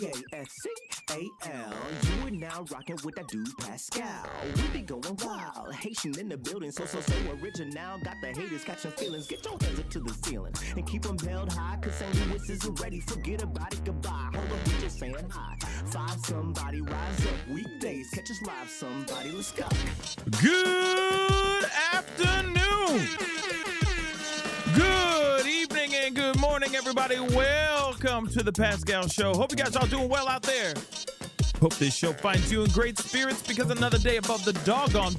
Pascal. You are now rocking with that dude Pascal. We be going wild, Haitian in the building, so original. Got the haters catching feelings. Get your hands up to the ceiling and keep them held high, cause St. Louis isn't ready. Forget about it, goodbye. Hold up, we just saying hi. Five somebody, rise up. Weekdays, catch us live, somebody. Let's go. Good afternoon. Good evening and good morning, everybody. Welcome to the Pascal Show. Hope you guys are doing well out there. Hope this show finds you in great spirits because another day above the doggone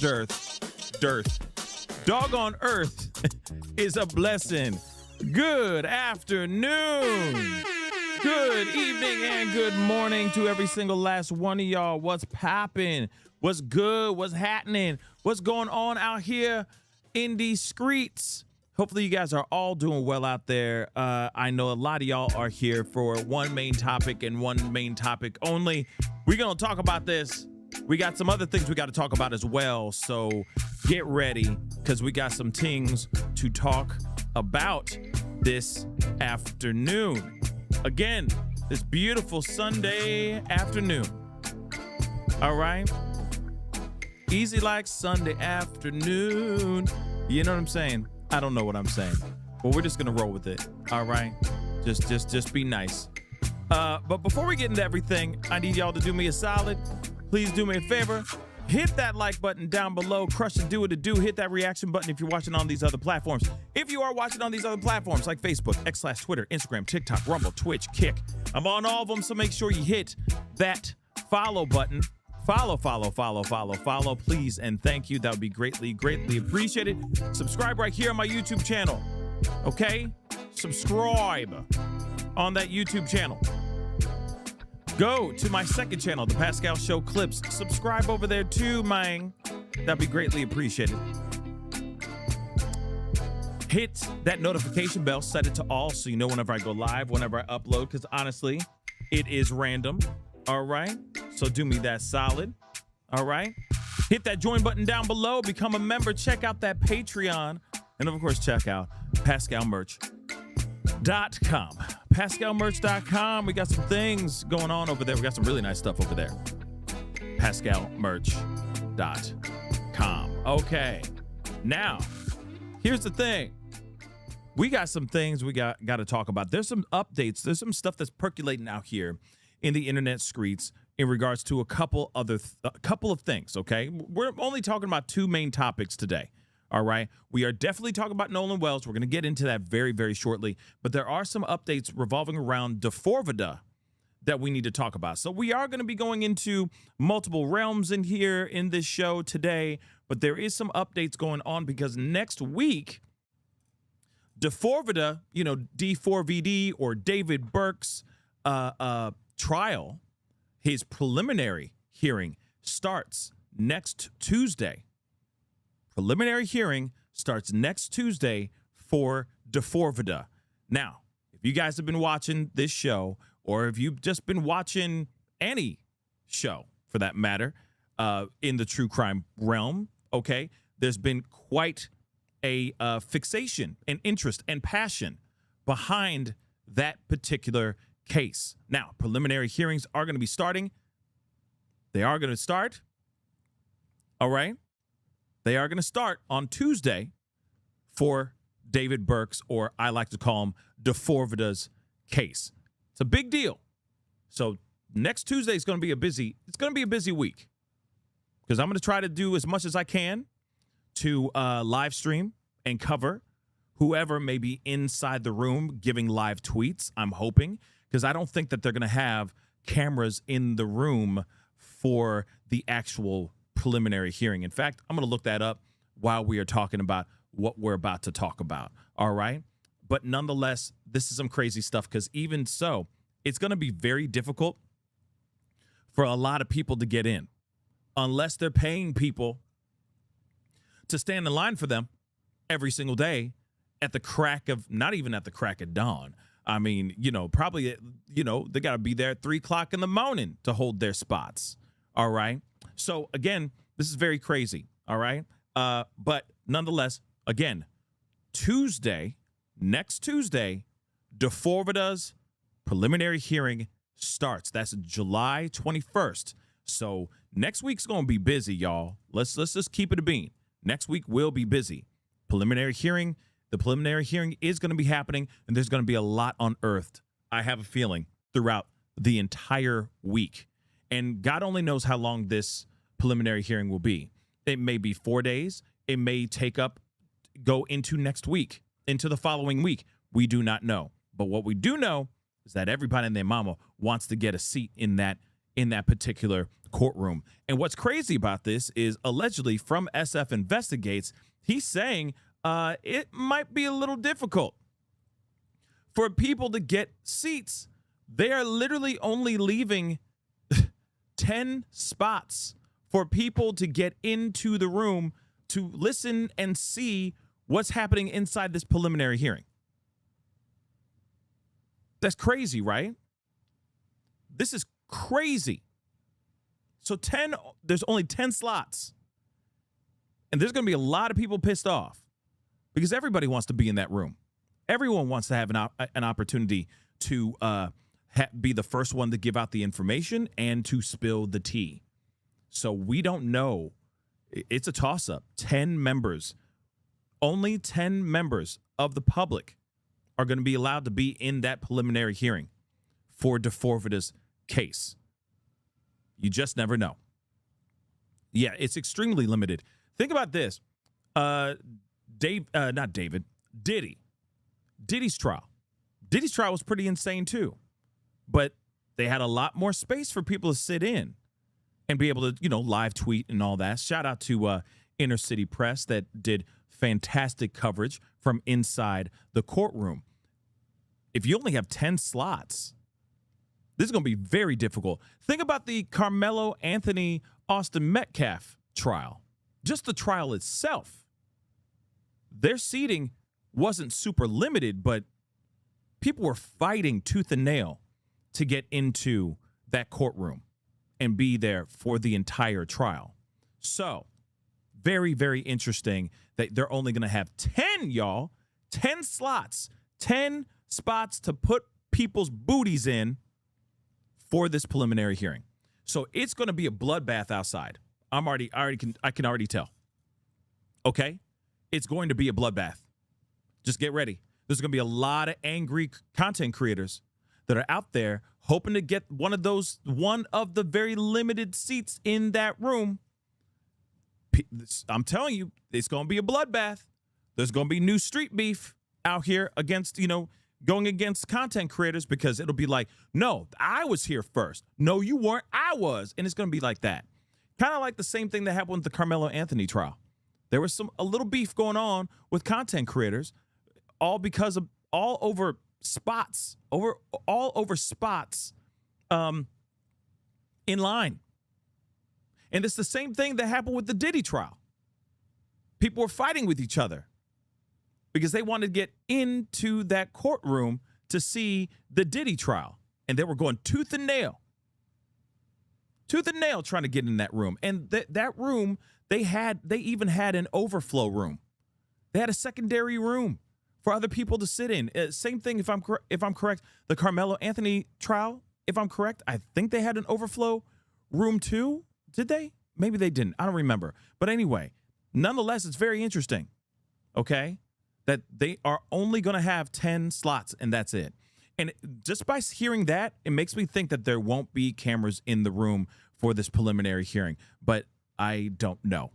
doggone earth is a blessing. Good afternoon. Good evening and good morning to every single last one of y'all. What's popping? What's good? What's happening? What's going on out here in these streets? Hopefully you guys are all doing well out there. I know a lot of y'all are here for one main topic and one main topic only. We're going to talk about this. We got some other things we got to talk about as well. So get ready because we got some things to talk about this afternoon. Again, this beautiful Sunday afternoon. All right. Easy like Sunday afternoon. You know what I'm saying? I don't know what I'm saying, but we're just gonna roll with it. All right, just be nice. But before we get into everything, I need y'all to do me a solid. Please do me a favor. Hit that like button down below. Crush and do what it do. Hit that reaction button if you're watching on these other platforms. If you are watching on these other platforms like Facebook, X/Twitter, Instagram, TikTok, Rumble, Twitch, Kick, I'm on all of them. So make sure you hit that follow button. Follow, please, and thank you. That would be greatly appreciated. Subscribe right here on my YouTube channel, okay? Subscribe on that YouTube channel. Go to my second channel, The Pascal Show Clips. Subscribe over there too, man. That'd be greatly appreciated. Hit that notification bell, set it to all so you know whenever I go live, whenever I upload, because honestly, it is random. All right, so do me that solid. All right, hit that join button down below, become a member, check out that Patreon, and of course check out pascalmerch.com. pascalmerch.com. We got some things going on over there. We got some really nice stuff over there. pascalmerch.com. Okay, now here's the thing. We got some things we got to talk about. There's some updates. There's some stuff that's percolating out here in the internet streets in regards to a couple of things, okay? We're only talking about two main topics today, all right? We are definitely talking about Nolan Wells. We're going to get into that very, very shortly. But there are some updates revolving around Deforvida that we need to talk about. So we are going to be going into multiple realms in here in this show today. But there is some updates going on because next week, Deforvida, you know, D4VD or David Burke's trial, his preliminary hearing starts next Tuesday. Preliminary hearing starts next Tuesday for Deforvida. Now, if you guys have been watching this show, or if you've just been watching any show for that matter, in the true crime realm, okay, there's been quite a fixation and interest and passion behind that particular case. Now, preliminary hearings are going to be starting. They are going to start. All right. They are going to start on Tuesday for David Burke's, or I like to call him Deforvida's case. It's a big deal. So next Tuesday is going to be a busy week because I'm going to try to do as much as I can to live stream and cover whoever may be inside the room giving live tweets. I'm hoping, because I don't think that they're going to have cameras in the room for the actual preliminary hearing. In fact, I'm going to look that up while we are talking about what we're about to talk about. All right. But nonetheless, this is some crazy stuff because even so, it's going to be very difficult for a lot of people to get in unless they're paying people to stand in line for them every single day at the crack of, not even at the crack of dawn. I mean, you know, probably, you know, they got to be there at 3 o'clock in the morning to hold their spots. All right. So, again, this is very crazy. All right. But nonetheless, again, next Tuesday, Deforvida's preliminary hearing starts. That's July 21st. So next week's going to be busy, y'all. Let's just keep it a bean. Next week will be busy. Preliminary hearing. The preliminary hearing is going to be happening, and there's going to be a lot unearthed, I have a feeling, throughout the entire week. And God only knows how long this preliminary hearing will be. It may be 4 days. It may go into next week, into the following week. We do not know. But what we do know is that everybody and their mama wants to get a seat in that particular courtroom. And what's crazy about this is allegedly from SF Investigates, he's saying it might be a little difficult for people to get seats. They are literally only leaving 10 spots for people to get into the room to listen and see what's happening inside this preliminary hearing. That's crazy, right? This is crazy. So there's only 10 slots. And there's going to be a lot of people pissed off because everybody wants to be in that room. Everyone wants to have an opportunity to be the first one to give out the information and to spill the tea. So we don't know. It's a toss-up. 10 members, only 10 members of the public are going to be allowed to be in that preliminary hearing for DeForvida's case. You just never know. Yeah, it's extremely limited. Think about this. Diddy's trial. Diddy's trial was pretty insane too. But they had a lot more space for people to sit in and be able to, live tweet and all that. Shout out to Inner City Press that did fantastic coverage from inside the courtroom. If you only have 10 slots, this is going to be very difficult. Think about the Carmelo Anthony Austin Metcalf trial. Just the trial itself. Their seating wasn't super limited, but people were fighting tooth and nail to get into that courtroom and be there for the entire trial. So, very, very interesting that they're only going to have 10, y'all. 10 slots. 10 spots to put people's booties in for this preliminary hearing. So it's going to be a bloodbath outside. I can already tell. Okay? It's going to be a bloodbath. Just get ready. There's going to be a lot of angry content creators that are out there hoping to get one of the very limited seats in that room. I'm telling you, it's going to be a bloodbath. There's going to be new street beef out here against, going against content creators because it'll be like, no, I was here first. No, you weren't. I was. And it's going to be like that. Kind of like the same thing that happened with the Carmelo Anthony trial. There was a little beef going on with content creators, all because of all over spots in line. And it's the same thing that happened with the Diddy trial. People were fighting with each other because they wanted to get into that courtroom to see the Diddy trial. And they were going tooth and nail trying to get in that room. And that room, they even had an overflow room. They had a secondary room for other people to sit in. Same thing, if I'm correct, the Carmelo Anthony trial, if I'm correct, I think they had an overflow room too. Did they? Maybe they didn't. I don't remember. But anyway, nonetheless, it's very interesting, okay, that they are only going to have 10 slots, and that's it. And just by hearing that, it makes me think that there won't be cameras in the room for this preliminary hearing. But I don't know,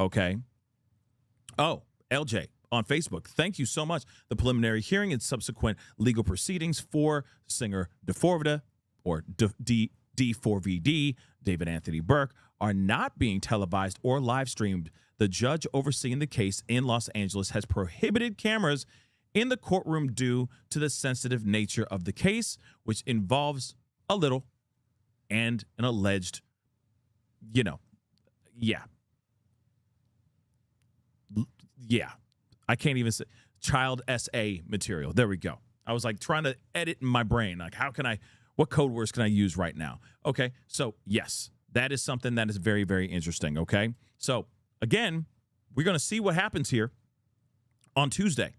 okay? Oh, LJ on Facebook, thank you so much. The preliminary hearing and subsequent legal proceedings for singer DeForvida, or D4VD, David Anthony Burke, are not being televised or live streamed. The judge overseeing the case in Los Angeles has prohibited cameras in the courtroom due to the sensitive nature of the case, which involves a little and an alleged, I can't even say child SA material. There we go. I was like trying to edit in my brain. Like, what code words can I use right now? Okay. So yes, that is something that is very, very interesting. Okay. So again, we're going to see what happens here on Tuesday.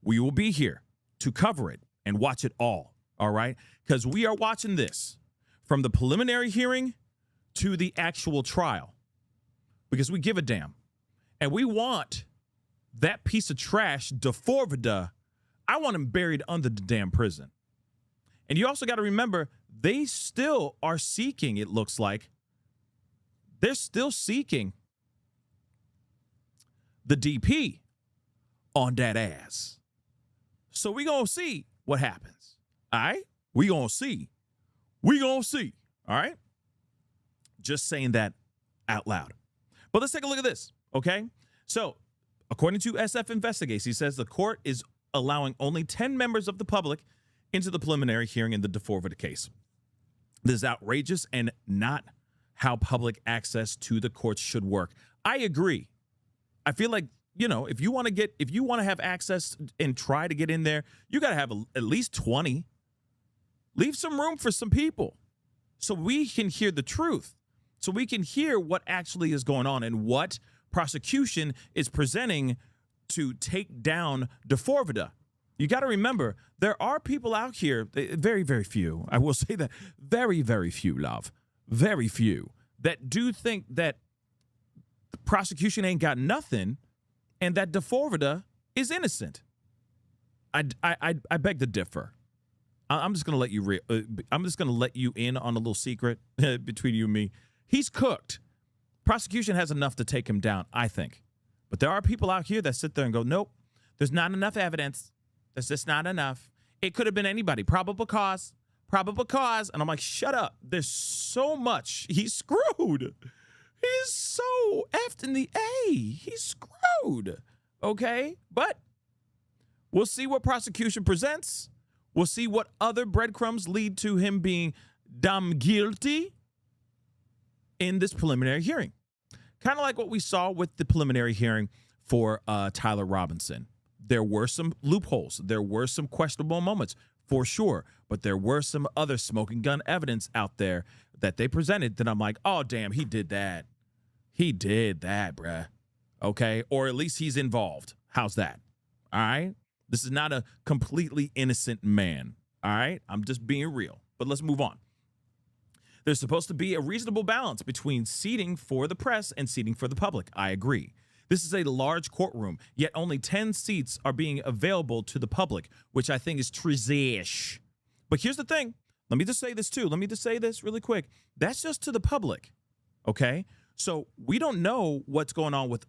We will be here to cover it and watch it all. all right? Because we are watching this from the preliminary hearing to the actual trial because we give a damn. And we want that piece of trash, DeForvida, I want him buried under the damn prison. And you also got to remember, they still are seeking, it looks like, they're still seeking the DP on that ass. So we going to see what happens. All right? We going to see. We going to see. All right? Just saying that out loud. But let's take a look at this, okay? So, according to SF Investigates, he says the court is allowing only 10 members of the public into the preliminary hearing in the DeForvida case. This is outrageous and not how public access to the courts should work. I agree. I feel like, you know, if you want to have access and try to get in there, you got to have at least 20. Leave some room for some people so we can hear the truth, so we can hear what actually is going on and what prosecution is presenting to take down DeForvida. You got to remember, there are people out here, very, very few, I will say that, very, very few, love, very few, that do think that the prosecution ain't got nothing and that DeForvida is innocent. I beg to differ. I'm just gonna let you. I'm just gonna let you in on a little secret between you and me. He's cooked. Prosecution has enough to take him down, I think. But there are people out here that sit there and go, nope, there's not enough evidence. There's just not enough. It could have been anybody. Probable cause. Probable cause. And I'm like, shut up. There's so much. He's screwed. He's so effed in the A. He's screwed. Okay? But we'll see what prosecution presents. We'll see what other breadcrumbs lead to him being damn guilty in this preliminary hearing. Kind of like what we saw with the preliminary hearing for Tyler Robinson. There were some loopholes. There were some questionable moments, for sure. But there were some other smoking gun evidence out there that they presented that I'm like, oh, damn, he did that. He did that, bruh. Okay? Or at least he's involved. How's that? All right? This is not a completely innocent man. All right? I'm just being real. But let's move on. There's supposed to be a reasonable balance between seating for the press and seating for the public. I agree. This is a large courtroom, yet only 10 seats are being available to the public, which I think is treason. But here's the thing. Let me just say this too. Let me just say this really quick. That's just to the public, okay? So we don't know what's going on with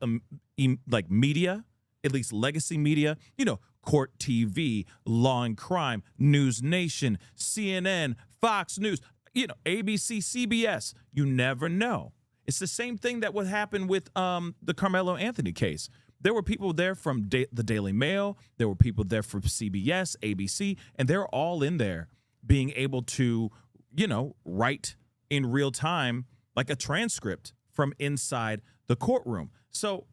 like media, at least legacy media, you know, Court TV, Law and Crime, News Nation, CNN, Fox News, you know, ABC, CBS. You never know. It's the same thing that would happen with the Carmelo Anthony case. There were people there from the Daily Mail. There were people there from CBS, ABC, and they're all in there being able to, you know, write in real time like a transcript from inside the courtroom. So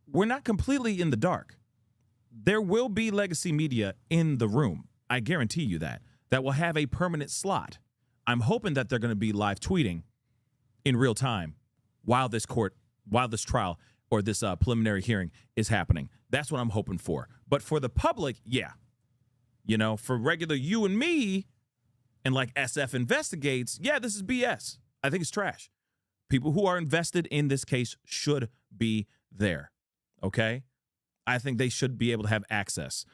we're not completely in the dark. There will be legacy media in the room. I guarantee you that will have a permanent slot. I'm hoping that they're going to be live tweeting in real time while this trial or this preliminary hearing is happening. That's what I'm hoping for. But for the public, yeah. You know, for regular you and me and like SF Investigates, yeah, this is BS. I think it's trash. People who are invested in this case should be there, okay? I think they should be able to have access.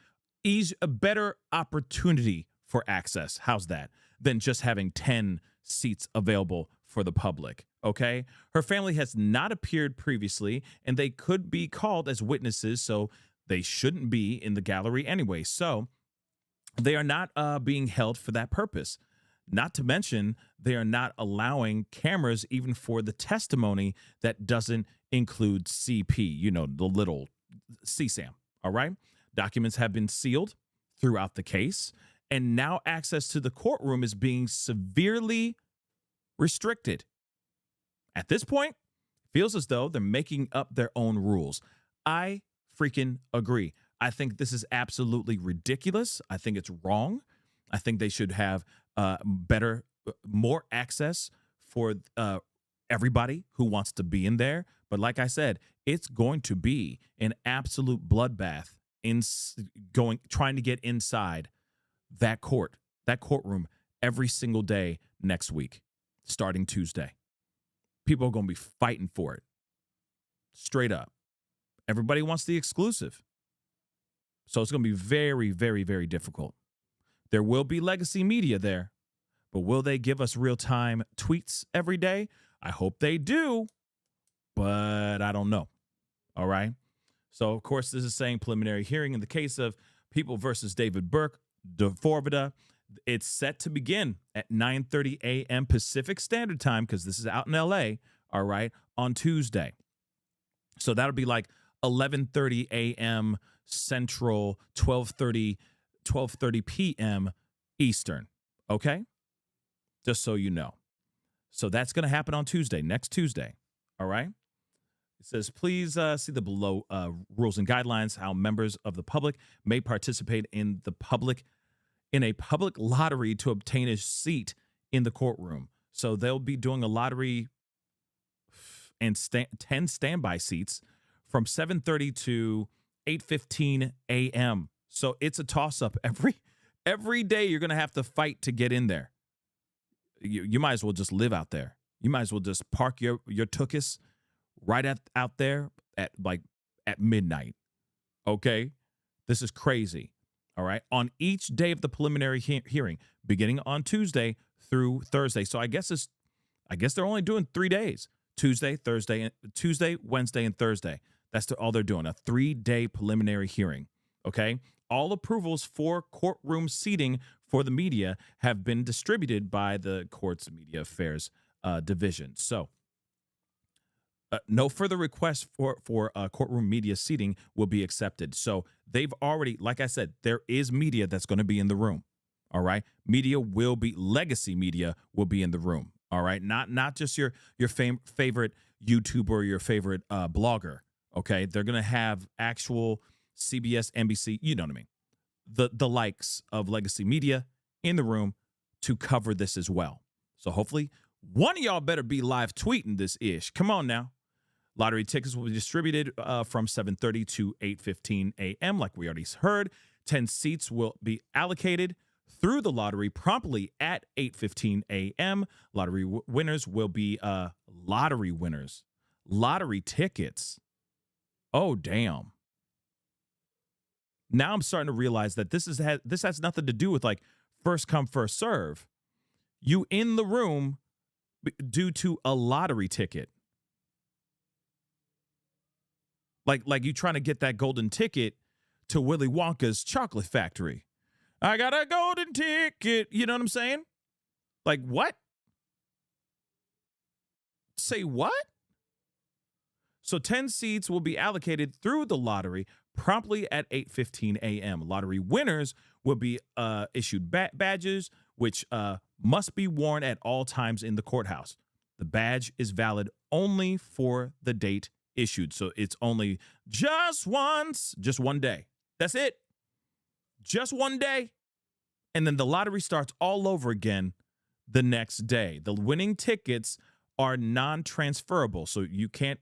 A better opportunity for access, how's that, than just having 10 seats available for the public, okay? Her family has not appeared previously, and they could be called as witnesses, so they shouldn't be in the gallery anyway. So they are not being held for that purpose. Not to mention, they are not allowing cameras even for the testimony that doesn't include CP, you know, the little CSAM, all right? Documents have been sealed throughout the case, and now access to the courtroom is being severely restricted. At this point, it feels as though they're making up their own rules. I freaking agree. I think this is absolutely ridiculous. I think it's wrong. I think they should have more access for everybody who wants to be in there. But like I said, it's going to be an absolute bloodbath trying to get inside that court that courtroom every single day next week, starting Tuesday. People are going to be fighting for it. Straight up. Everybody wants the exclusive. So it's going to be very, very, very difficult. There will be legacy media there, but will they give us real-time tweets every day? I hope they do, but I don't know. All right? So, of course, this is saying preliminary hearing in the case of People versus David Burke, de Forvida. It's set to begin at 9:30 a.m. Pacific Standard Time, because this is out in L.A., all right, on Tuesday. So that'll be like 11:30 a.m. Central, 12:30 p.m. Eastern, okay? Just so you know. So that's going to happen on Tuesday, next Tuesday, all right? It says, please see the below rules and guidelines, how members of the public may participate in a public lottery to obtain a seat in the courtroom. So they'll be doing a lottery and 10 standby seats from 7:30 to 8:15 a.m. So it's a toss-up. Every day you're going to have to fight to get in there. You might as well just live out there. You might as well just park your tukis right out there at midnight. Okay? This is crazy. All right? On each day of the preliminary hearing, beginning on Tuesday through Thursday. So I guess they're only doing 3 days. Tuesday, Wednesday, and Thursday. That's all they're doing, a 3-day preliminary hearing, okay? All approvals for courtroom seating for the media have been distributed by the court's media affairs division. So no further requests for courtroom media seating will be accepted. So they've already, like I said, there is media that's going to be in the room, all right? Legacy media will be in the room. All right, not just your favorite YouTuber or your favorite blogger. Okay, they're gonna have actual CBS, NBC, you know what I mean, the likes of legacy media in the room to cover this as well. So hopefully one of y'all better be live tweeting this ish. Come on now. Lottery tickets will be distributed from 7:30 to 8:15 a.m. Like we already heard. 10 seats will be allocated through the lottery promptly at 8:15 a.m. Lottery winners will be lottery winners. Lottery tickets. Oh, damn. Now I'm starting to realize that this has nothing to do with like first come, first serve. You in the room due to a lottery ticket. Like you trying to get that golden ticket to Willy Wonka's chocolate factory. I got a golden ticket. You know what I'm saying? Like, what? Say what? So 10 seats will be allocated through the lottery promptly at 8:15 a.m. Lottery winners will be issued badges, which must be worn at all times in the courthouse. The badge is valid only for the date issued. So it's only just one day. That's it. Just one day, and then the lottery starts all over again the next day. The winning tickets are non-transferable, so you can't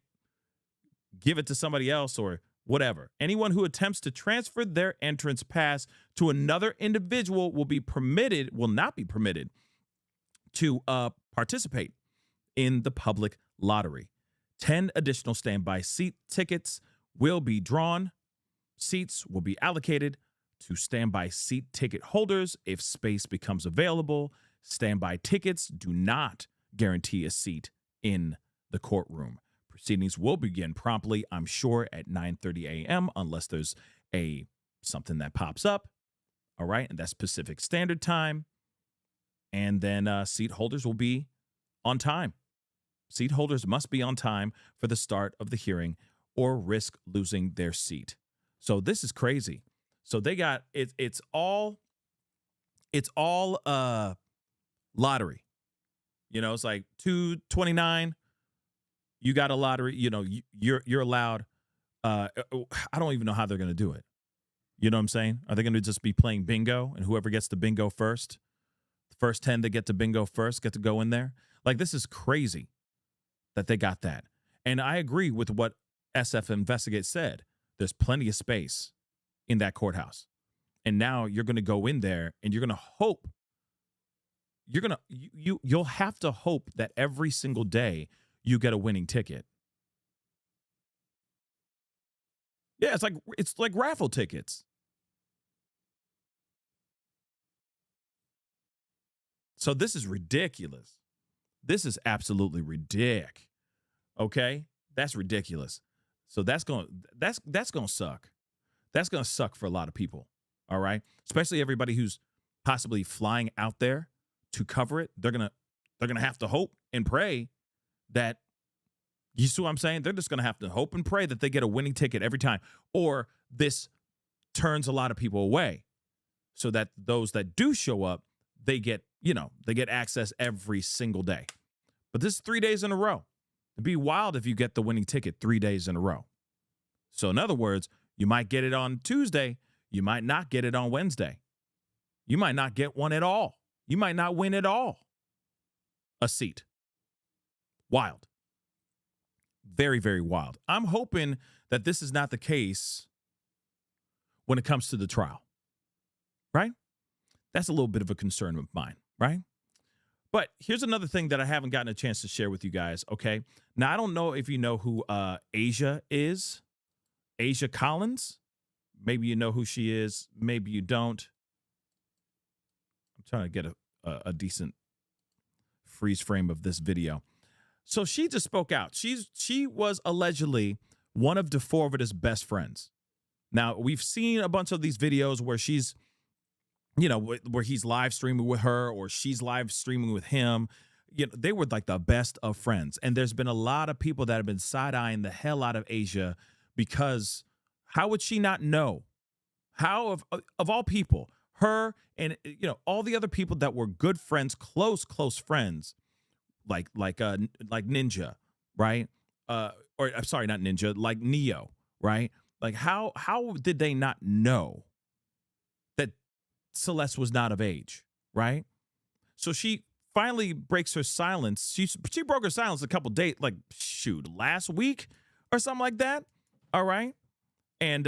give it to somebody else or whatever. Anyone who attempts to transfer their entrance pass to another individual will not be permitted to participate in the public lottery. 10 additional standby seat tickets will be drawn. Seats will be allocated to standby seat ticket holders if space becomes available. Standby tickets do not guarantee a seat in the courtroom. Proceedings will begin promptly, I'm sure, at 9:30 a.m. unless there's something that pops up. All right, and that's Pacific Standard Time. And then seat holders will be on time. Seat holders must be on time for the start of the hearing or risk losing their seat. So this is crazy. So they got it. It's all lottery. You know, it's like 229. You got a lottery. You know, you're allowed. I don't even know how they're going to do it. You know what I'm saying? Are they going to just be playing bingo and whoever gets to bingo first, the first 10 that get to bingo first get to go in there? Like, this is crazy that they got that. And I agree with what SF Investigate said. There's plenty of space in that courthouse. And now you're going to go in there and you're going to hope you'll have to hope that every single day you get a winning ticket. Yeah, it's like raffle tickets. So this is ridiculous. This is absolutely ridiculous. Okay? That's ridiculous. So that's going to suck. That's going to suck for a lot of people. All right? Especially everybody who's possibly flying out there to cover it. They're going to have to hope and pray that, you see what I'm saying? They're just going to have to hope and pray that they get a winning ticket every time, or this turns a lot of people away so that those that do show up, they get access every single day. But this is 3 days in a row. It'd be wild if you get the winning ticket 3 days in a row. So in other words, you might get it on Tuesday. You might not get it on Wednesday. You might not get one at all. You might not win at all. A seat. Wild. Very, very wild. I'm hoping that this is not the case when it comes to the trial. Right? That's a little bit of a concern of mine, right? But here's another thing that I haven't gotten a chance to share with you guys, okay? Now, I don't know if you know who Asia is. Asia Collins. Maybe you know who she is. Maybe you don't. I'm trying to get a decent freeze frame of this video. So she just spoke out. She was allegedly one of DeForvida's best friends. Now, we've seen a bunch of these videos where she's, where he's live streaming with her or she's live streaming with him. They were like the best of friends. And there's been a lot of people that have been side-eyeing the hell out of Asia because how would she not know? How, of all people, her and, all the other people that were good friends, close friends, like Ninja, right? Or I'm sorry, not Ninja, like Neo, right? Like how did they not know that Celeste was not of age, right? So she finally breaks her silence. She broke her silence a couple days, last week or something like that. All right. And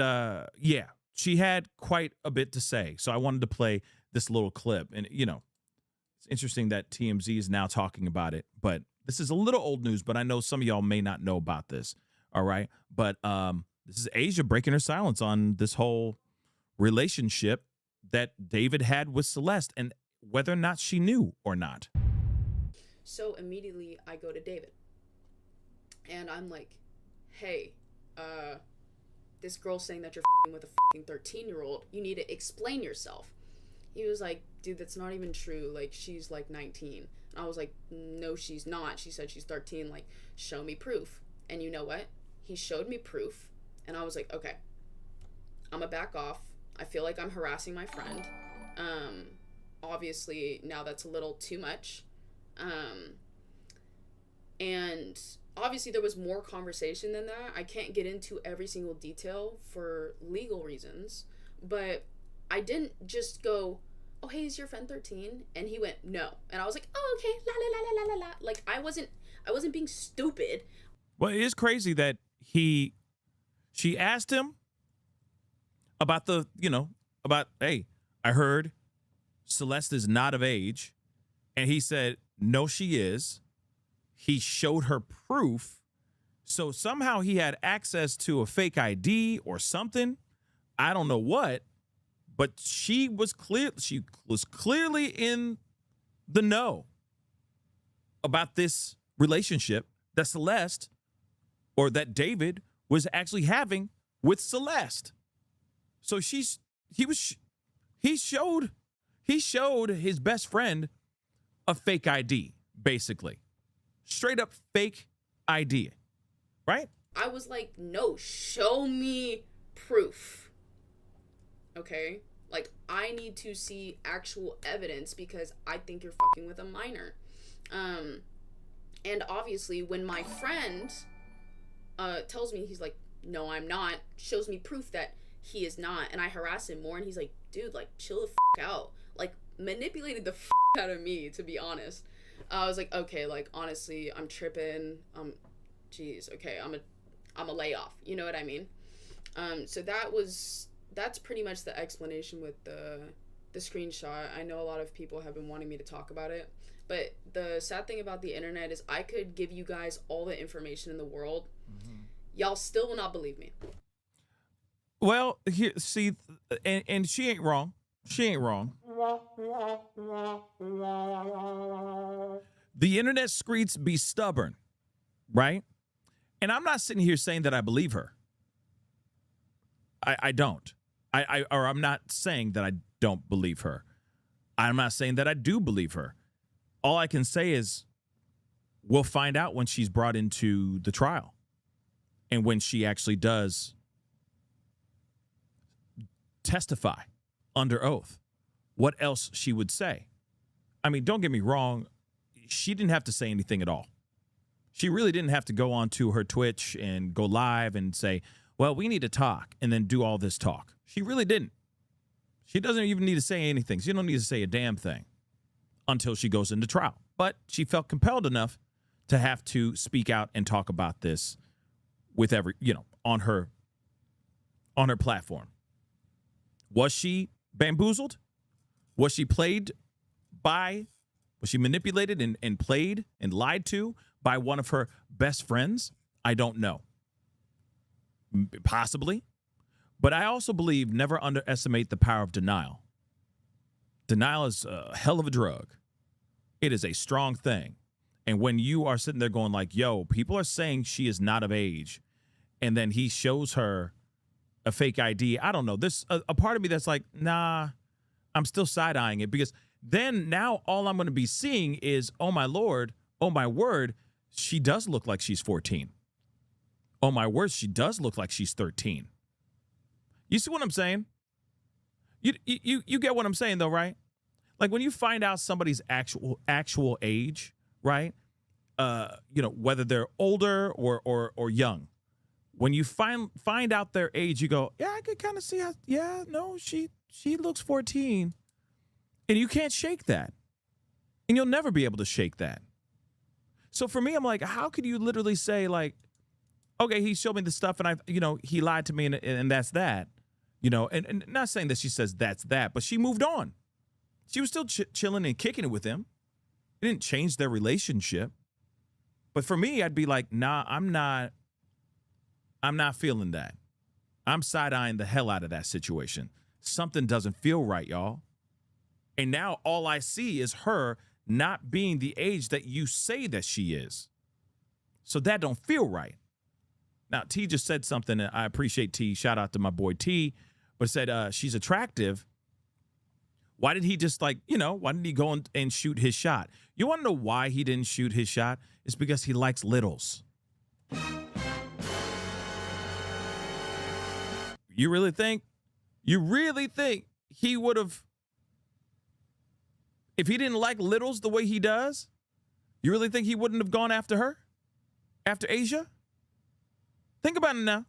yeah, she had quite a bit to say. So I wanted to play this little clip. And, it's interesting that TMZ is now talking about it. But this is a little old news, but I know some of y'all may not know about this. All right. But this is Asia breaking her silence on this whole relationship that David had with Celeste and whether or not she knew or not. So immediately I go to David and I'm like, hey, this girl's saying that you're with a 13-year-old. You need to explain yourself. He was like, dude, that's not even true. Like, she's like 19. And I was like, no, she's not. She said she's 13. Like, show me proof. And you know what? He showed me proof. And I was like, okay, I'm gonna back off. I feel like I'm harassing my friend. Obviously, now that's a little too much. And obviously there was more conversation than that. I can't get into every single detail for legal reasons, but I didn't just go, oh, hey, is your friend 13? And he went, no. And I was like, oh, okay, la la la la la la. Like, I wasn't being stupid. Well, it is crazy that she asked him about hey, I heard Celeste is not of age. And he said, no, she is. He showed her proof. So somehow he had access to a fake ID or something. I don't know what, but she was clearly in the know about this relationship that Celeste or that David was actually having with Celeste. So he showed his best friend a fake ID, basically. Straight up fake ID, right? I was like, no, show me proof. Okay? Like, I need to see actual evidence because I think you're fucking with a minor. And obviously when my friend tells me, he's like, no, I'm not, shows me proof that he is not, and I harass him more, and he's like, dude, like, chill the fuck out. Like, manipulated the fuck out of me, to be honest. I was like, okay, like, honestly, I'm tripping. Geez, okay, I'm a layoff. You know what I mean? So that's pretty much the explanation with the the screenshot. I know a lot of people have been wanting me to talk about it. But the sad thing about the internet is I could give you guys all the information in the world. Y'all still will not believe me. Well, here, see, and she ain't wrong. She ain't wrong. The internet streets be stubborn, right? And I'm not sitting here saying that I believe her. I don't. I'm not saying that I don't believe her. I'm not saying that I do believe her. All I can say is we'll find out when she's brought into the trial and when she actually does testify under oath, what else she would say. I mean, don't get me wrong. She didn't have to say anything at all. She really didn't have to go on to her Twitch and go live and say, well, we need to talk and then do all this talk. She really didn't. She doesn't even need to say anything. She don't need to say a damn thing until she goes into trial. But she felt compelled enough to have to speak out and talk about this with every, on her platform. Was she bamboozled? Was she manipulated and played and lied to by one of her best friends? I don't know. Possibly. But I also believe never underestimate the power of denial. Denial is a hell of a drug. It is a strong thing. And when you are sitting there going like, yo, people are saying she is not of age, and then he shows her a fake ID, I don't know. There's a part of me that's like, nah, I'm still side-eyeing it, because then now all I'm going to be seeing is, oh, my Lord, oh, my word, she does look like she's 14. Oh, my word, she does look like she's 13. You see what I'm saying? You get what I'm saying, though, right? Like when you find out somebody's actual age, right? Whether they're older or young. When you find out their age, you go, yeah, I could kind of see how. Yeah, no, she looks 14, and you can't shake that, and you'll never be able to shake that. So for me, I'm like, how could you literally say like, okay, he showed me the stuff, and he lied to me, and that's that, and not saying that she says that's that, but she moved on. She was still chilling and kicking it with him. It didn't change their relationship. But for me, I'd be like, nah, I'm not feeling that. I'm side-eyeing the hell out of that situation. Something doesn't feel right, y'all. And now all I see is her not being the age that you say that she is. So that don't feel right. Now, T just said something, and I appreciate T. Shout out to my boy T. But said she's attractive. Why did he just why didn't he go and shoot his shot? You want to know why he didn't shoot his shot? It's because he likes littles. You really think he would have, if he didn't like littles the way he does, you really think he wouldn't have gone after her? After Asia? Think about it now.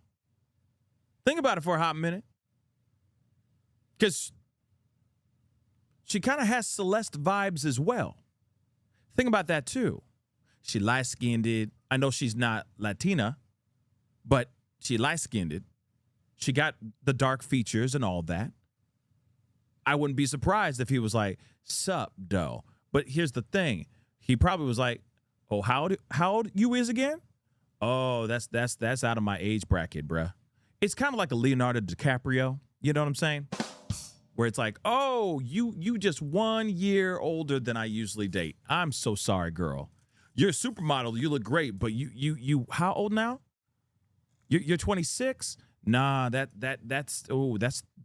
Think about it for a hot minute. Because she kind of has Celeste vibes as well. Think about that too. She light-skinned. I know she's not Latina, but she light-skinned. She got the dark features and all that. I wouldn't be surprised if he was like, sup, doe. But here's the thing. He probably was like, oh, how old you is again? Oh, that's out of my age bracket, bruh. It's kind of like a Leonardo DiCaprio. You know what I'm saying? Where it's like, oh, you just 1 year older than I usually date. I'm so sorry, girl. You're a supermodel. You look great, but you how old now? You're 26? Nah, that's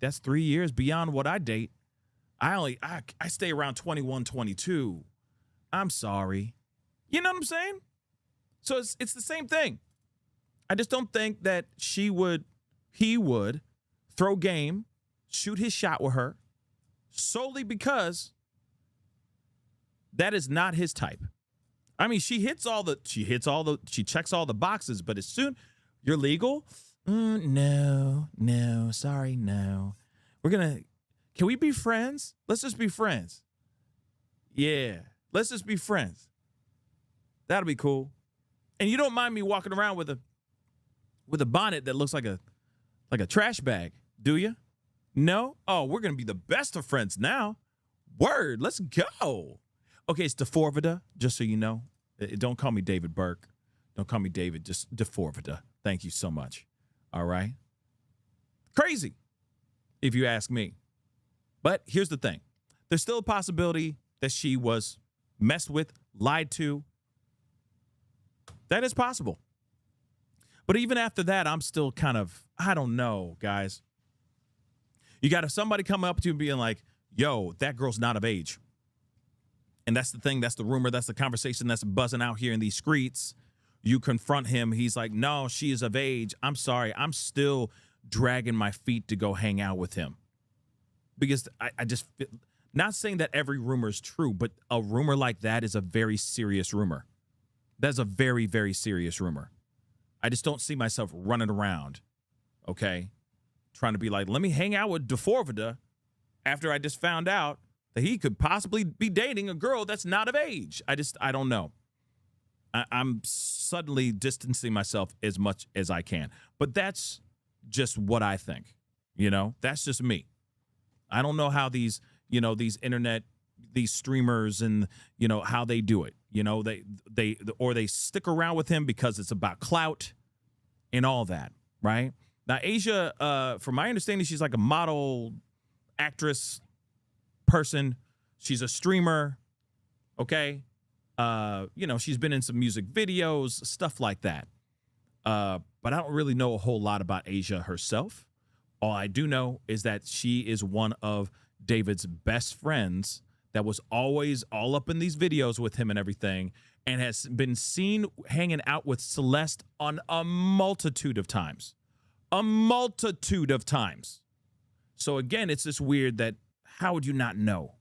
3 years beyond what I date. I stay around 21, 22. I'm sorry. You know what I'm saying? So it's the same thing. I just don't think that he would throw game, shoot his shot with her solely because that is not his type. I mean, she checks all the boxes, but as soon you're legal, no, sorry, no. Can we be friends? Let's just be friends. Yeah, let's just be friends. That'll be cool. And you don't mind me walking around with a bonnet that looks like a trash bag, do you? No? Oh, we're going to be the best of friends now. Word, let's go. Okay, it's DeForvida, just so you know. Don't call me David Burke. Don't call me David, just DeForvida. Thank you so much. All right? Crazy, if you ask me. But here's the thing. There's still a possibility that she was messed with, lied to. That is possible. But even after that, I'm still kind of, I don't know, guys. You got somebody coming up to you and being like, yo, that girl's not of age. And that's the thing. That's the rumor. That's the conversation that's buzzing out here in these streets. You confront him. He's like, no, she is of age. I'm sorry. I'm still dragging my feet to go hang out with him. Because I just, not saying that every rumor is true, but a rumor like that is a very serious rumor. That's a very, very serious rumor. I just don't see myself running around, okay, trying to be like, let me hang out with DeForvida after I just found out that he could possibly be dating a girl that's not of age. I don't know. I'm suddenly distancing myself as much as I can. But that's just what I think, That's just me. I don't know how these internet, these streamers and, how they do it. They stick around with him because it's about clout and all that, right? Now, Asia, from my understanding, she's like a model, actress person. She's a streamer, okay? She's been in some music videos, stuff like that. But I don't really know a whole lot about Asia herself. All I do know is that she is one of David's best friends that was always all up in these videos with him and everything, and has been seen hanging out with Celeste on a multitude of times. A multitude of times. So again, it's just weird that how would you not know?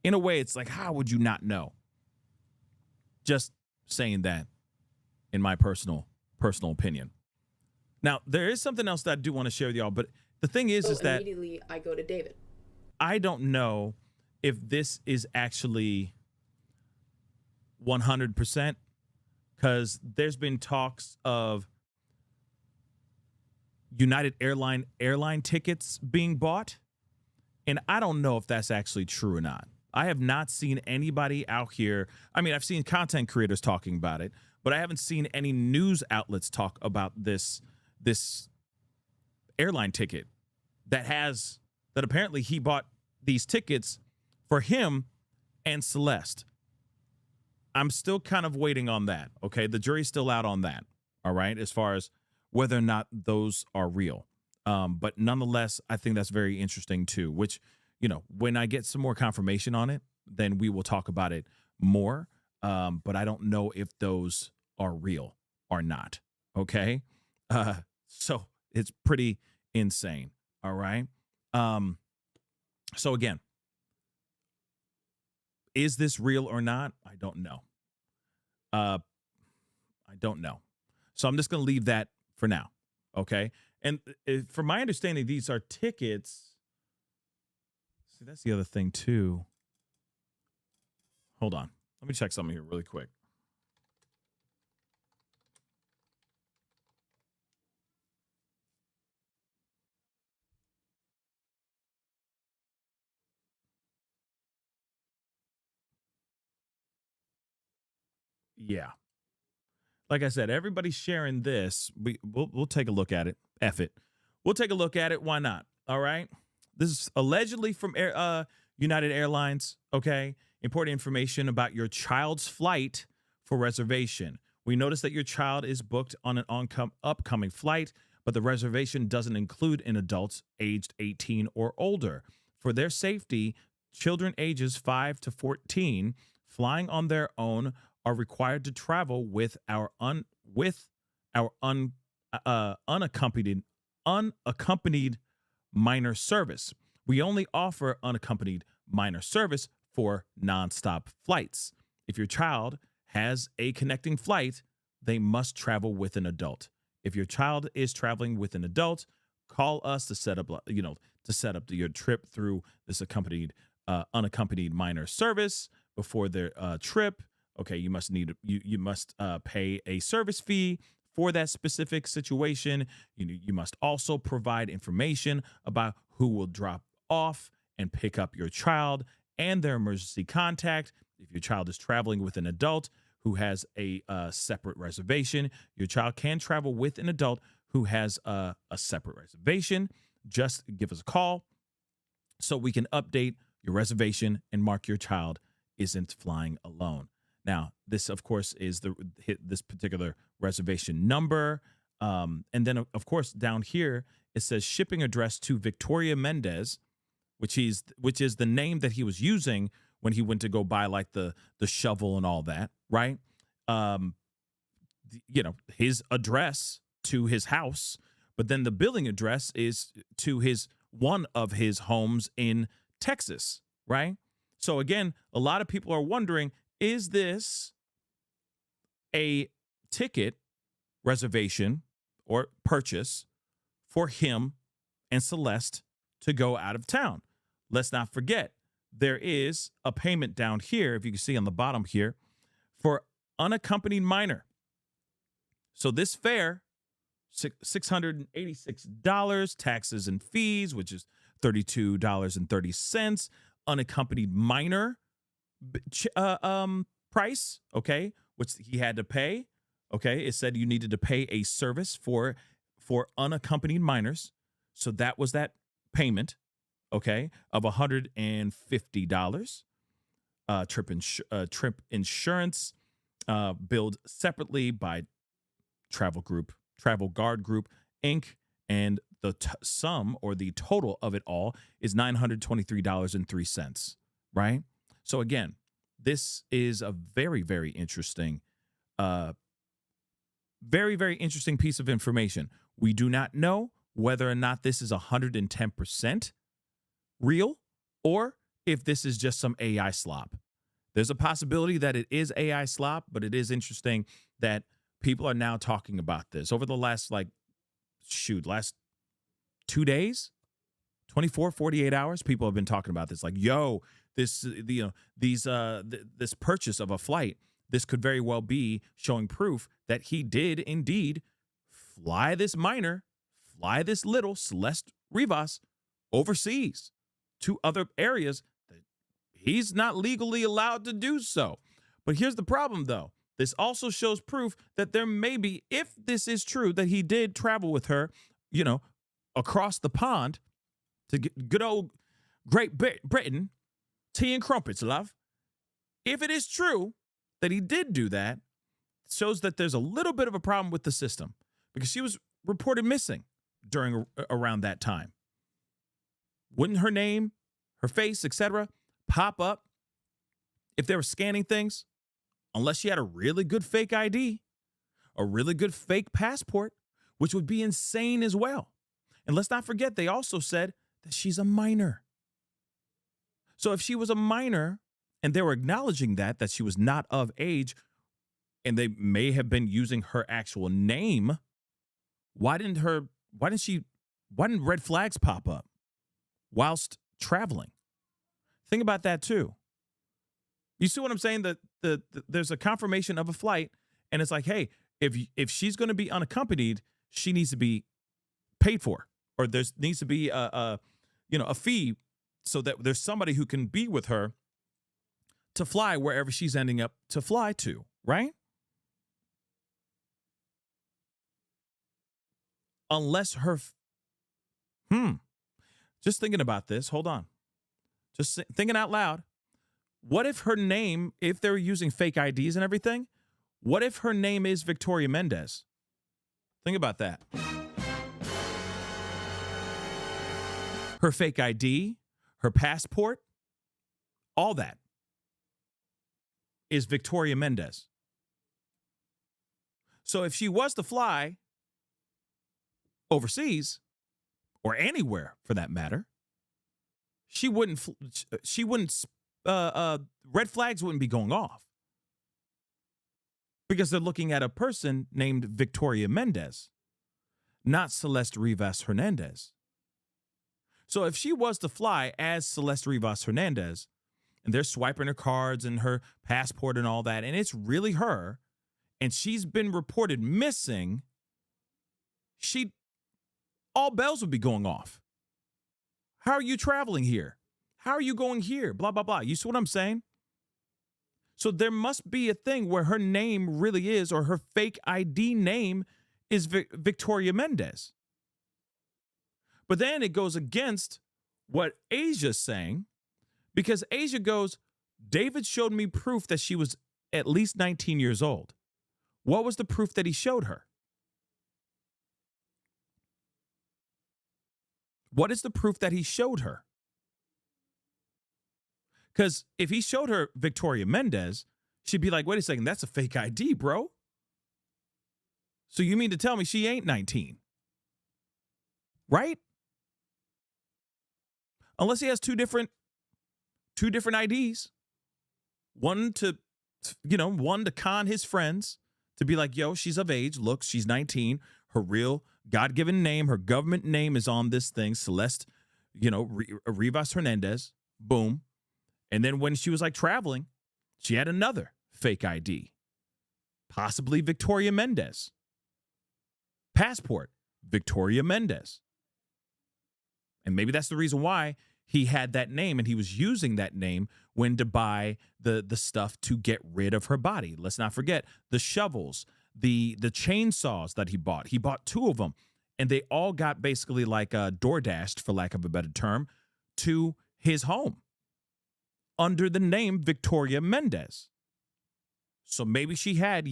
In a way, it's like, how would you not know? Just saying that in my personal opinion. Now, there is something else that I do want to share with y'all, but the thing is that immediately I go to David. I don't know if this is actually 100%, because there's been talks of United airline tickets being bought, and I don't know if that's actually true or not. I have not seen anybody out here. I mean, I've seen content creators talking about it, but I haven't seen any news outlets talk about this airline ticket that apparently he bought these tickets for him and Celeste. I'm still kind of waiting on that, okay? The jury's still out on that, all right, as far as whether or not those are real. But nonetheless, I think that's very interesting too, which, when I get some more confirmation on it, then we will talk about it more. But I don't know if those are real or not, okay? So it's pretty insane, all right? So again, is this real or not? I don't know. I don't know. So I'm just going to leave that for now, okay? And from my understanding, these are tickets. See, that's the other thing, too. Hold on. Let me check something here really quick. Yeah. Like I said, everybody's sharing this. We'll take a look at it. F it. We'll take a look at it. Why not? All right. This is allegedly from United Airlines. Okay. Important information about your child's flight for reservation. We notice that your child is booked on an upcoming flight, but the reservation doesn't include an adult aged 18 or older. For their safety, children ages 5 to 14 flying on their own are required to travel with our unaccompanied minor service. We only offer unaccompanied minor service for nonstop flights. If your child has a connecting flight, they must travel with an adult. If your child is traveling with an adult, call us to set up your trip through this unaccompanied minor service before their trip. Okay, you must pay a service fee for that specific situation. You must also provide information about who will drop off and pick up your child and their emergency contact. If your child is traveling with an adult who has a separate reservation, your child can travel with an adult who has a separate reservation. Just give us a call so we can update your reservation and mark your child isn't flying alone. Now, this, of course, is this particular reservation number. And then, of course, down here, it says shipping address to Victoria Mendez, which is the name that he was using when he went to go buy like the shovel and all that, right? His address to his house, but then the billing address is to one of his homes in Texas, right? So again, a lot of people are wondering, is this a ticket reservation or purchase for him and Celeste to go out of town? Let's not forget, there is a payment down here, if you can see on the bottom here, for unaccompanied minor. So this fare, $686, taxes and fees, which is $32.30, unaccompanied minor price, okay, which he had to pay, okay. It said you needed to pay a service for unaccompanied minors. So that was that payment, okay, of $150. Trip insurance, billed separately by Travel Guard Group, Inc., and the sum or the total of it all is $923.03, right? So again, this is a very, very interesting, very, very interesting piece of information. We do not know whether or not this is 110% real or if this is just some AI slop. There's a possibility that it is AI slop, but it is interesting that people are now talking about this over the last last 2 days, 24, 48 hours. People have been talking about this. Like, yo, this purchase of a flight, this could very well be showing proof that he did indeed fly this little Celeste Rivas overseas to other areas that he's not legally allowed to do so. But here's the problem, though. This also shows proof that there may be, if this is true, that he did travel with her, across the pond to get good old Great Britain, tea and crumpets, love. If it is true that he did do that, it shows that there's a little bit of a problem with the system because she was reported missing around that time. Wouldn't her name, her face, etc., pop up if they were scanning things? Unless she had a really good fake ID, a really good fake passport, which would be insane as well. And let's not forget, they also said that she's a minor. So if she was a minor and they were acknowledging that she was not of age and they may have been using her actual name, why didn't red flags pop up whilst traveling? Think about that too. You see what I'm saying? That there's a confirmation of a flight, and it's like, hey, if she's going to be unaccompanied, she needs to be paid for, or there needs to be a fee so that there's somebody who can be with her to fly wherever she's ending up to fly to, right? Unless her, just thinking about this. Hold on, just thinking out loud. What if her name, if they're using fake IDs and everything, what if her name is Victoria Mendez? Think about that. Her fake ID, her passport, all that is Victoria Mendez. So if she was to fly overseas or anywhere for that matter, red flags wouldn't be going off because they're looking at a person named Victoria Mendez, not Celeste Rivas Hernandez. So if she was to fly as Celeste Rivas Hernandez and they're swiping her cards and her passport and all that, and it's really her, and she's been reported missing, all bells would be going off. How are you traveling here? How are you going here? Blah, blah, blah. You see what I'm saying? So there must be a thing where her name really is, or her fake ID name is Victoria Mendez. But then it goes against what Asia's saying, because Asia goes, David showed me proof that she was at least 19 years old. What was the proof that he showed her? What is the proof that he showed her? Because if he showed her Victoria Mendez, she'd be like, wait a second, that's a fake ID, bro. So you mean to tell me she ain't 19? Right? Unless he has two different IDs. One to con his friends to be like, yo, she's of age. Look, she's 19. Her real God-given name, her government name is on this thing, Celeste, Rivas Hernandez. Boom. And then when she was like traveling, she had another fake ID, possibly Victoria Mendez. Passport, Victoria Mendez. And maybe that's the reason why he had that name, and he was using that name when to buy the stuff to get rid of her body. Let's not forget the shovels, the chainsaws that he bought. He bought 2 of them, and they all got basically like DoorDashed, for lack of a better term, to his home under the name Victoria Mendez. So maybe she had,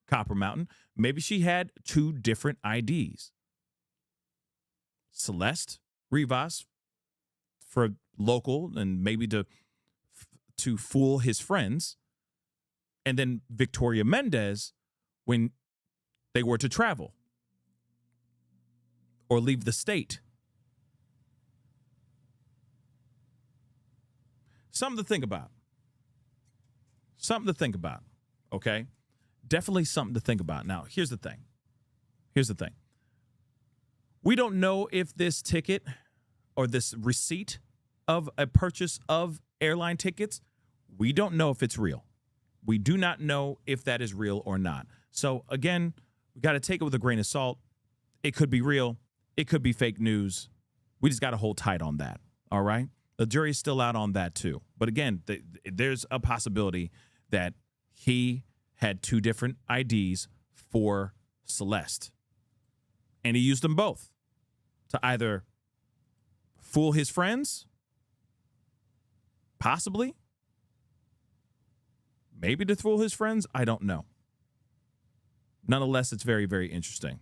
Copper Mountain, maybe she had 2 different IDs. Celeste Rivas for local and maybe to fool his friends, and then Victoria Mendez when they were to travel or leave the state. Something to think about. Okay? Definitely something to think about. Now, here's the thing. We don't know if this ticket or this receipt of a purchase of airline tickets, we don't know if it's real. We do not know if that is real or not. So, again, we got to take it with a grain of salt. It could be real. It could be fake news. We just got to hold tight on that. All right? The jury's still out on that, too. But, again, there's a possibility that he had 2 different IDs for Celeste. And he used them both to either fool his friends, possibly, maybe to fool his friends. I don't know. Nonetheless, it's very, very interesting.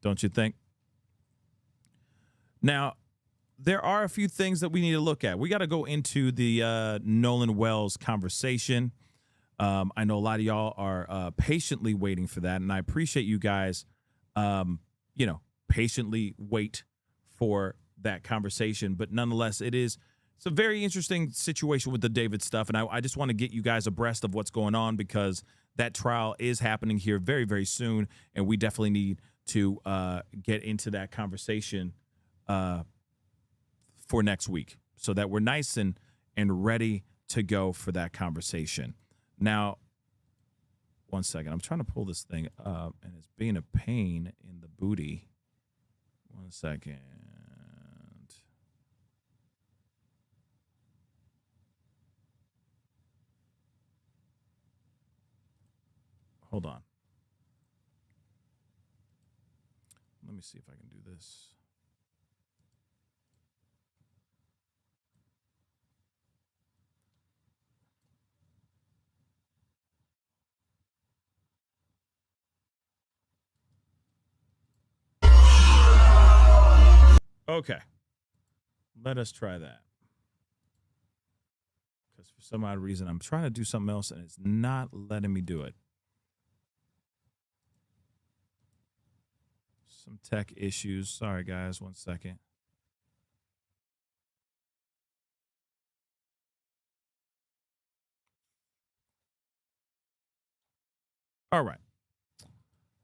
Don't you think? Now, there are a few things that we need to look at. We got to go into the Nolan Wells conversation. I know a lot of y'all are patiently waiting for that, and I appreciate you guys, patiently wait for that conversation. But nonetheless, it's a very interesting situation with the David stuff, and I just want to get you guys abreast of what's going on, because that trial is happening here very, very soon, and we definitely need to get into that conversation for next week so that we're nice and ready to go for that conversation. Now, one second. I'm trying to pull this thing up, and it's being a pain in the booty. 1 second. Hold on. Let me see if I can do this. Okay. Let us try that. Because for some odd reason, I'm trying to do something else, and it's not letting me do it. Some tech issues. Sorry, guys. 1 second. All right.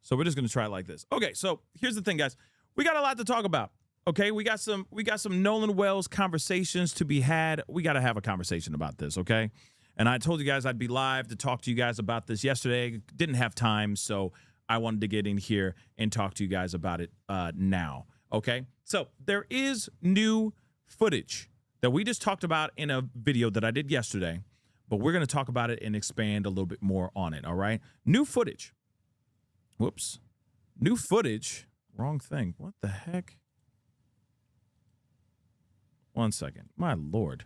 So we're just going to try it like this. Okay, so here's the thing, guys. We got a lot to talk about. Okay, we got some Nolan Wells conversations to be had. We got to have a conversation about this, okay? And I told you guys I'd be live to talk to you guys about this yesterday. Didn't have time, so I wanted to get in here and talk to you guys about it now. Okay? So there is new footage that we just talked about in a video that I did yesterday, but we're going to talk about it and expand a little bit more on it, all right? New footage. Whoops. New footage. Wrong thing. What the heck? 1 second. My Lord.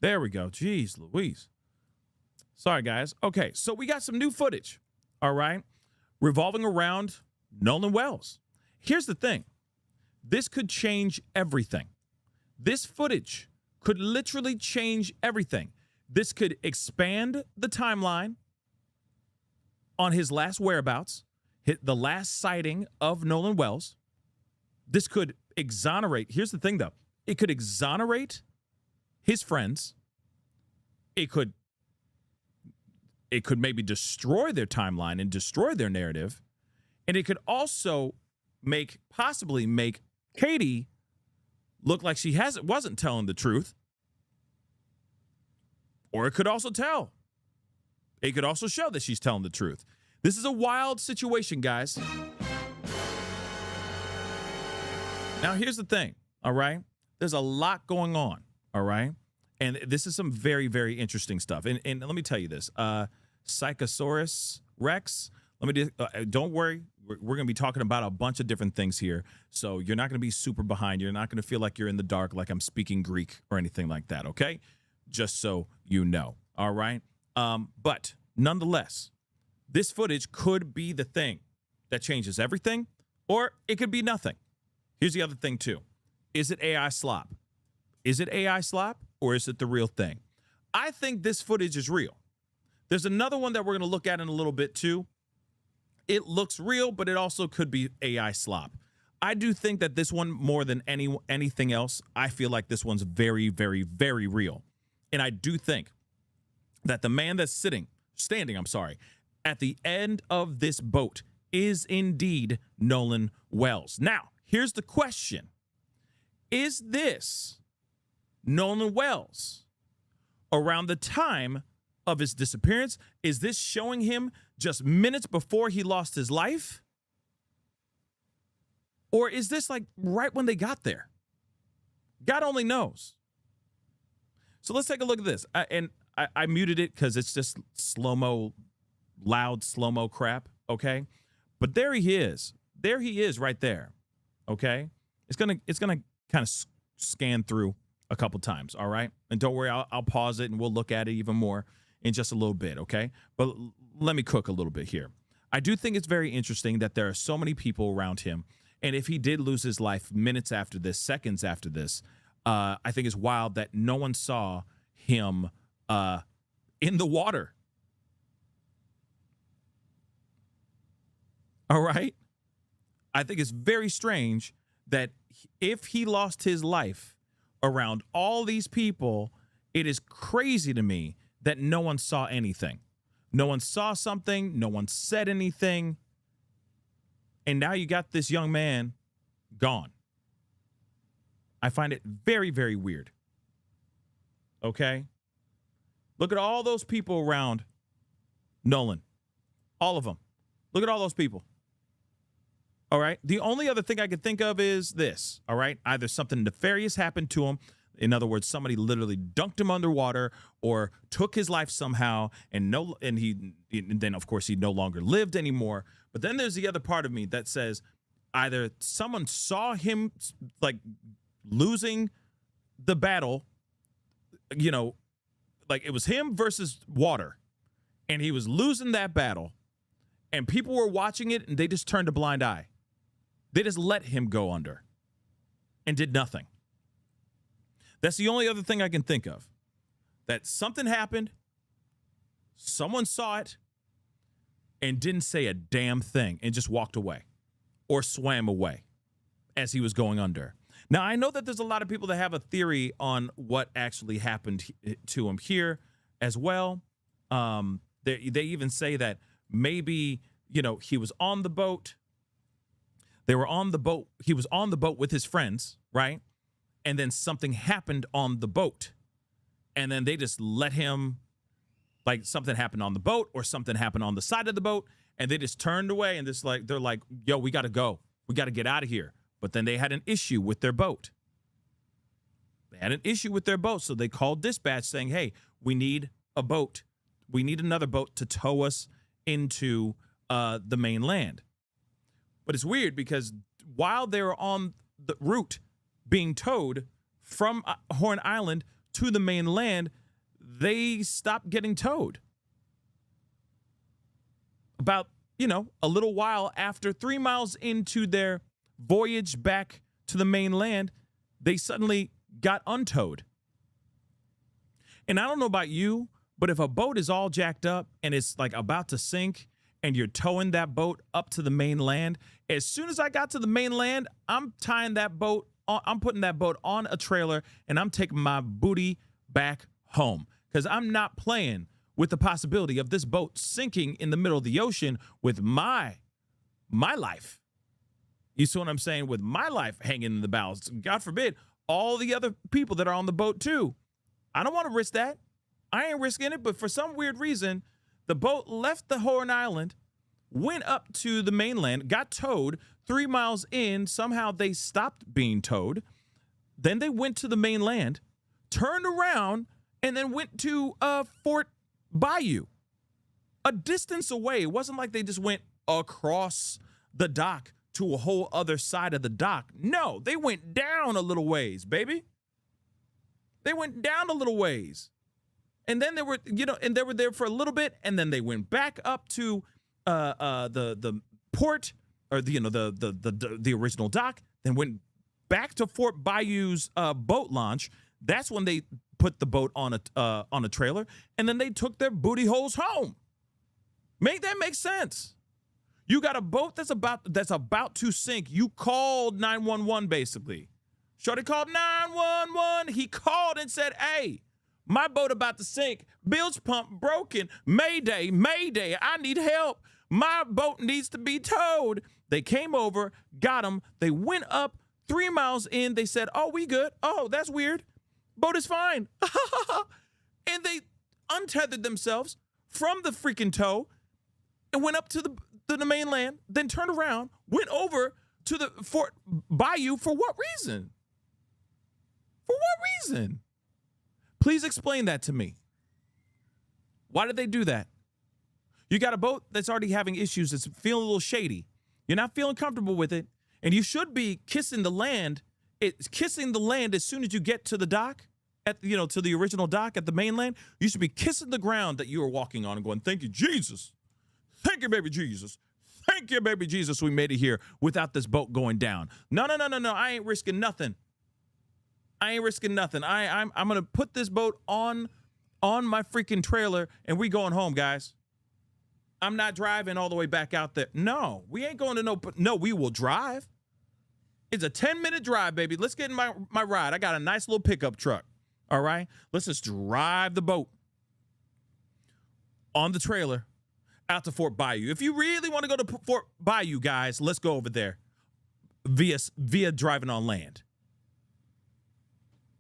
There we go. Jeez Louise. Sorry, guys. Okay, so we got some new footage, all right, revolving around Nolan Wells. Here's the thing. This could change everything. This footage could literally change everything. This could expand the timeline on his last whereabouts, hit the last sighting of Nolan Wells. This could exonerate. Here's the thing, though. It could exonerate his friends. It could maybe destroy their timeline and destroy their narrative. And it could also possibly make Katie look like she wasn't telling the truth. Or it could also tell. It could also show that she's telling the truth. This is a wild situation, guys. Now, here's the thing, all right? There's a lot going on, all right? And this is some very, very interesting stuff. And let me tell you this. Psychosaurus Rex, don't worry. We're going to be talking about a bunch of different things here. So you're not going to be super behind. You're not going to feel like you're in the dark, like I'm speaking Greek or anything like that, okay? Just so you know, all right? But nonetheless, this footage could be the thing that changes everything, or it could be nothing. Here's the other thing, too. Is it AI slop? Is it AI slop, or is it the real thing? I think this footage is real. There's another one that we're going to look at in a little bit, too. It looks real, but it also could be AI slop. I do think that this one, more than anything else, I feel like this one's very, very, very real. And I do think that the man that's standing, at the end of this boat is indeed Nolan Wells. Now, here's the question. Is this Nolan Wells around the time of his disappearance? Is this showing him just minutes before he lost his life? Or is this like right when they got there? God only knows. So let's take a look at this. I muted it because it's just loud slow-mo crap, okay? But there he is. There he is right there, okay? It's gonna kind of scan through a couple times, all right? And don't worry, I'll pause it and we'll look at it even more in just a little bit, okay? But let me cook a little bit here. I do think it's very interesting that there are so many people around him, and if he did lose his life minutes after this, seconds after this, I think it's wild that no one saw him in the water. All right? I think it's very strange that if he lost his life around all these people, it is crazy to me that no one saw anything. No one saw something. No one said anything. And now you got this young man gone. I find it very, very weird. Okay? Look at all those people around Nolan. All of them. Look at all those people. All right? The only other thing I could think of is this. All right? Either something nefarious happened to him. In other words, somebody literally dunked him underwater or took his life somehow, and then of course he no longer lived anymore. But then there's the other part of me that says either someone saw him like losing the battle, you know, like it was him versus water, and he was losing that battle, and people were watching it and they just turned a blind eye. They just let him go under and did nothing. That's the only other thing I can think of. That something happened, someone saw it, and didn't say a damn thing and just walked away or swam away as he was going under. Now, I know that there's a lot of people that have a theory on what actually happened to him here as well. They even say that maybe, he was on the boat. They were on the boat. He was on the boat with his friends, right? And then something happened on the boat. And then they just let him, like something happened on the boat or something happened on the side of the boat. And they just turned away and they're like, yo, we got to go. We got to get out of here. But then they had an issue with their boat. So they called dispatch saying, hey, we need a boat. We need another boat to tow us into the mainland. But it's weird because while they were on the route being towed from Horn Island to the mainland, they stopped getting towed. About, a little while after, 3 miles into their voyage back to the mainland, they suddenly got untowed. And I don't know about you, but if a boat is all jacked up and it's like about to sink and you're towing that boat up to the mainland, as soon as I got to the mainland, I'm tying that boat on, I'm putting that boat on a trailer and I'm taking my booty back home because I'm not playing with the possibility of this boat sinking in the middle of the ocean with my life. You see what I'm saying? With my life hanging in the bows. God forbid, all the other people that are on the boat too. I don't want to risk that. I ain't risking it, but for some weird reason, the boat left the Horn Island, went up to the mainland, got towed 3 miles in. Somehow they stopped being towed. Then they went to the mainland, turned around, and then went to Fort Bayou, a distance away. It wasn't like they just went across the dock to a whole other side of the dock. No, they went down a little ways, baby. They went down a little ways. And then they were, and they were there for a little bit, and then they went back up to the port, or the original dock, then went back to Fort Bayou's boat launch. That's when they put the boat on a trailer, and then they took their booty holes home. Make that make sense? You got a boat that's about to sink. You called 911 basically. Shorty called 911. He called and said, "Hey, my boat about to sink. Bilge pump broken. Mayday, mayday. I need help. My boat needs to be towed." They came over, got him. They went up 3 miles in. They said, "Oh, we good. Oh, that's weird. Boat is fine." And they untethered themselves from the freaking tow and went up to the mainland, then turned around, went over to the Fort Bayou. For what reason? For what reason? Please explain that to me. Why did they do that? You got a boat that's already having issues, that's feeling a little shady. You're not feeling comfortable with it, and you should be kissing the land. It's kissing the land as soon as you get to the dock, to the original dock at the mainland. You should be kissing the ground that you are walking on and going, "Thank you, Jesus. Thank you, baby Jesus. Thank you, baby Jesus. We made it here without this boat going down." No. I ain't risking nothing. I'm gonna put this boat on my freaking trailer and we going home, guys. I'm not driving all the way back out there. No, we ain't going to no, we will drive. It's a 10-minute drive, baby. Let's get in my ride. I got a nice little pickup truck. All right. Let's just drive the boat on the trailer out to Fort Bayou. If you really want to go to Fort Bayou, guys, let's go over there via driving on land.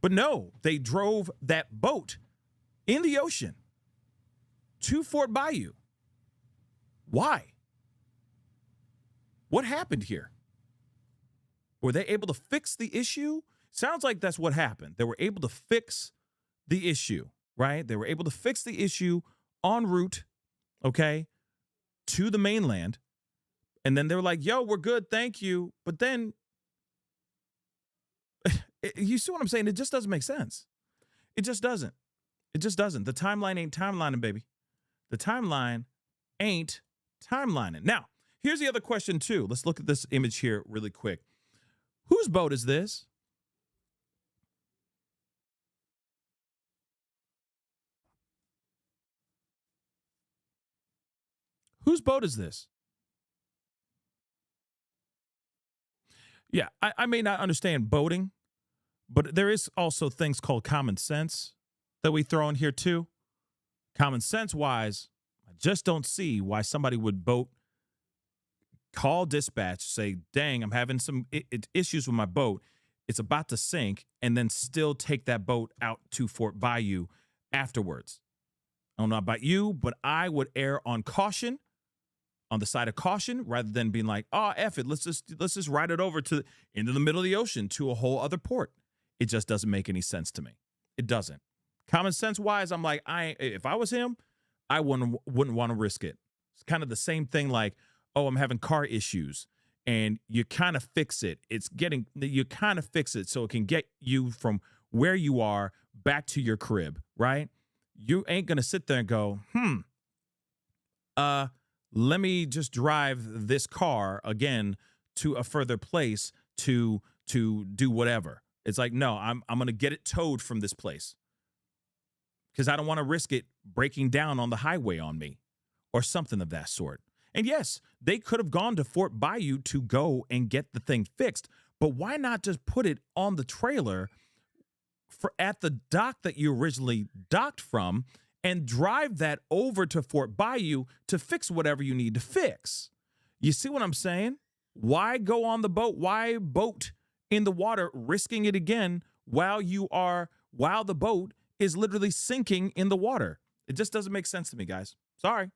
But no, they drove that boat in the ocean to Fort Bayou. Why? What happened here? Were they able to fix the issue? Sounds like that's what happened. They were able to fix the issue, right? They were able to fix the issue en route, okay, to the mainland. And then they were like, "Yo, we're good, thank you." But then, you see what I'm saying? It just doesn't make sense. It just doesn't. It just doesn't. The timeline ain't timelining, baby. The timeline ain't timelining. Now, here's the other question, too. Let's look at this image here really quick. Whose boat is this? Whose boat is this? Yeah, I may not understand boating, but there is also things called common sense that we throw in here too. Common sense wise, my just don't see why somebody would call dispatch, say, dang, I'm having some issues with my boat. It's about to sink, and then still take that boat out to Fort Bayou afterwards. I don't know about you, but I would err on caution, on the side of caution, rather than being like, oh, F it, let's just ride it over into the middle of the ocean to a whole other port. It just doesn't make any sense to me. It doesn't. Common sense wise, I'm like, if I was him, I wouldn't want to risk it. It's kind of the same thing like, oh, I'm having car issues, and you kind of fix it. You kind of fix it so it can get you from where you are back to your crib, right? You ain't going to sit there and go, let me just drive this car again to a further place to do whatever. It's like, no, I'm going to get it towed from this place because I don't want to risk it breaking down on the highway on me or something of that sort. And yes, they could have gone to Fort Bayou to go and get the thing fixed, but why not just put it on the trailer at the dock that you originally docked from and drive that over to Fort Bayou to fix whatever you need to fix? You see what I'm saying? Why go on the boat? Why boat in the water, risking it again while the boat is literally sinking in the water? It just doesn't make sense to me, guys. Sorry.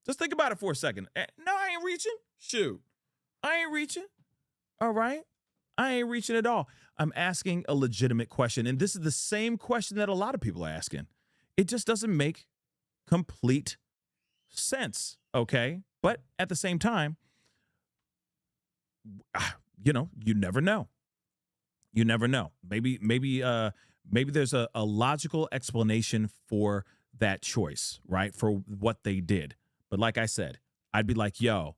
Just think about it for a second. No, I ain't reaching. Shoot. I ain't reaching. All right. I ain't reaching at all. I'm asking a legitimate question. And this is the same question that a lot of people are asking. It just doesn't make complete sense. Okay. But at the same time, you never know. You never know. Maybe there's a logical explanation for that choice, right? For what they did. But like I said, I'd be like, yo,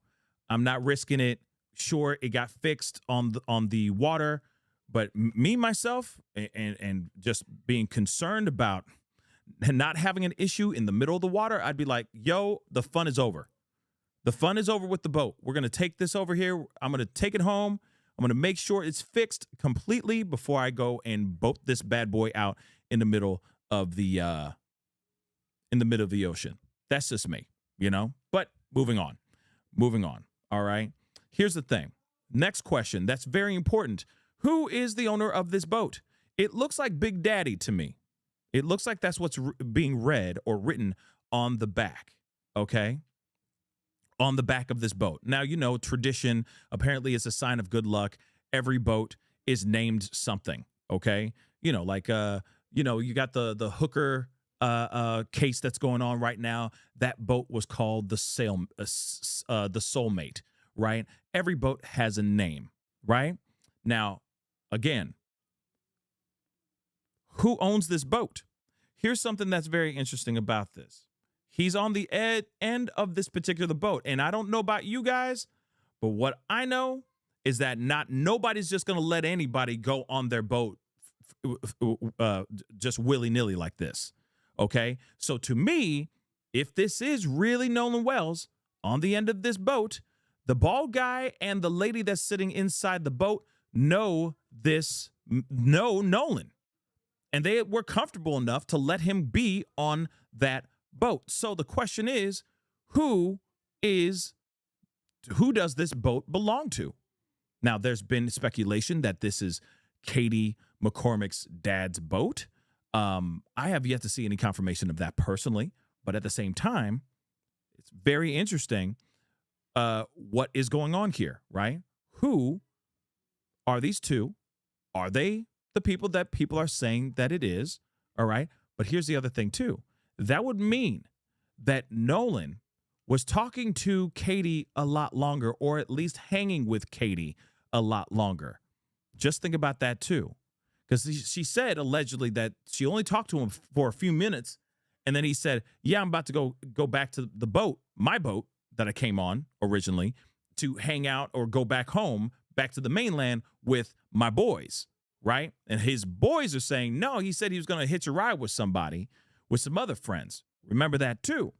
I'm not risking it. Sure, it got fixed on the water, but me, myself, and just being concerned about not having an issue in the middle of the water, I'd be like, yo, the fun is over. The fun is over with the boat. We're going to take this over here. I'm going to take it home. I'm going to make sure it's fixed completely before I go and boat this bad boy out in the middle of the ocean. That's just me. But moving on. All right. Here's the thing. Next question. That's very important. Who is the owner of this boat? It looks like Big Daddy to me. It looks like that's what's being read or written on the back. Okay. On the back of this boat. Now, tradition apparently is a sign of good luck. Every boat is named something. Okay. You got the hooker case that's going on right now. That boat was called the Soulmate, right? Every boat has a name, right? Now, again, who owns this boat? Here's something that's very interesting about this. He's on the end of this particular boat, and I don't know about you guys, but what I know is that nobody's just going to let anybody go on their boat just willy-nilly like this. Okay, so to me, if this is really Nolan Wells on the end of this boat, the bald guy and the lady that's sitting inside the boat know Nolan. And they were comfortable enough to let him be on that boat. So the question is, who does this boat belong to? Now, there's been speculation that this is Katie McCormick's dad's boat. I have yet to see any confirmation of that personally, but at the same time, it's very interesting what is going on here, right? Who are these two? Are they the people that people are saying that it is? All right. But here's the other thing, too. That would mean that Nolan was talking to Katie a lot longer, or at least hanging with Katie a lot longer. Just think about that, too. Because she said allegedly that she only talked to him for a few minutes. And then he said, yeah, I'm about to go back to the boat, my boat that I came on originally, to hang out or go back home, back to the mainland with my boys. Right. And his boys are saying, no, he said he was going to hitch a ride with somebody, with some other friends. Remember that, too.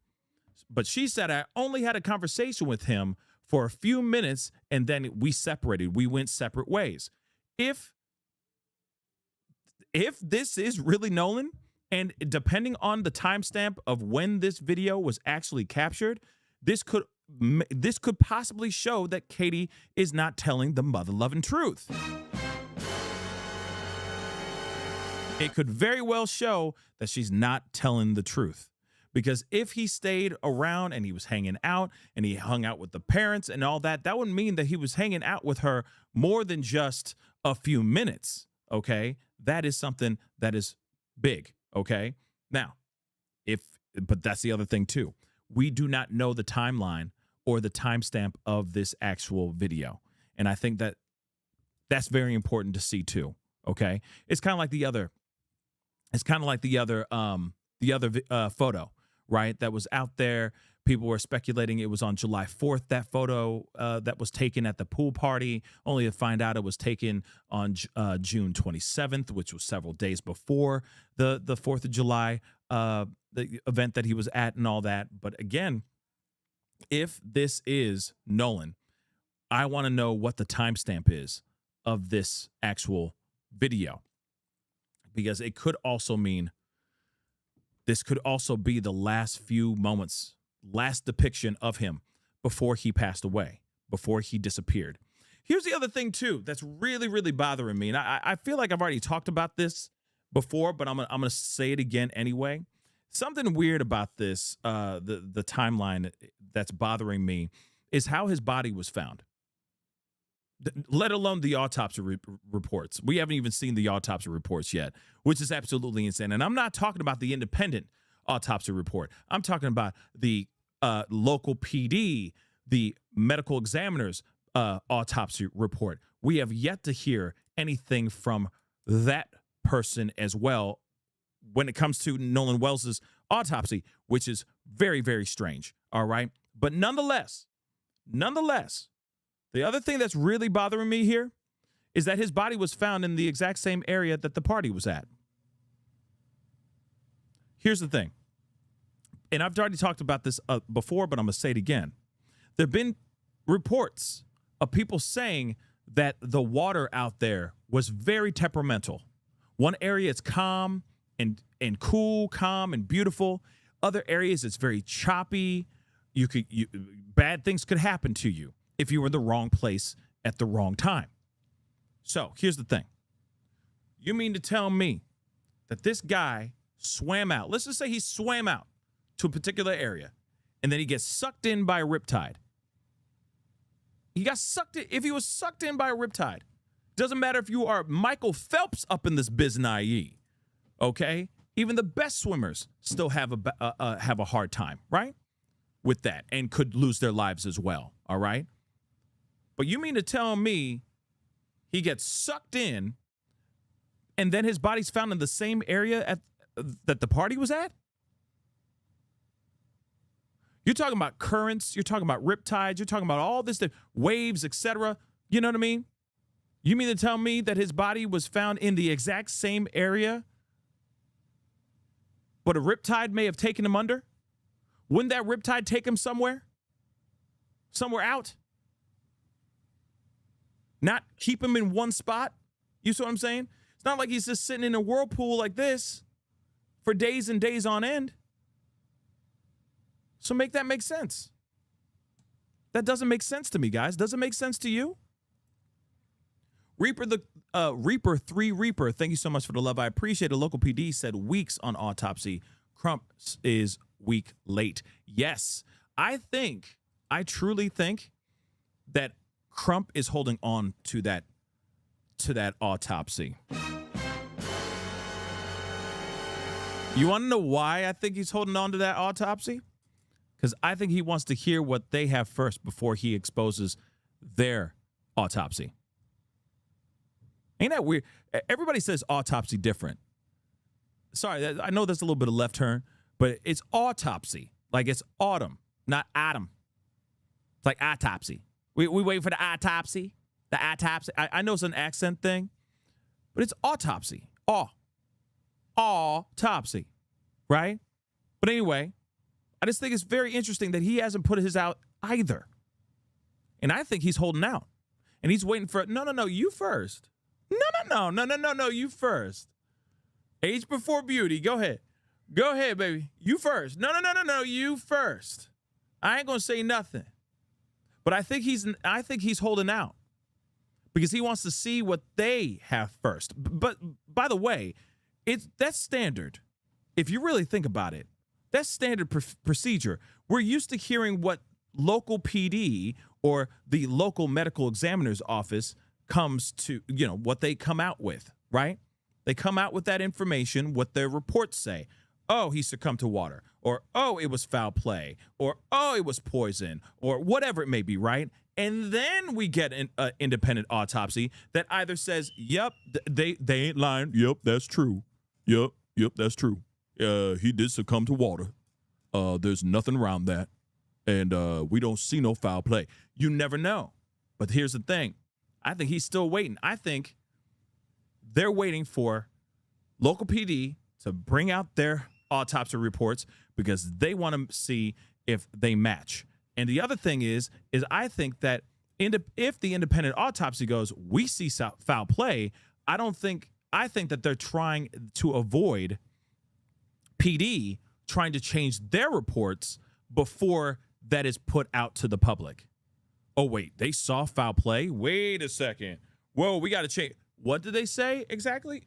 But she said, I only had a conversation with him for a few minutes and then we separated. We went separate ways. If this is really Nolan And depending on the timestamp of when this video was actually captured, this could possibly show that Katie is not telling the mother-loving truth. It could very well show that she's not telling the truth. Because if he stayed around and he was hanging out and he hung out with the parents and all that, that would mean that he was hanging out with her more than just a few minutes, okay? That is something that is big, okay? Now, but that's the other thing too. We do not know the timeline or the timestamp of this actual video. And I think that that's very important to see too, okay? It's kind of like the other photo, right? That was out there. People were speculating it was on July 4th, that photo that was taken at the pool party, only to find out it was taken on June 27th, which was several days before the 4th of July, the event that he was at and all that. But again, if this is Nolan, I want to know what the timestamp is of this actual video, because it could also mean this could also be the last few moments, last depiction of him before he passed away, before he disappeared. Here's the other thing, too, that's really, really bothering me. And I feel like I've already talked about this before, but I'm gonna say it again anyway. Something weird about this, the timeline that's bothering me is how his body was found, let alone the autopsy reports. We haven't even seen the autopsy reports yet, which is absolutely insane. And I'm not talking about the independent autopsy report. I'm talking about the local PD, the medical examiner's autopsy report. We have yet to hear anything from that person as well when it comes to Nolan Wells's autopsy, which is very, very strange. All right. But nonetheless, the other thing that's really bothering me here is that his body was found in the exact same area that the party was at. Here's the thing, and I've already talked about this before, but I'm going to say it again. There have been reports of people saying that the water out there was very temperamental. One area it's calm and cool, calm and beautiful. Other areas it's very choppy. Bad things could happen to you if you were in the wrong place at the wrong time. So here's the thing. You mean to tell me that this guy swam out? Let's just say he swam out to a particular area and then he gets sucked in by a riptide. He got sucked in. If he was sucked in by a riptide, doesn't matter if you are Michael Phelps up in this biznai, okay? Even the best swimmers still have a hard time, right? With that, and could lose their lives as well, all right? But you mean to tell me he gets sucked in and then his body's found in the same area that the party was at? You're talking about currents, you're talking about riptides, you're talking about all this, waves, etc. You know what I mean? You mean to tell me that his body was found in the exact same area, but a riptide may have taken him under? Wouldn't that riptide take him somewhere? Somewhere out? Not keep him in one spot? You see what I'm saying? It's not like he's just sitting in a whirlpool like this for days and days on end. So make that make sense. That doesn't make sense to me, guys. Does it make sense to you? Reaper 3 Reaper, thank you so much for the love. I appreciate it. Local PD said weeks on autopsy. Crump is week late. Yes, I truly think that Crump is holding on to that autopsy. You want to know why I think he's holding on to that autopsy? Because I think he wants to hear what they have first before he exposes their autopsy. Ain't that weird? Everybody says autopsy different. Sorry, I know that's a little bit of left turn, but it's autopsy. Like it's autumn, not atom. It's like autopsy. We wait for the autopsy. The autopsy. I know it's an accent thing, but it's autopsy. Autopsy, right? But anyway, I just think it's very interesting that he hasn't put his out either. And I think he's holding out. And he's waiting for, no, you first. No, you first. Age before beauty. Go ahead. Go ahead, baby. You first. No. You first. I ain't gonna say nothing. But I think he's holding out because he wants to see what they have first. But by the way, that's standard. If you really think about it, that's standard procedure. We're used to hearing what local PD or the local medical examiner's office comes to, what they come out with, right? They come out with that information, what their reports say. Oh, he succumbed to water, or, oh, it was foul play, or, oh, it was poison, or whatever it may be, right? And then we get an independent autopsy that either says, yep, they ain't lying. Yep, that's true. Yep, that's true. He did succumb to water. There's nothing around that. And we don't see no foul play. You never know. But here's the thing. I think he's still waiting. I think they're waiting for local PD to bring out their autopsy reports because they want to see if they match. And the other thing is I think that if the independent autopsy goes, we see foul play, I think that they're trying to avoid PD trying to change their reports before that is put out to the public. Oh, wait, they saw foul play? Wait a second. Whoa, we got to change. What did they say exactly?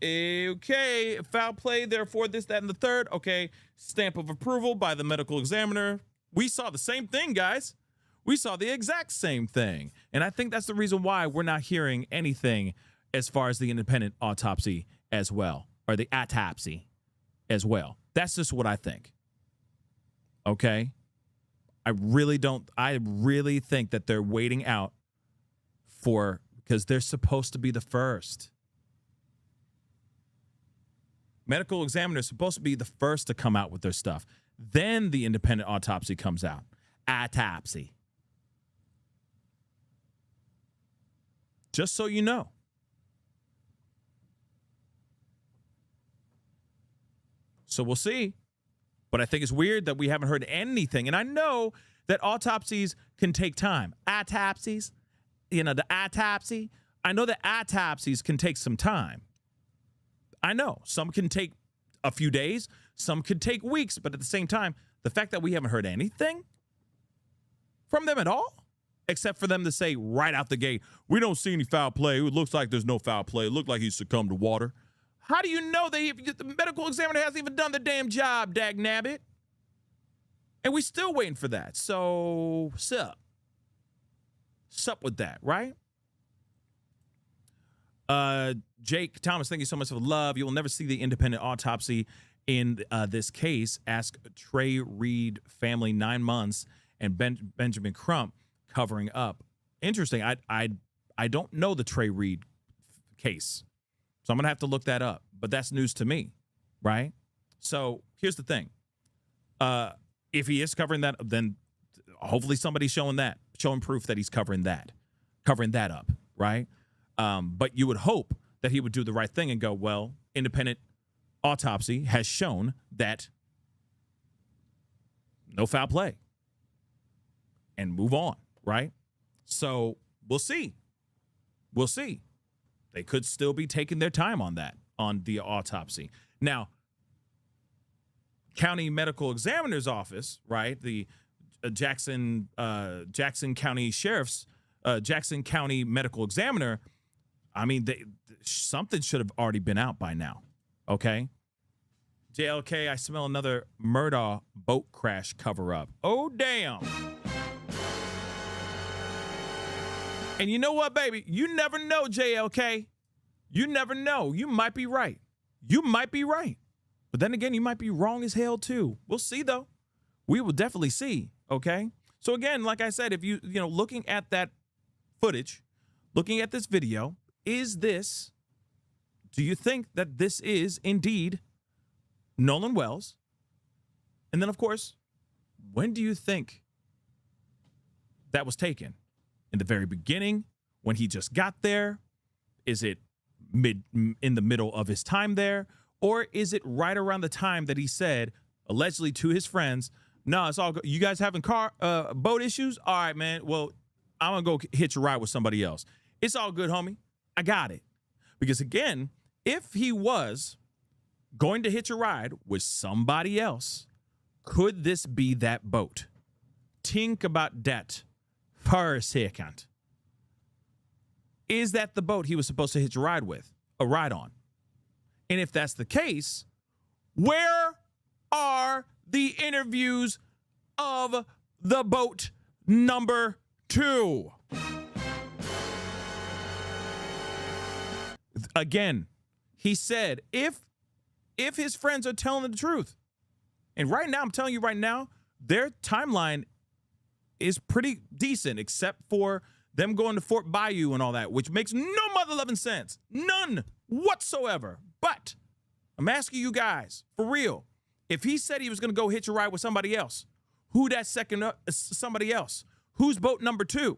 Okay, foul play, therefore this, that, and the third. Okay, stamp of approval by the medical examiner. We saw the same thing, guys. We saw the exact same thing. And I think that's the reason why we're not hearing anything as far as the independent autopsy as well, or the autopsy as well. That's just what I think. Okay? I really think that they're waiting out because they're supposed to be the first. Medical examiner is supposed to be the first to come out with their stuff. Then the independent autopsy comes out. Autopsy. Just so you know. So we'll see. But I think it's weird that we haven't heard anything. And I know that autopsies can take time. Autopsies, the autopsy. I know that autopsies can take some time. I know. Some can take a few days. Some could take weeks. But at the same time, the fact that we haven't heard anything from them at all, except for them to say right out the gate, we don't see any foul play. It looks like there's no foul play. It looked like he succumbed to water. How do you know that the medical examiner hasn't even done the damn job, dag nabbit? And we still waiting for that. So, sup with that, right? Jake Thomas, thank you so much for the love. You will never see the independent autopsy in this case. Ask Trey Reed family 9 months and Benjamin Crump covering up. Interesting. I don't know the Trey Reed case. So I'm going to have to look that up. But that's news to me, right? So here's the thing. If he is covering that, then hopefully somebody's showing proof that he's covering that up, right? But you would hope that he would do the right thing and go, well, independent autopsy has shown that no foul play and move on, right? So we'll see. We'll see. They could still be taking their time on that, on the autopsy. Now, county medical examiner's office, right? The Jackson County Sheriff's, Jackson County medical examiner. I mean, something should have already been out by now. Okay. JLK, I smell another Murdaugh boat crash cover up. Oh, damn. And you know what, baby? You never know, JLK. You never know. You might be right. You might be right. But then again, you might be wrong as hell, too. We'll see, though. We will definitely see, okay? So, again, like I said, if looking at that footage, looking at this video, do you think that this is indeed Nolan Wells? And then, of course, when do you think that was taken? In the very beginning, when he just got there? Is it in the middle of his time there? Or is it right around the time that he said, allegedly to his friends, no, it's all good. You guys having boat issues? All right, man. Well, I'm going to go hitch a ride with somebody else. It's all good, homie. I got it. Because, again, if he was going to hitch a ride with somebody else. Could this be that boat? Think about that for a second. Is that the boat he was supposed to hitch a ride on? And if that's the case, where are the interviews of the boat number 2? Again, he said if his friends are telling the truth, and right now, I'm telling you right now, their timeline is pretty decent, except for them going to Fort Bayou and all that, which makes no mother-loving sense. None whatsoever. But I'm asking you guys, for real, if he said he was going to go hitch a ride with somebody else, who that second somebody else? Who's boat number 2?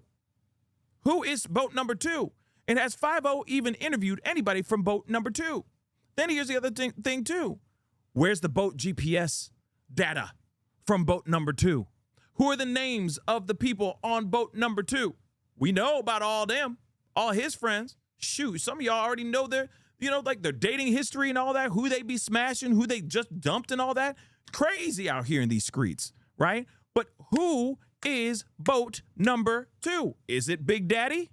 Who is boat number 2? And has 5-0 even interviewed anybody from boat number 2? Then here's the other thing too. Where's the boat GPS data from boat number 2? Who are the names of the people on boat number 2? We know about all them, all his friends. Shoot, some of y'all already know their dating history and all that, who they be smashing, who they just dumped and all that. Crazy out here in these streets, right? But who is boat number 2? Is it Big Daddy?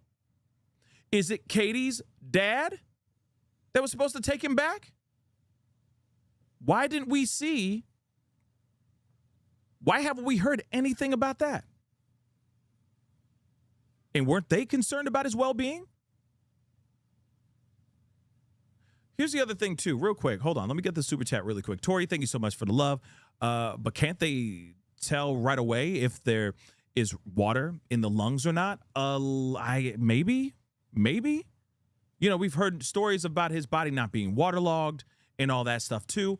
Is it Katie's dad that was supposed to take him back? Why haven't we heard anything about that? And weren't they concerned about his well-being? Here's the other thing, too, real quick. Hold on. Let me get the super chat really quick. Tori, thank you so much for the love. But can't they tell right away if there is water in the lungs or not? Maybe. We've heard stories about his body not being waterlogged and all that stuff, too.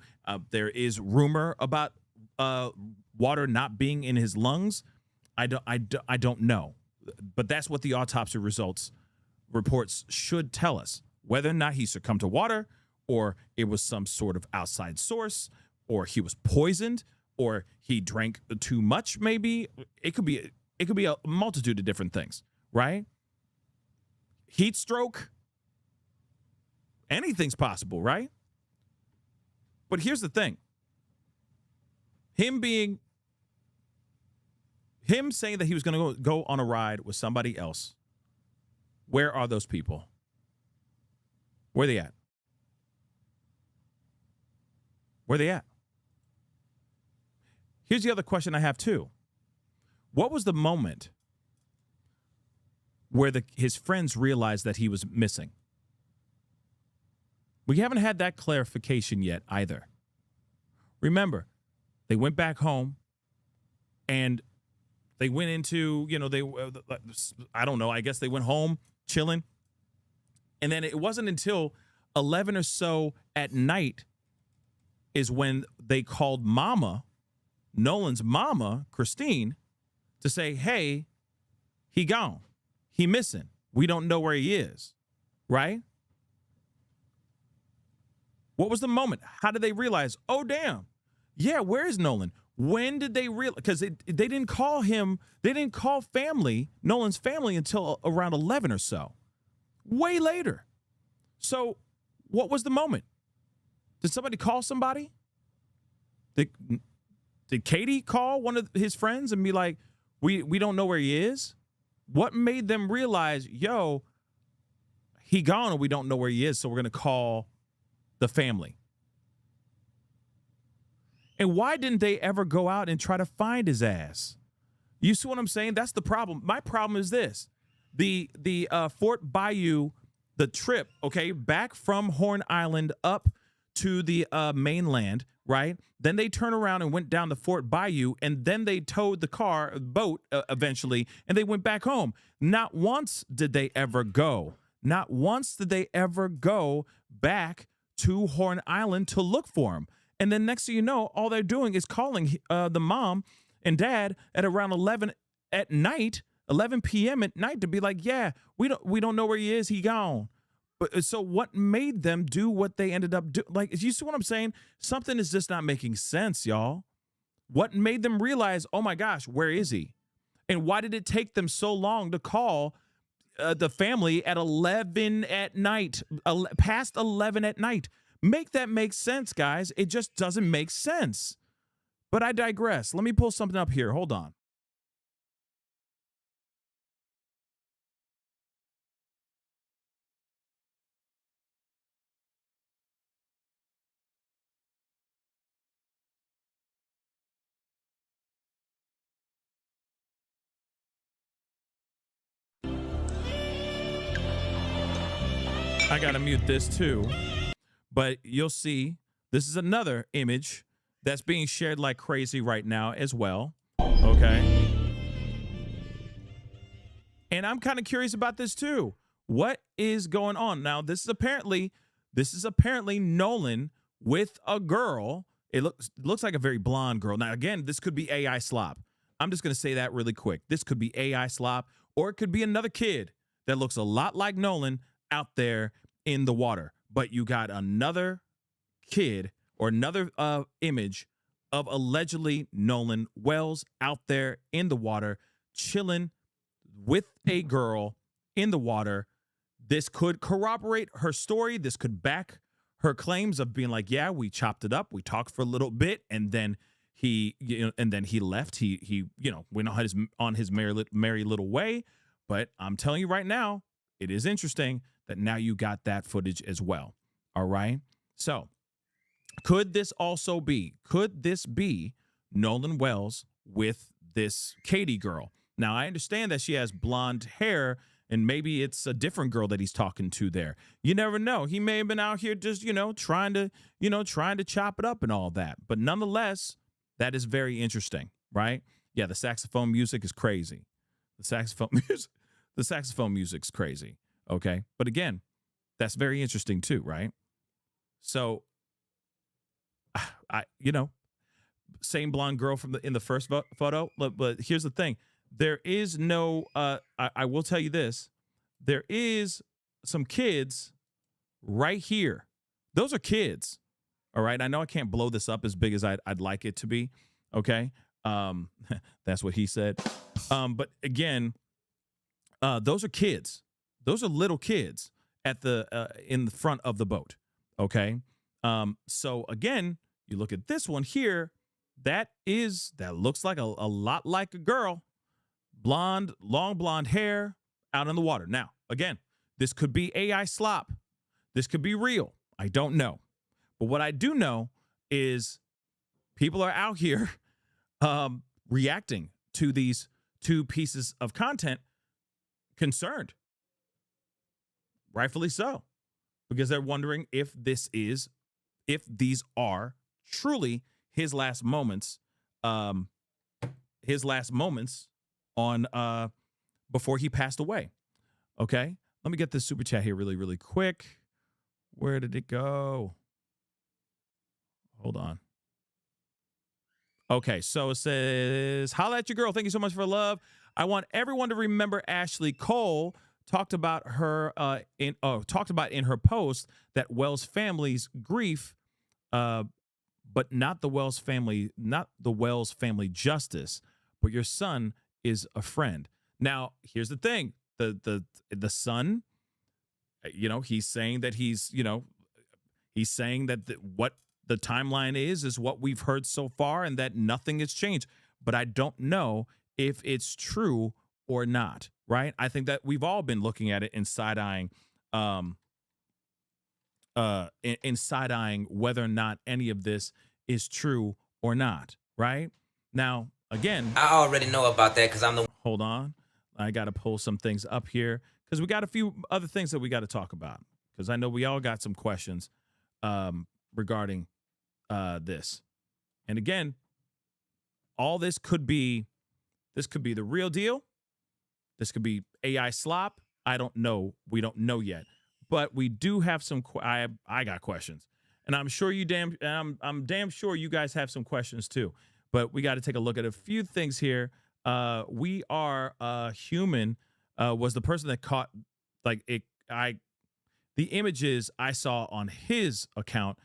There is rumor about water not being in his lungs. I don't know. But that's what the autopsy reports should tell us. Whether or not he succumbed to water, or it was some sort of outside source, or he was poisoned, or he drank too much, maybe. It could be a multitude of different things, right? Heat stroke. Anything's possible, right? But here's the thing. Him saying that he was going to go on a ride with somebody else. Where are those people? Where they at? Where they at? Here's the other question I have, too. What was the moment where his friends realized that he was missing? We haven't had that clarification yet either. Remember, they went back home and they went into, I don't know, I guess they went home chilling. And then it wasn't until 11 or so at night is when they called Mama, Nolan's mama, Christine, to say, hey, he gone. He missing. We don't know where he is. Right? What was the moment? How did they realize, oh, damn. Yeah, where is Nolan? When did they realize? Because they didn't call him, they didn't call family, Nolan's family, until around 11 or so. Way later. So what was the moment? Did somebody call somebody? Did Katie call one of his friends and be like, we don't know where he is? What made them realize, yo, he gone and we don't know where he is, so we're going to call the family? And why didn't they ever go out and try to find his ass? You see what I'm saying? That's the problem. My problem is this. The Fort Bayou, the trip, okay, back from Horn Island up to the mainland, right? Then they turned around and went down to Fort Bayou, and then they towed the boat eventually, and they went back home. Not once did they ever go. Not once did they ever go back to Horn Island to look for him. And then next thing you know, all they're doing is calling the mom and dad at around 11 at night, 11 p.m. at night, to be like, yeah, we don't know where he is. He gone. But so what made them do what they ended up doing? Like, you see what I'm saying? Something is just not making sense, y'all. What made them realize, oh my gosh, where is he? And why did it take them so long to call the family at 11 at night, past 11 at night? Make that make sense, guys. It just doesn't make sense. But I digress. Let me pull something up here. Hold on. I got to mute this too. But you'll see this is another image that's being shared like crazy right now as well. Okay. And I'm kind of curious about this too. What is going on? Now, this is apparently Nolan with a girl. It looks like a very blonde girl. Now, again, this could be AI slop. I'm just going to say that really quick. This could be AI slop, or it could be another kid that looks a lot like Nolan out there in the water. But you got another kid or another image of allegedly Nolan Wells out there in the water, chilling with a girl in the water. This could corroborate her story. This could back her claims of being like, yeah, we chopped it up. We talked for a little bit, and then he left. He went on his merry little way. But I'm telling you right now, it is interesting that now you got that footage as well. All right. So could this be Nolan Wells with this Katie girl? Now, I understand that she has blonde hair, and maybe it's a different girl that he's talking to there. You never know. He may have been out here just, trying to chop it up and all that. But nonetheless, that is very interesting, right? Yeah, the saxophone music is crazy. The saxophone music's crazy. Okay. But again, that's very interesting too, right? So same blonde girl in the first photo, but here's the thing. There is no, I will tell you this. There is some kids right here. Those are kids. All right. I know I can't blow this up as big as I'd like it to be. Okay. That's what he said. But again, those are kids. Those are little kids in the front of the boat. Okay. So again, you look at this one here, that looks like a lot like a girl. Blonde, long blonde hair out in the water. Now, again, this could be AI slop. This could be real. I don't know. But what I do know is people are out here reacting to these two pieces of content concerned. Rightfully so. Because they're wondering if these are truly his last moments on before he passed away. Okay, let me get this super chat here really, really quick. Where did it go? Hold on. Okay, so it says, holla at your girl. Thank you so much for love. I want everyone to remember Ashley Cole talked about in her post that Wells family's grief, but not the Wells family justice, but your son is a friend. Now, here's the thing. The son, he's saying that he's saying that what the timeline is what we've heard so far, and that nothing has changed. But I don't know if it's true or not, right? I think that we've all been looking at it and side-eyeing whether or not any of this is true or not, right? Now, again, I already know about that because I'm the... Hold on. I got to pull some things up here because we got a few other things that we got to talk about, because I know we all got some questions regarding this. And again, all this could be the real deal. This could be AI slop. I don't know. We don't know yet. But we do have some I got questions. And I'm sure I'm damn sure you guys have some questions too. But we got to take a look at a few things here. We Are Human was the person that caught the images I saw on his account.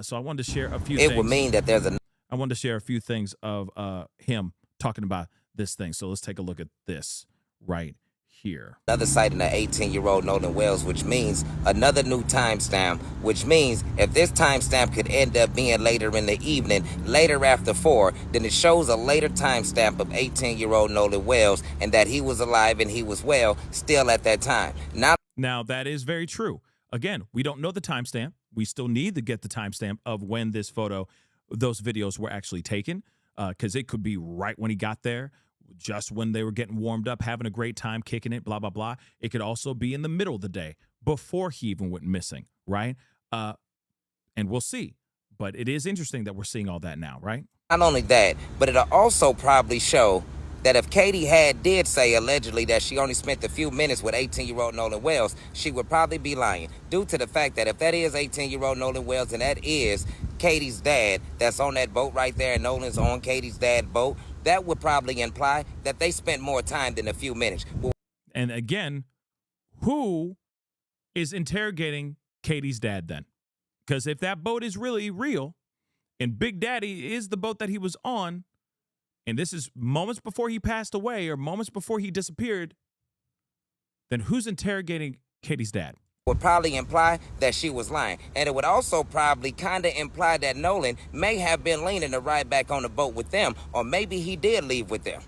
So I wanted to share a few things. It would mean that I wanted to share a few things of him talking about this thing. So let's take a look at this right here. Another sighting of 18-year-old Nolan Wells, which means another new timestamp, which means if this timestamp could end up being later in the evening, later after 4, then it shows a later timestamp of 18-year-old Nolan Wells and that he was alive and he was well still at that time. Now, that is very true. Again, we don't know the timestamp. We still need to get the timestamp of when those videos were actually taken, because it could be right when he got there, just when they were getting warmed up, having a great time, kicking it, blah, blah, blah. It could also be in the middle of the day, before he even went missing, right? And we'll see. But it is interesting that we're seeing all that now, right? Not only that, but it'll also probably show that if Katie did say allegedly that she only spent a few minutes with 18-year-old Nolan Wells, she would probably be lying, due to the fact that if that is 18-year-old Nolan Wells and that is Katie's dad that's on that boat right there and Nolan's on Katie's dad's boat, that would probably imply that they spent more time than a few minutes. And again, who is interrogating Katie's dad then? Because if that boat is really real and Big Daddy is the boat that he was on, and this is moments before he passed away or moments before he disappeared, then who's interrogating Katie's dad? Would probably imply that she was lying. And it would also probably kind of imply that Nolan may have been leaning to ride back on the boat with them, or maybe he did leave with them.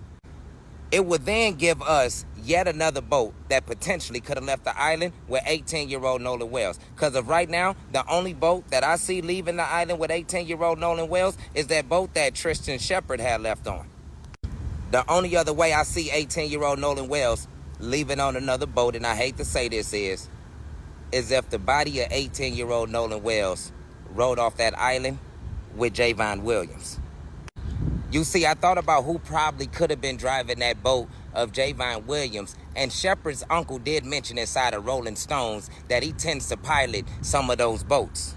It would then give us yet another boat that potentially could have left the island with 18-year-old Nolan Wells. Because of right now, the only boat that I see leaving the island with 18-year-old Nolan Wells is that boat that Tristan Shepard had left on. The only other way I see 18-year-old Nolan Wells leaving on another boat, and I hate to say this, is if the body of 18-year-old Nolan Wells rode off that island with Javon Williams. You see, I thought about who probably could have been driving that boat of Javon Williams, and Shepard's uncle did mention inside of Rolling Stones that he tends to pilot some of those boats.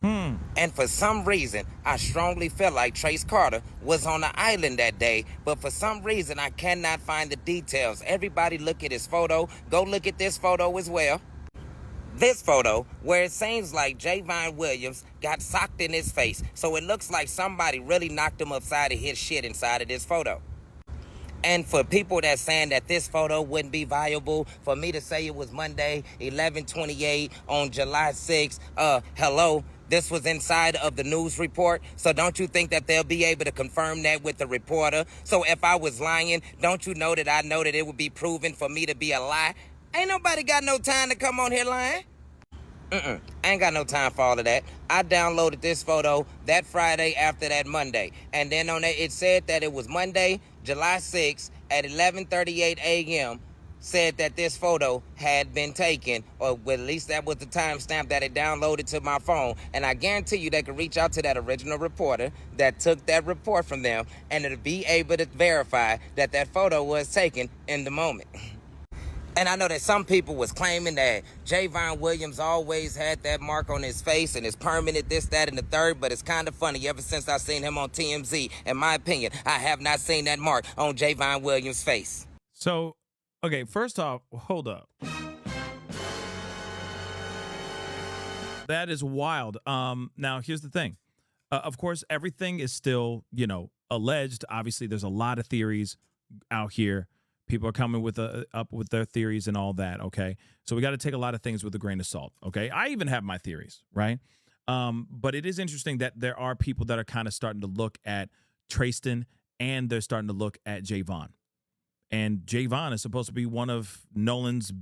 And for some reason, I strongly feel like Trace Carter was on the island that day, but for some reason, I cannot find the details. Everybody look at his photo. Go look at this photo as well. This photo, where it seems like Javon Williams got socked in his face, so it looks like somebody really knocked him upside of his shit inside of this photo. And for people that's saying that this photo wouldn't be viable, for me to say it was Monday, 11/28 on July 6th, hello, this was inside of the news report, so don't you think that they'll be able to confirm that with the reporter? So if I was lying, don't you know that I know that it would be proven for me to be a lie? Ain't nobody got no time to come on here lying. I ain't got no time for all of that. I downloaded this photo that Friday after that Monday. And then on it said that it was Monday, July 6th at 11:38 a.m. said that this photo had been taken, or at least that was the timestamp that it downloaded to my phone. And I guarantee you they could reach out to that original reporter that took that report from them, and it'll be able to verify that that photo was taken in the moment. And I know that some people was claiming that Javon Williams always had that mark on his face and it's permanent, this, that, and the third, but it's kind of funny. Ever since I seen him on TMZ, in my opinion, I have not seen that mark on Javon Williams' face. So, okay, first off, hold up. That is wild. Now, here's the thing. Of course, everything is still, alleged. Obviously, there's a lot of theories out here. People are coming up with their theories and all that, okay? So we got to take a lot of things with a grain of salt, okay? I even have my theories, right? But it is interesting that there are people that are kind of starting to look at Tristan and they're starting to look at Javon. And Javon is supposed to be one of Nolan's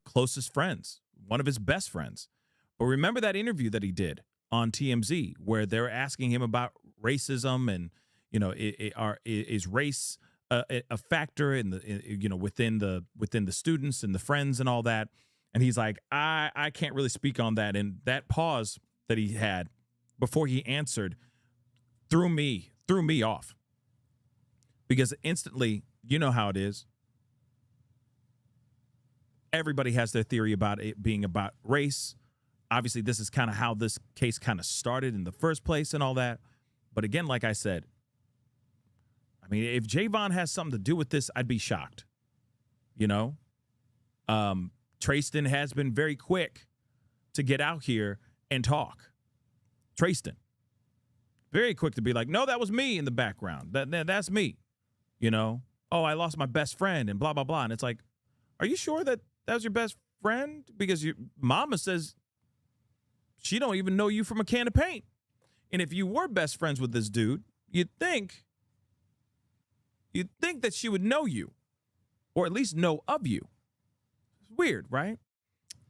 closest friends, one of his best friends. But remember that interview that he did on TMZ where they're asking him about racism and, is race a factor in the within the students and the friends and all that, and he's like, I can't really speak on that. And that pause that he had before he answered threw me off, because instantly, you know how it is. Everybody has their theory about it being about race. Obviously, this is kind of how this case kind of started in the first place and all that. But again, like I said, I mean, if Javon has something to do with this, I'd be shocked. Tristan has been very quick to get out here and talk. Tristan, very quick to be like, no, that was me in the background. That's me. Oh, I lost my best friend and blah, blah, blah. And it's like, Are you sure that was your best friend? Because your mama says she don't even know you from a can of paint. And if you were best friends with this dude, you'd think that she would know you, or at least know of you. It's weird, right?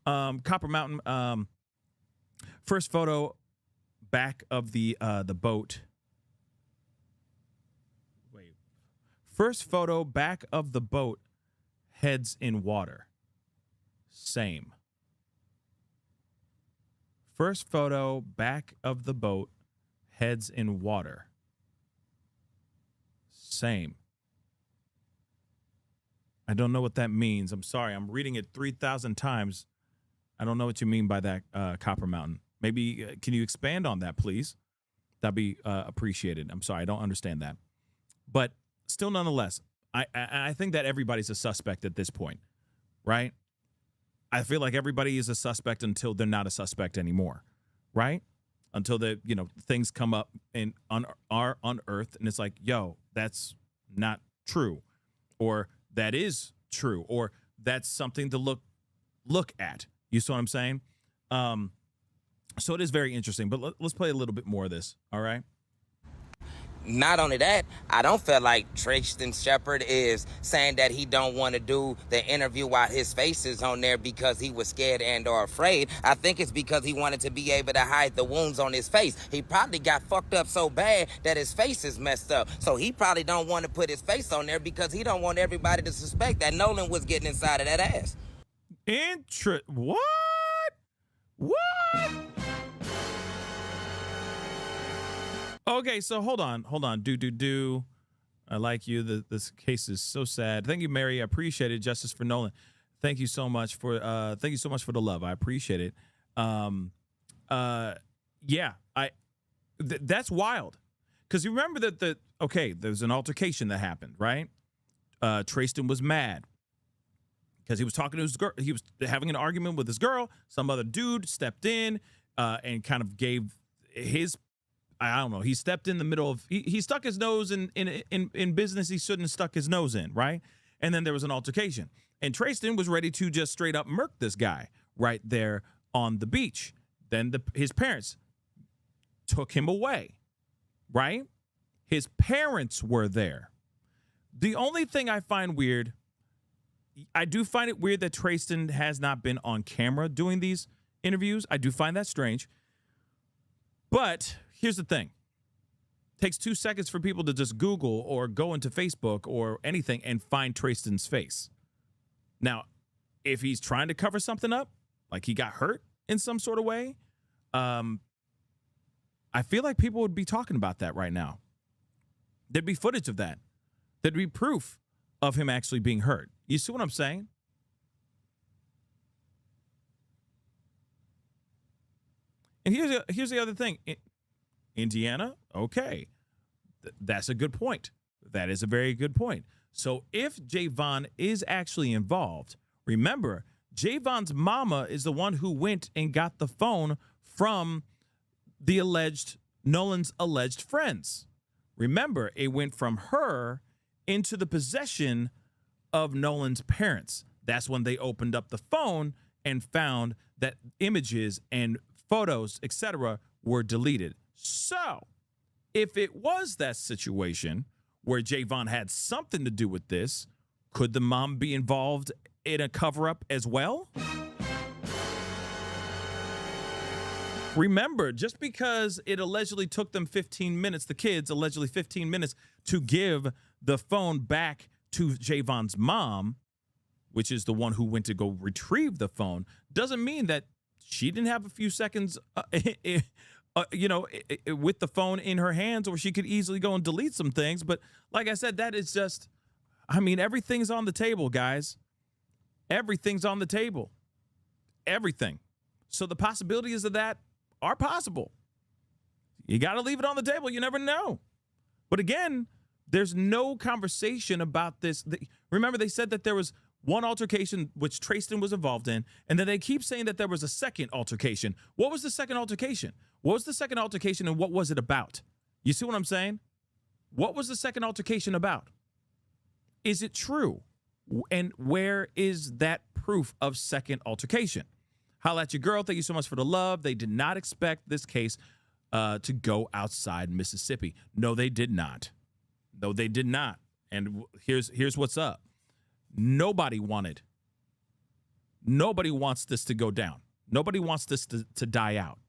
Copper Mountain. First photo back of the boat. Wait. First photo back of the boat, heads in water. Same. First photo back of the boat, heads in water. Same. I don't know what that means. I'm sorry. I'm reading it 3,000 times. I don't know what you mean by that, Copper Mountain. Maybe can you expand on that, please? That'd be appreciated. I'm sorry. I don't understand that. But still, nonetheless, I think that everybody's a suspect at this point, right? I feel like everybody is a suspect until they're not a suspect anymore, right? Until the things come up and are unearthed, and it's like, yo, that's not true, or that is true, or that's something to look at. You see what I'm saying? So it is very interesting, but let's play a little bit more of this. All right. Not only that, I don't feel like Tristan Shepard is saying that he don't want to do the interview while his face is on there because he was scared and or afraid. I think it's because he wanted to be able to hide the wounds on his face. He probably got fucked up so bad that his face is messed up. So he probably don't want to put his face on there because he don't want everybody to suspect that Nolan was getting inside of that ass. What? What? Okay, so hold on. Do. I like you. This case is so sad. Thank you, Mary. I appreciate it. Justice for Nolan. Thank you so much for the love. I appreciate it. Yeah, that's wild. Because you remember that there's an altercation that happened, right? Tristan was mad because he was talking to his girl. He was having an argument with his girl. Some other dude stepped in and kind of gave his, I don't know, he stepped in the middle of, he stuck his nose in business he shouldn't have stuck his nose in, right? And then there was an altercation. And Tristan was ready to just straight up murk this guy right there on the beach. Then his parents took him away, right? His parents were there. The only thing I find weird, I do find it weird that Tristan has not been on camera doing these interviews. I do find that strange. But here's the thing. It takes 2 seconds for people to just Google or go into Facebook or anything and find Tristan's face. Now, if he's trying to cover something up, like he got hurt in some sort of way, I feel like people would be talking about that right now. There'd be footage of that. There'd be proof of him actually being hurt. You see what I'm saying? And here's the other thing. Indiana, okay. That's a good point. That is a very good point. So if Javon is actually involved, remember, Javon's mama is the one who went and got the phone from the Nolan's alleged friends. Remember, it went from her into the possession of Nolan's parents. That's when they opened up the phone and found that images and photos, etc., were deleted. So, if it was that situation where Javon had something to do with this, could the mom be involved in a cover-up as well? Remember, just because it allegedly took them 15 minutes, the kids allegedly 15 minutes, to give the phone back to Javon's mom, which is the one who went to go retrieve the phone, doesn't mean that she didn't have a few seconds with the phone in her hands, or she could easily go and delete some things. But like I said, that is just, I mean, everything's on the table, guys. Everything's on the table. Everything. So the possibilities of that are possible. You got to leave it on the table. You never know. But again, there's no conversation about this. Remember, they said that there was one altercation which Tristan was involved in, and then they keep saying that there was a second altercation. What was the second altercation? What was the second altercation, and what was it about? You see what I'm saying? What was the second altercation about? Is it true? And where is that proof of second altercation? Holla at your girl. Thank you so much for the love. They did not expect this case to go outside Mississippi. No, they did not. No, they did not. And here's what's up. Nobody wants this to go down. Nobody wants this to die out.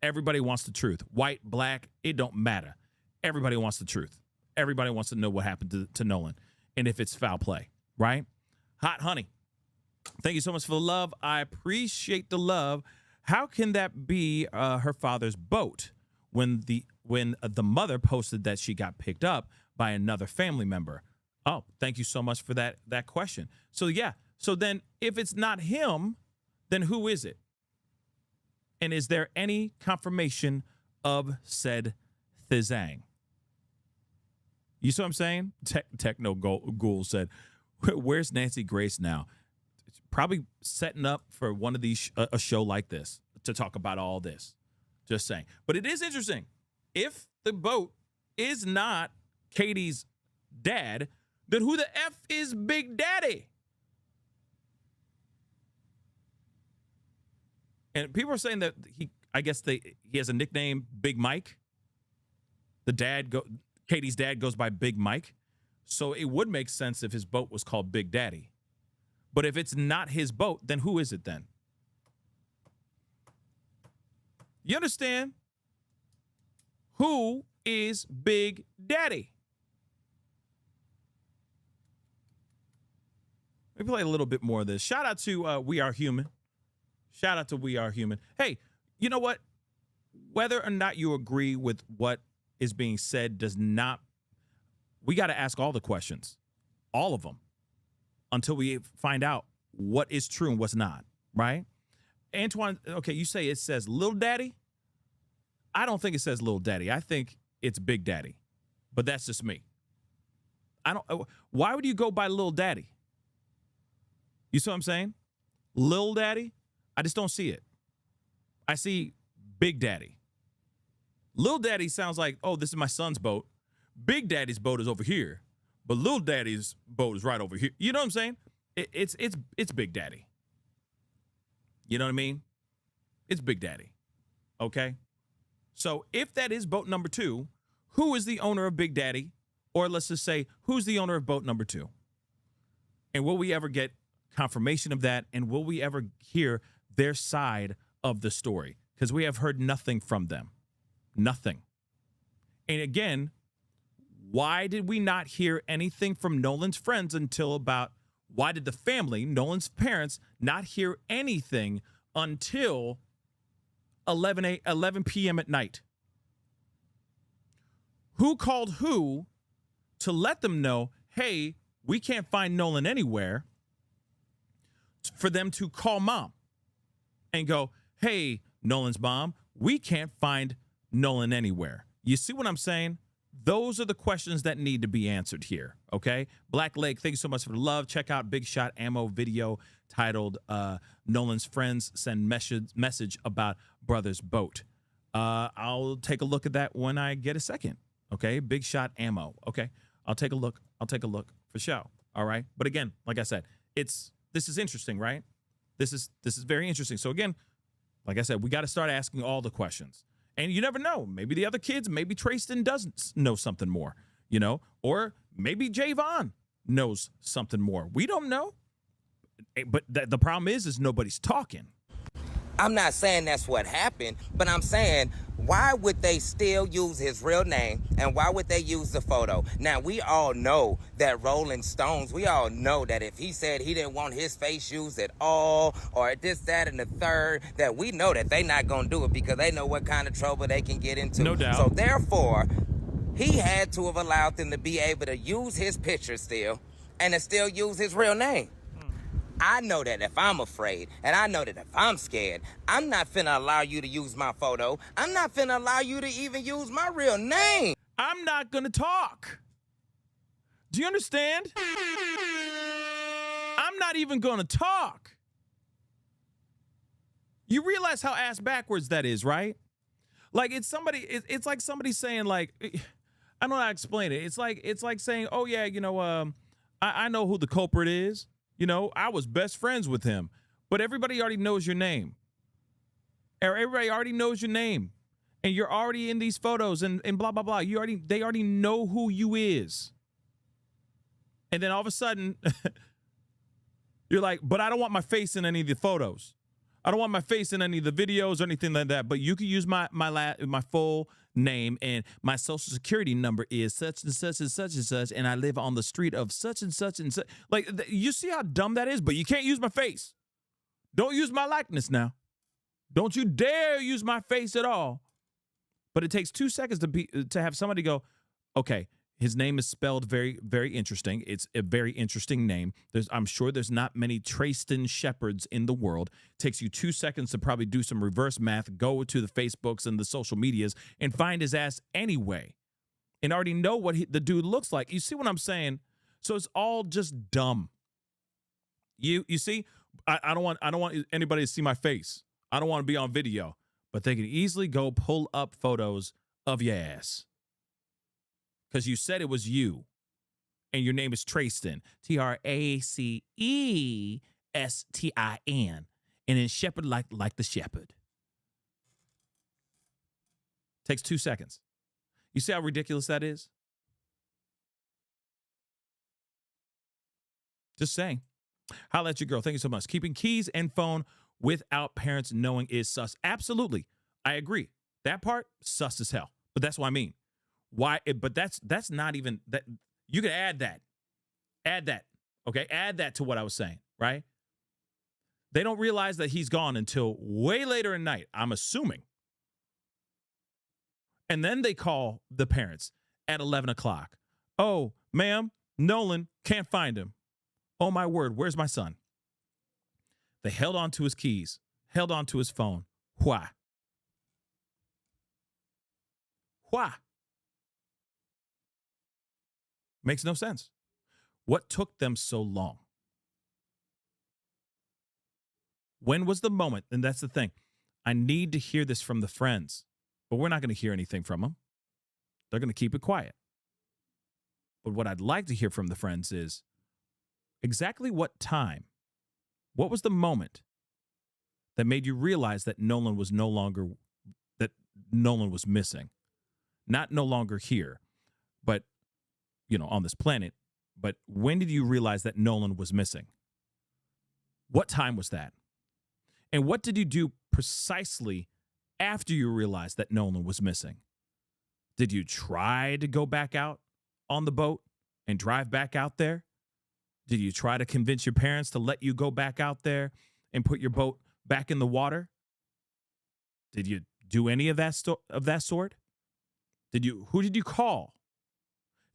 Everybody wants the truth. White, black, it don't matter. Everybody wants the truth. Everybody wants to know what happened to Nolan and if it's foul play, right? Hot Honey, thank you so much for the love. I appreciate the love. How can that be her father's boat when the mother posted that she got picked up by another family member? Oh, thank you so much for that question. So yeah, so then if it's not him, then who is it? And is there any confirmation of said thizang? You see what I'm saying? Techno Ghoul said, where's Nancy Grace now? Probably setting up for one of these, a show like this to talk about all this. Just saying. But it is interesting. If the boat is not Katie's dad, then who the F is Big Daddy? And people are saying that he has a nickname, Big Mike. Katie's dad goes by Big Mike. So it would make sense if his boat was called Big Daddy. But if it's not his boat, then who is it then? You understand? Who is Big Daddy? Let me play a little bit more of this. Shout out to We Are Human. Shout out to We Are Human. Hey, you know what? Whether or not you agree with what is being said does not, we got to ask all the questions, all of them, until we find out what is true and what's not, right? Antoine, okay, you say it says Little Daddy. I don't think it says Little Daddy. I think it's Big Daddy, but that's just me. Why would you go by Little Daddy? You see what I'm saying? Lil Daddy? I just don't see it. I see Big Daddy. Lil Daddy sounds like, oh, this is my son's boat. Big Daddy's boat is over here, but Lil Daddy's boat is right over here. You know what I'm saying? It's Big Daddy. You know what I mean? It's Big Daddy. Okay? So if that is boat number 2, who is the owner of Big Daddy? Or let's just say, who's the owner of boat number 2? And will we ever get confirmation of that? And will we ever hear their side of the story? Because we have heard nothing from them. Nothing. And again, why did we not hear anything from Nolan's friends until why did the family, Nolan's parents, not hear anything until 11 p.m. at night? Who called who to let them know, hey, we can't find Nolan anywhere, for them to call mom and go, hey, Nolan's mom, we can't find Nolan anywhere. You see what I'm saying? Those are the questions that need to be answered here, okay? Black Lake, thank you so much for the love. Check out Big Shot Ammo video titled Nolan's Friends Send Message About Brother's Boat. I'll take a look at that when I get a second, okay? Big Shot Ammo, okay? I'll take a look for sure, all right? But again, like I said, this is interesting, right? This is very interesting. So again, like I said, we got to start asking all the questions. And you never know. Maybe the other kids, maybe Trayston doesn't know something more, you know? Or maybe Javon knows something more. We don't know. But the problem is nobody's talking. I'm not saying that's what happened, but I'm saying, why would they still use his real name, and why would they use the photo? Now, we all know that Rolling Stones, we all know that if he said he didn't want his face used at all, or this, that, and the third, that we know that they not going to do it because they know what kind of trouble they can get into. No doubt. So therefore, he had to have allowed them to be able to use his picture still, and to still use his real name. I know that if I'm afraid, and I know that if I'm scared, I'm not finna allow you to use my photo. I'm not finna allow you to even use my real name. I'm not going to talk. Do you understand? I'm not even going to talk. You realize how ass backwards that is, right? Like it's like somebody saying like, I don't know how to explain it. It's like saying, oh yeah, you know, I know who the culprit is. You know, I was best friends with him. But everybody already knows your name. Everybody already knows your name. And you're already in these photos and blah, blah, blah. They already know who you is. And then all of a sudden, you're like, but I don't want my face in any of the photos. I don't want my face in any of the videos or anything like that. But you can use my full name, and my social security number is such and such and such and such, and I live on the street of such and such and such. Like, you see how dumb that is? But you can't use my face. Don't use my likeness now. Don't you dare use my face at all. But it takes 2 seconds to have somebody go, okay, his name is spelled very, very interesting. It's a very interesting name. I'm sure there's not many Trayston Shepherds in the world. It takes you 2 seconds to probably do some reverse math, go to the Facebooks and the social medias, and find his ass anyway, and already know what the dude looks like. You see what I'm saying? So it's all just dumb. You see, I don't want anybody to see my face. I don't want to be on video, but they can easily go pull up photos of your ass. Because you said it was you, and your name is Trayston, Tracestin, and then shepherd like the shepherd. Takes 2 seconds. You see how ridiculous that is? Just saying. Holla at your girl. Thank you so much. Keeping keys and phone without parents knowing is sus. Absolutely. I agree. That part, sus as hell. But that's what I mean. Why? But that's not even that. You can add that. Okay. Add that to what I was saying, right? They don't realize that he's gone until way later at night, I'm assuming. And then they call the parents at 11 o'clock. Oh, ma'am, Nolan, can't find him. Oh, my word, where's my son? They held on to his keys, held on to his phone. Why? Why? Makes no sense. What took them so long? When was the moment? And that's the thing. I need to hear this from the friends, but we're not going to hear anything from them. They're going to keep it quiet. But what I'd like to hear from the friends is exactly what time, what was the moment that made you realize that Nolan was missing? Not no longer here, but on this planet. But when did you realize that Nolan was missing? What time was that? And what did you do precisely after you realized that Nolan was missing? Did you try to go back out on the boat and drive back out there? Did you try to convince your parents to let you go back out there and put your boat back in the water? Did you do any of that sort? Who did you call?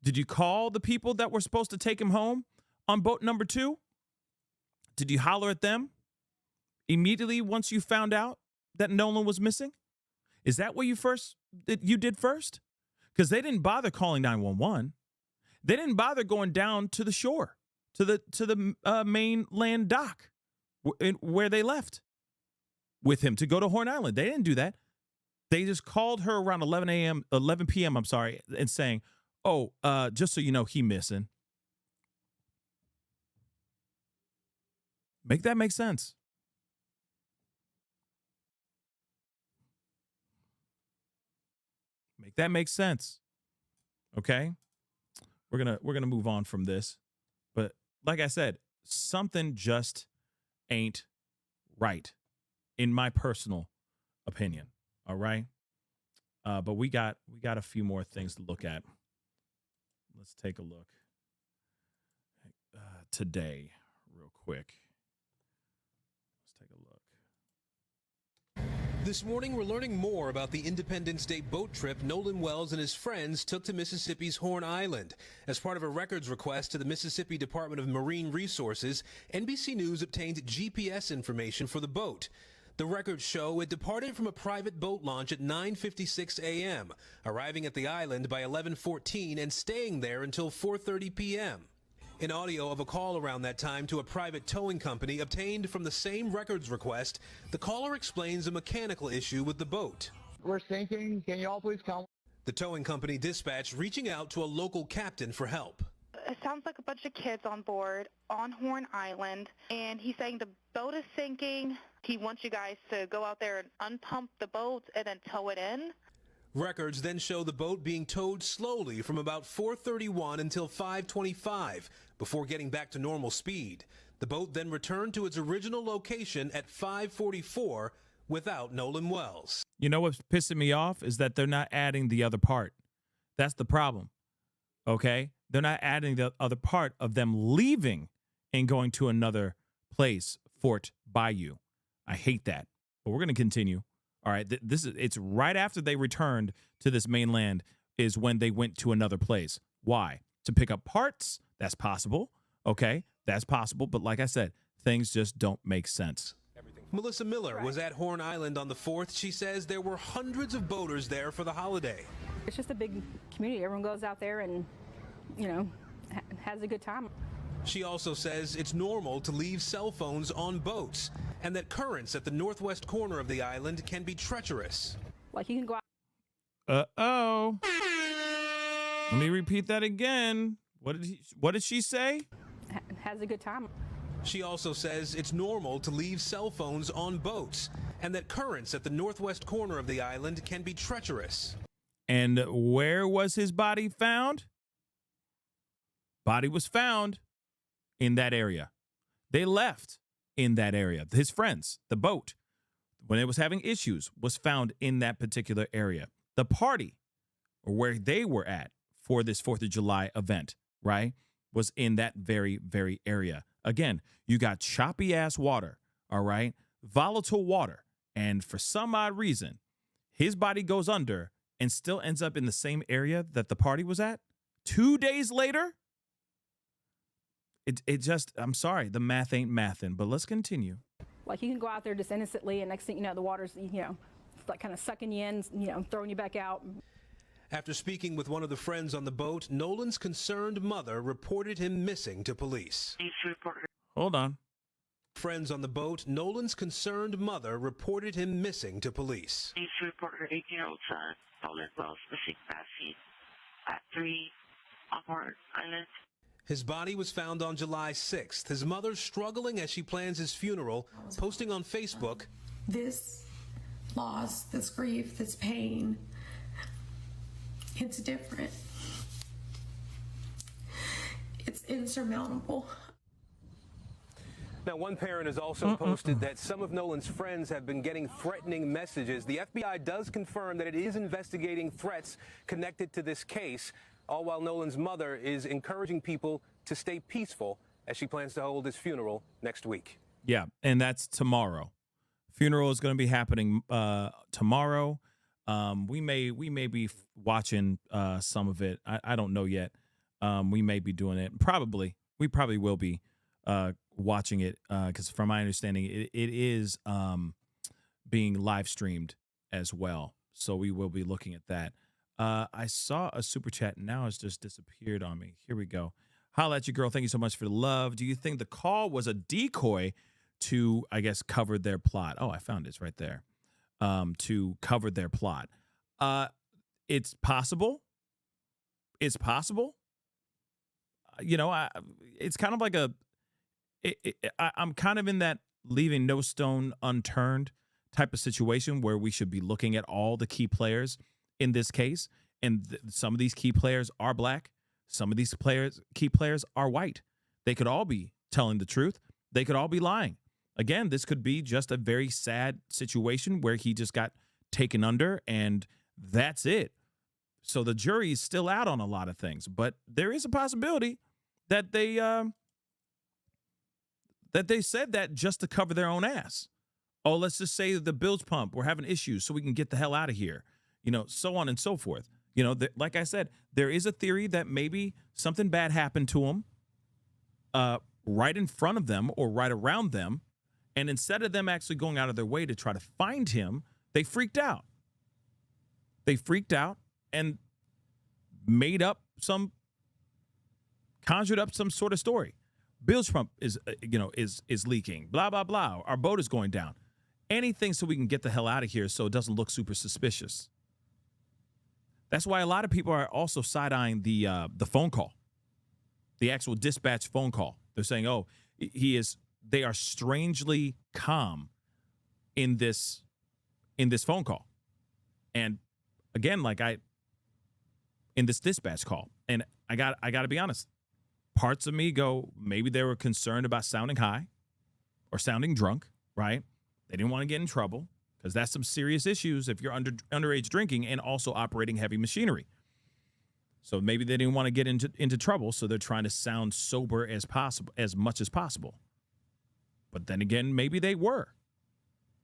Did you call the people that were supposed to take him home on boat number 2? Did you holler at them immediately once you found out that Nolan was missing? Is that what you did first? Because they didn't bother calling 911. They didn't bother going down to the shore, to the mainland dock where they left with him to go to Horn Island. They didn't do that. They just called her around 11 p.m., and saying, oh, just so you know, he missing. Make that make sense. Make that make sense. Okay? We're gonna move on from this. But like I said, something just ain't right, in my personal opinion. All right? But we got a few more things to look at. Let's take a look today real quick. Let's take a look. This morning, we're learning more about the Independence Day boat trip Nolan Wells and his friends took to Mississippi's Horn Island. As part of a records request to the Mississippi Department of Marine Resources, NBC News obtained GPS information for the boat. The records show it departed from a private boat launch at 9:56 a.m., arriving at the island by 11:14 and staying there until 4:30 p.m. In audio of a call around that time to a private towing company obtained from the same records request, the caller explains a mechanical issue with the boat. We're sinking. Can you all please come? The towing company dispatched reaching out to a local captain for help. it sounds like a bunch of kids on board on Horn Island, and he's saying the boat is sinking. He wants you guys to go out there and unpump the boat and then tow it in. Records then show the boat being towed slowly from about 4:31 until 5:25 before getting back to normal speed. The boat then returned to its original location at 5:44 without Nolan Wells. You know what's pissing me off is that they're not adding the other part. That's the problem. Okay? They're not adding the other part of them leaving and going to another place, Fort Bayou. I hate that. But we're going to continue. All right, it's right after they returned to this mainland is when they went to another place. Why? To pick up parts? That's possible. Okay, that's possible. But like I said, things just don't make sense. Melissa Miller was at Horn Island on the 4th. She says there were hundreds of boaters there for the holiday. It's just a big community. Everyone goes out there and, has a good time. She also says it's normal to leave cell phones on boats and that currents at the northwest corner of the island can be treacherous. Like you can go out. Uh-oh. Let me repeat that again. What did she say? Has a good time. She also says it's normal to leave cell phones on boats and that currents at the northwest corner of the island can be treacherous. And where was his body found? Body was found in that area. They left in that area. His friends, the boat, when it was having issues, was found in that particular area. The party, or where they were at for this 4th of July event, right, was in that very, very area. Again, you got choppy ass water, all right, volatile water. And for some odd reason, his body goes under and still ends up in the same area that the party was at 2 days later. It just, I'm sorry, the math ain't mathin', but let's continue. Like you can go out there just innocently, and next thing you know, the water's, it's like kind of sucking you in, throwing you back out. After speaking with one of the friends on the boat, Nolan's concerned mother reported him missing to police. Hold on. Friends on the boat, Nolan's concerned mother reported him missing to police. Police reported 18-year-old son, Nolan Wells, missing passing at 3 on Horn Island. His body was found on July 6th. His mother struggling as she plans his funeral, posting on Facebook, "This loss, this grief, this pain, it's different. It's insurmountable." Now, one parent has also posted that some of Nolan's friends have been getting threatening messages. The FBI does confirm that it is investigating threats connected to this case, all while Nolan's mother is encouraging people to stay peaceful as she plans to hold his funeral next week. Yeah, and that's tomorrow. Funeral is going to be happening tomorrow. We may be watching some of it. I don't know yet. We may be doing it. We probably will be watching it because from my understanding, it is being live streamed as well. So we will be looking at that. I saw a super chat. Now it's just disappeared on me. Here we go. Holla at you, girl. Thank you so much for the love. Do you think the call was a decoy to, I guess, cover their plot? Oh, I found it right there. To cover their plot. It's possible. It's possible. It's kind of like I'm kind of in that leaving no stone unturned type of situation where we should be looking at all the key players in this case. And some of these key players are black. Some of these key players are white. They could all be telling the truth. They could all be lying. Again, this could be just a very sad situation where he just got taken under and that's it. So the jury is still out on a lot of things, but there is a possibility that they said that just to cover their own ass. Oh, let's just say the bilge pump, we're having issues so we can get the hell out of here. So on and so forth. Like I said, there is a theory that maybe something bad happened to him right in front of them or right around them. And instead of them actually going out of their way to try to find him, they freaked out. They freaked out and conjured up some sort of story. Bilge pump is leaking, blah, blah, blah. Our boat is going down. Anything so we can get the hell out of here so it doesn't look super suspicious. That's why a lot of people are also side-eyeing the phone call. The actual dispatch phone call. They're saying, oh, they are strangely calm in this phone call. And again, in this dispatch call. And I got to be honest. Parts of me go, maybe they were concerned about sounding high or sounding drunk, right? They didn't want to get in trouble because that's some serious issues if you're underage drinking and also operating heavy machinery. So maybe they didn't want to get into trouble, so they're trying to sound sober as much as possible. But then again, maybe they were.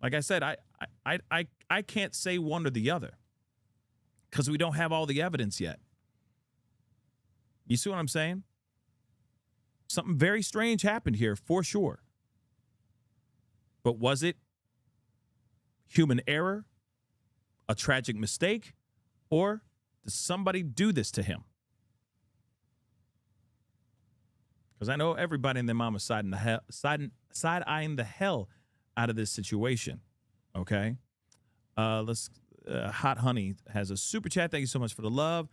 Like I said, I can't say one or the other because we don't have all the evidence yet. You see what I'm saying? Something very strange happened here for sure. But was it human error, a tragic mistake, or did somebody do this to him? Because I know everybody in their mama's side-eyeing the hell out of this situation. Okay? Hot Honey has a super chat. Thank you so much for the love.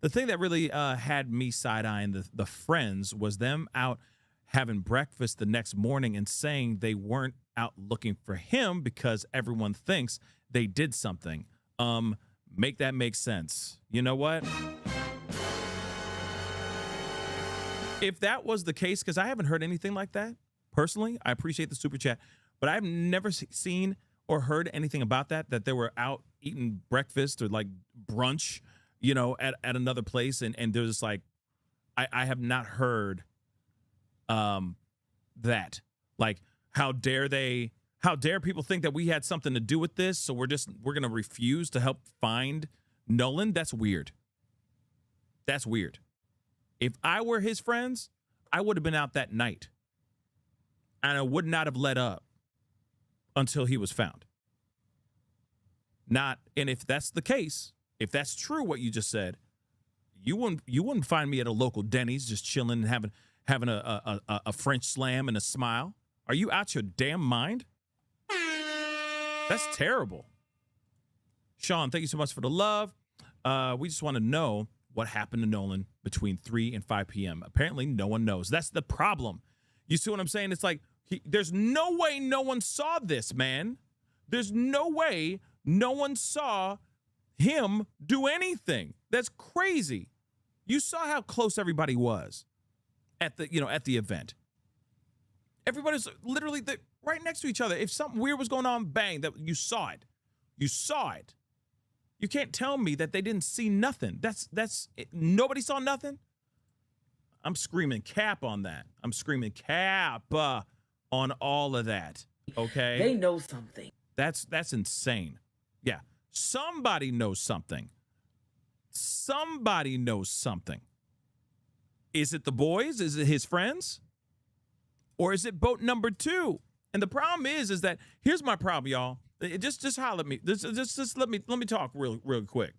The thing that really had me side-eyeing the friends was them out having breakfast the next morning and saying they weren't out looking for him because everyone thinks they did something. Make that make sense. You know what? If that was the case, because I haven't heard anything like that, personally, I appreciate the super chat, but I've never seen or heard anything about that they were out eating breakfast or like brunch, you know, at another place. And there's like, I have not heard that. Like, how dare people think that we had something to do with this? So we're going to refuse to help find Nolan? That's weird. That's weird. If I were his friends, I would have been out that night. And I would not have let up until he was found. And if that's the case, if that's true what you just said, you wouldn't find me at a local Denny's just chilling and having a French slam and a smile. Are you out your damn mind? That's terrible. Sean, thank you so much for the love. We just want to know what happened to Nolan between 3 and 5 p.m. Apparently, no one knows. That's the problem. You see what I'm saying? It's like, there's no way no one saw this, man. There's no way no one saw him do anything. That's crazy. You saw how close everybody was at the event. Everybody's literally right next to each other. If something weird was going on, bang, that you saw it. You saw it. You can't tell me that they didn't see nothing. That's nobody saw nothing. I'm screaming cap on that. I'm screaming cap on all of that. Okay? They know something. That's insane. Yeah. Somebody knows something. Somebody knows something. Is it the boys? Is it his friends? Or is it boat number 2? And the problem is that here's my problem, y'all. Just holler at me. Just let me talk real quick.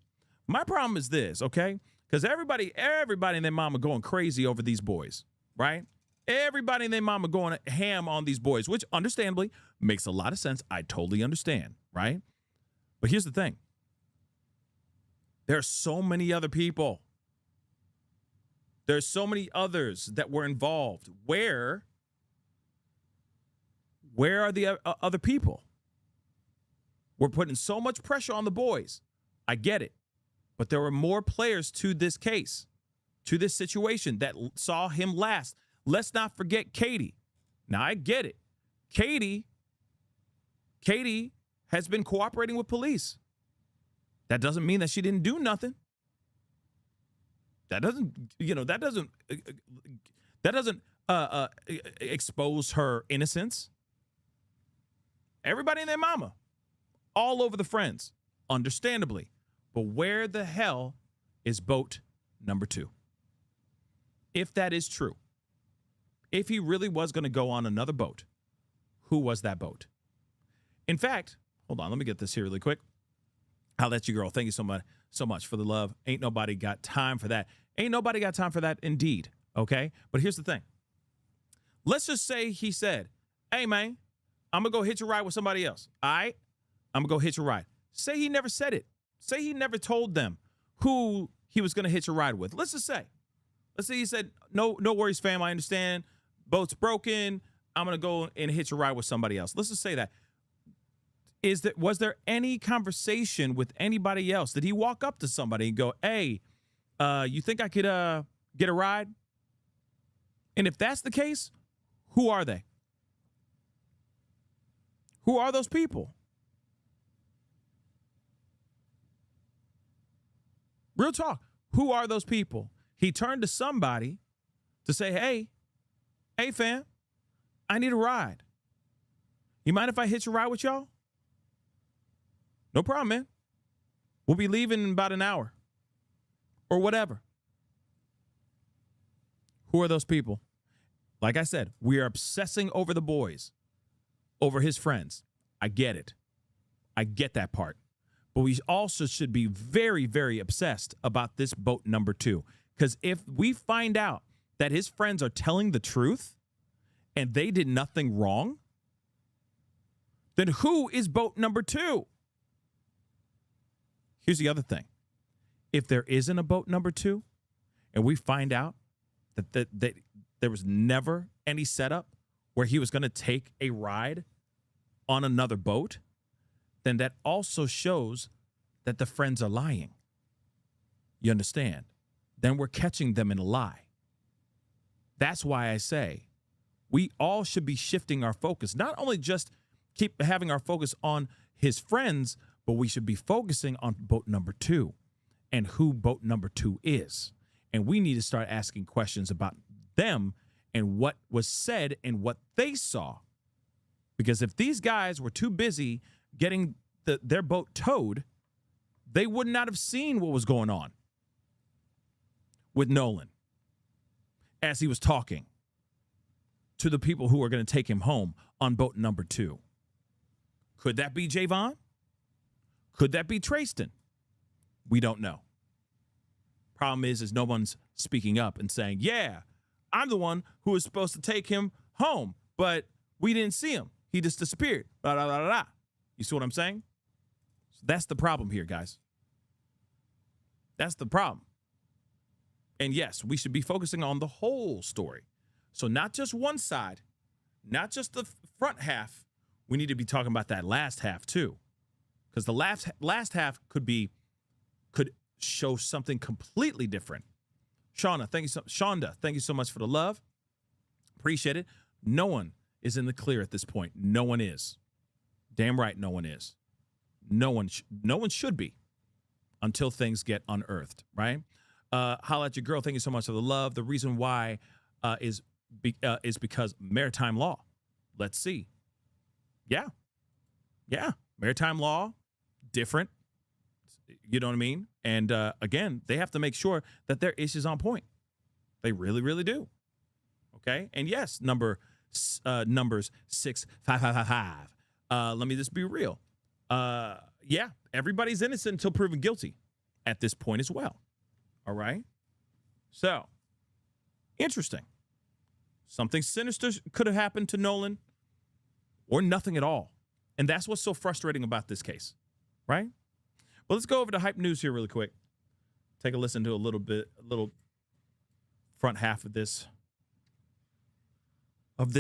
My problem is this, okay? Because everybody and their mama going crazy over these boys, right? Everybody and their mama going ham on these boys, which understandably makes a lot of sense. I totally understand, right? But here's the thing. There are so many other people. There's so many others that were involved. Where are the other people? We're putting so much pressure on the boys. I get it. But there were more players to this case, to this situation that saw him last. Let's not forget Katie. Now, I get it. Katie has been cooperating with police. That doesn't mean that she didn't do nothing. That doesn't expose her innocence. Everybody and their mama, all over the friends, understandably. But where the hell is boat number 2? If that is true, if he really was going to go on another boat, who was that boat? In fact, hold on, let me get this here really quick. I'll let you, girl. Thank you so much for the love. Ain't nobody got time for that. Ain't nobody got time for that indeed, okay? But here's the thing. Let's just say he said, hey, man, I'm going to go hitch a ride with somebody else. All right? I'm going to go hitch a ride. Say he never said it. Say he never told them who he was going to hitch a ride with. Let's just say Let's say he said, no worries, fam. I understand. Boat's broken. I'm going to go and hitch a ride with somebody else. Let's just say that. Was there any conversation with anybody else? Did he walk up to somebody and go, hey, you think I could get a ride? And if that's the case, who are they? Who are those people? Real talk. Who are those people? He turned to somebody to say, hey, fam, I need a ride. You mind if I hitch a ride with y'all? No problem, man. We'll be leaving in about an hour or whatever. Who are those people? Like I said, we are obsessing over the boys, over his friends. I get it. I get that part. But we also should be very, very obsessed about this boat number 2. Because if we find out that his friends are telling the truth and they did nothing wrong, then who is boat number 2? Here's the other thing. If there isn't a boat number 2 and we find out that there was never any setup where he was going to take a ride on another boat, then that also shows that the friends are lying. You understand? Then we're catching them in a lie. That's why I say we all should be shifting our focus, not only just keep having our focus on his friends, but we should be focusing on boat number 2 and who boat number 2 is. And we need to start asking questions about them and what was said and what they saw. Because if these guys were too busy getting their boat towed, they would not have seen what was going on with Nolan as he was talking to the people who are going to take him home on boat number 2. Could that be Javon? Could that be Trayston? We don't know. Problem is no one's speaking up and saying, yeah, I'm the one who was supposed to take him home, but we didn't see him. He just disappeared. Blah, blah, blah, blah. You see what I'm saying? So that's the problem here, guys. That's the problem. And yes, we should be focusing on the whole story. So not just one side, not just the front half. We need to be talking about that last half too. Because the last half could show something completely different. Shonda, thank you so much for the love. Appreciate it. No one is in the clear at this point. No one is. Damn right, no one is. No one should be until things get unearthed, right? Holla at your girl. Thank you so much for the love. The reason why is because maritime law. Let's see. Yeah. Maritime law, different. You know what I mean? And again, they have to make sure that their issue's on point. They really, really do. Okay? And yes, numbers 6555. Let me just be real. Yeah, everybody's innocent until proven guilty at this point as well. All right? So, interesting. Something sinister could have happened to Nolan or nothing at all. And that's what's so frustrating about this case, right? Well, let's go over to Hype News here really quick. Take a listen to a little front half of this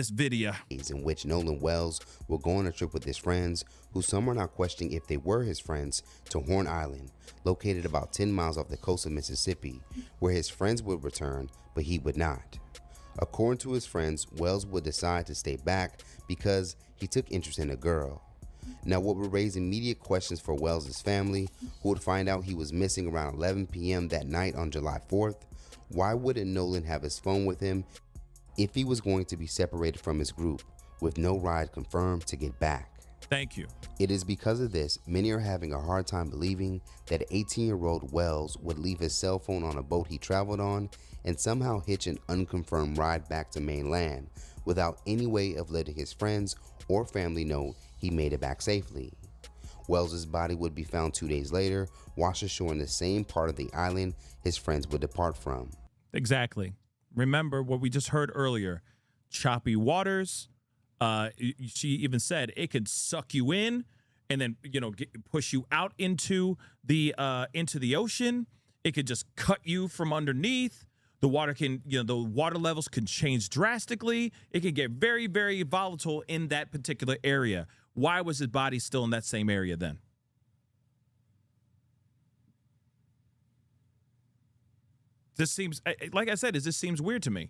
video. In which Nolan Wells will go on a trip with his friends, who some are now questioning if they were his friends, to Horn Island, located about 10 miles off the coast of Mississippi, where his friends would return, but he would not. According to his friends, Wells would decide to stay back because he took interest in a girl. Now, what would raise immediate questions for Wells' family, who would find out he was missing around 11 p.m. that night on July 4th, why wouldn't Nolan have his phone with him if he was going to be separated from his group, with no ride confirmed to get back? Thank you. It is because of this, many are having a hard time believing that 18-year-old Wells would leave his cell phone on a boat he traveled on and somehow hitch an unconfirmed ride back to mainland without any way of letting his friends or family know he made it back safely. Wells' body would be found 2 days later, washed ashore in the same part of the island his friends would depart from. Exactly. Remember what we just heard earlier. Choppy waters. She even said it could suck you in and then, push you out into the ocean. It could just cut you from underneath. The water can, the water levels can change drastically. It can get very, very volatile in that particular area. Why was his body still in that same area then? This seems, like I said, it just seems weird to me.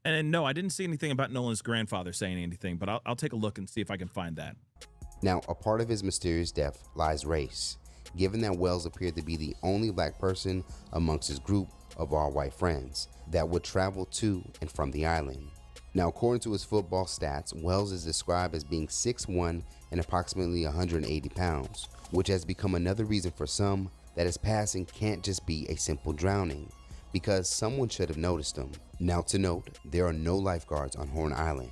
And no, I didn't see anything about Nolan's grandfather saying anything, but I'll take a look and see if I can find that. Now, a part of his mysterious death lies race, given that Wells appeared to be the only black person amongst his group of all white friends that would travel to and from the island. Now, according to his football stats, Wells is described as being 6'1" and approximately 180 pounds, which has become another reason for some that his passing can't just be a simple drowning, because someone should have noticed him. Now, to note, there are no lifeguards on Horn Island,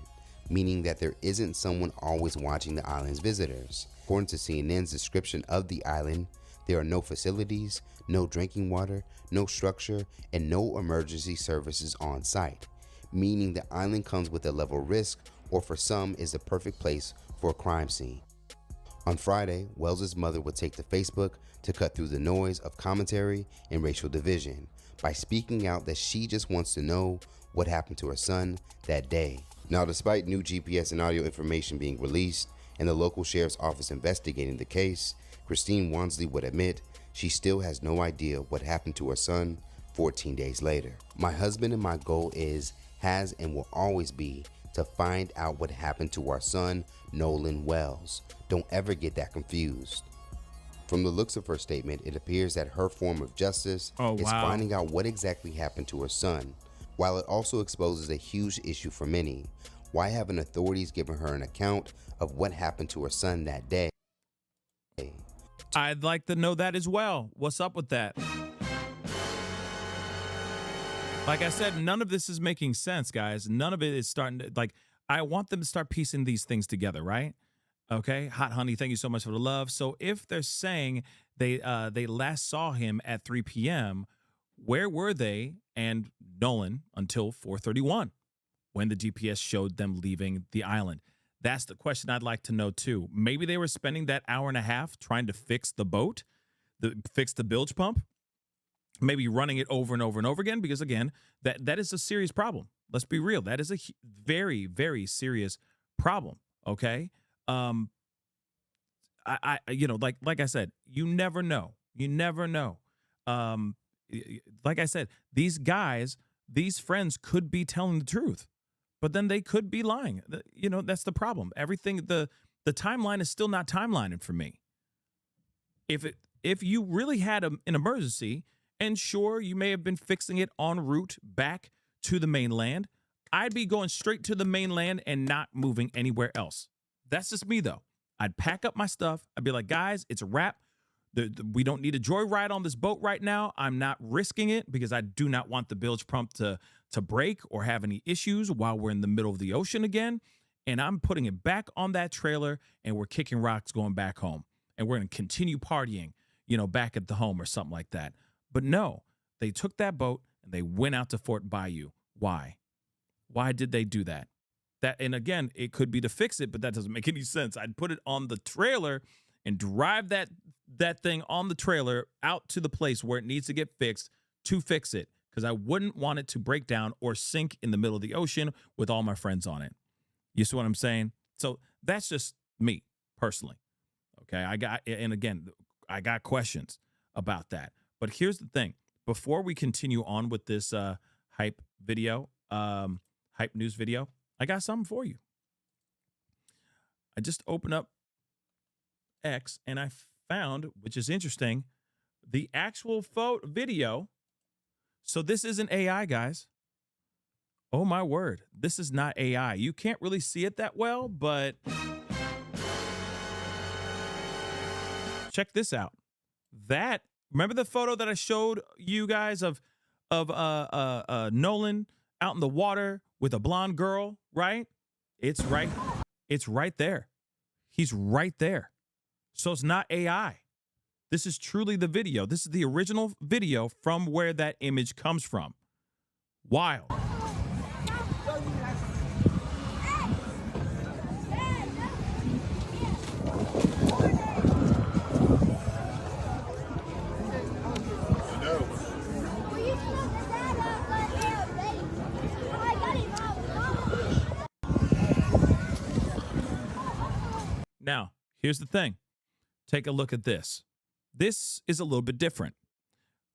meaning that there isn't someone always watching the island's visitors. According to CNN's description of the island, there are no facilities, no drinking water, no structure, and no emergency services on site, meaning the island comes with a level of risk, or for some is the perfect place for a crime scene. On Friday, Wells' mother would take to Facebook to cut through the noise of commentary and racial division by speaking out that she just wants to know what happened to her son that day. Now, despite new GPS and audio information being released and the local sheriff's office investigating the case, Christine Wansley would admit she still has no idea what happened to her son 14 days later. My husband and my goal has and will always be to find out what happened to our son, Nolan Wells. Don't ever get that confused. From the looks of her statement, it appears that her form of justice is finding out what exactly happened to her son. While it also exposes a huge issue for many, why haven't authorities given her an account of what happened to her son that day? I'd like to know that as well. What's up with that? Like I said, none of this is making sense, guys. None of it is starting to, like, I want them to start piecing these things together, right? Okay, Hot Honey, thank you so much for the love. So if they're saying they last saw him at 3 p.m., where were they and Nolan until 4:31 when the GPS showed them leaving the island? That's the question I'd like to know too. Maybe they were spending that hour and a half trying to fix the boat, fix the bilge pump, maybe running it over and over and over again, because again, that is a serious problem. Let's be real. That is a very, very serious problem. Okay. I like I said, you never know. You never know. Like I said, these guys, these friends could be telling the truth, but then they could be lying. That's the problem. Everything, the timeline is still not timelining for me. If you really had an emergency, and sure, you may have been fixing it en route back to the mainland, I'd be going straight to the mainland and not moving anywhere else. That's just me, though. I'd pack up my stuff. I'd be like, guys, it's a wrap. We don't need a joyride on this boat right now. I'm not risking it because I do not want the bilge pump to break or have any issues while we're in the middle of the ocean again. And I'm putting it back on that trailer, and we're kicking rocks going back home. And we're going to continue partying, back at the home or something like that. But no, they took that boat and they went out to Fort Bayou. Why? Why did they do that? And again, it could be to fix it, but that doesn't make any sense. I'd put it on the trailer and drive that thing on the trailer out to the place where it needs to get fixed to fix it, because I wouldn't want it to break down or sink in the middle of the ocean with all my friends on it. You see what I'm saying? So that's just me personally. Okay. I got questions about that. But here's the thing. Before we continue on with this hype news video, I got something for you. I just opened up X and I found, which is interesting, the actual video. So this isn't AI, guys. Oh my word. This is not AI. You can't really see it that well, but check this out. Remember the photo that I showed you guys of Nolan out in the water with a blonde girl, right? It's right there. He's right there. So it's not AI. This is truly the video. This is the original video from where that image comes from. Wild. Now, here's the thing. Take a look at this. This is a little bit different.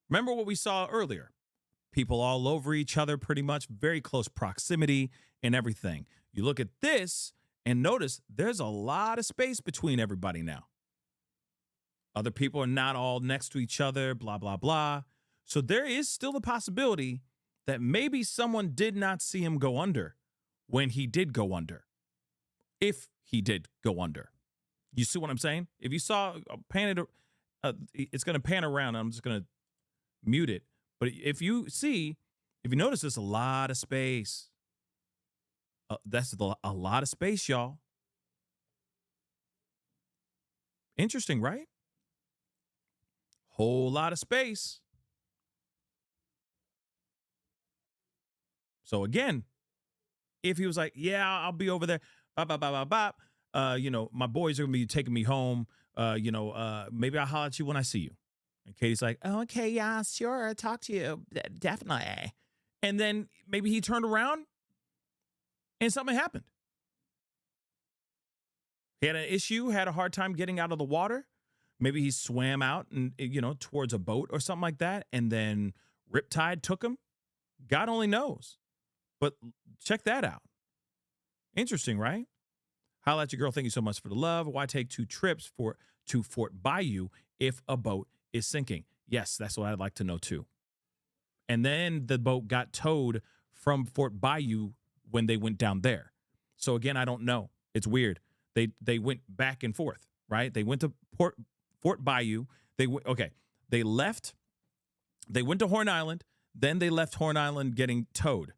Remember what we saw earlier? People all over each other, pretty much, very close proximity and everything. You look at this and notice there's a lot of space between everybody now. Other people are not all next to each other, blah, blah, blah. So there is still the possibility that maybe someone did not see him go under when he did go under. If he did go under. You see what I'm saying? If you saw, it's going to pan around. I'm just going to mute it. But if you notice there's a lot of space. That's a lot of space, y'all. Interesting, right? Whole lot of space. So again, if he was like, yeah, I'll be over there, bop, bop, bop, bop, bop. My boys are going to be taking me home. Maybe I'll holler at you when I see you. And Katie's like, oh, okay, yeah, sure. Talk to you. Definitely. And then maybe he turned around and something happened. He had an issue, had a hard time getting out of the water. Maybe he swam out and, towards a boat or something like that. And then Riptide took him. God only knows. But check that out. Interesting, right? Holla at your girl. Thank you so much for the love. Why take 2 trips to Fort Bayou if a boat is sinking? Yes, that's what I'd like to know too. And then the boat got towed from Fort Bayou when they went down there. So again, I don't know. It's weird. They went back and forth, right? They went to Fort Bayou. They went to Horn Island. Then they left Horn Island getting towed.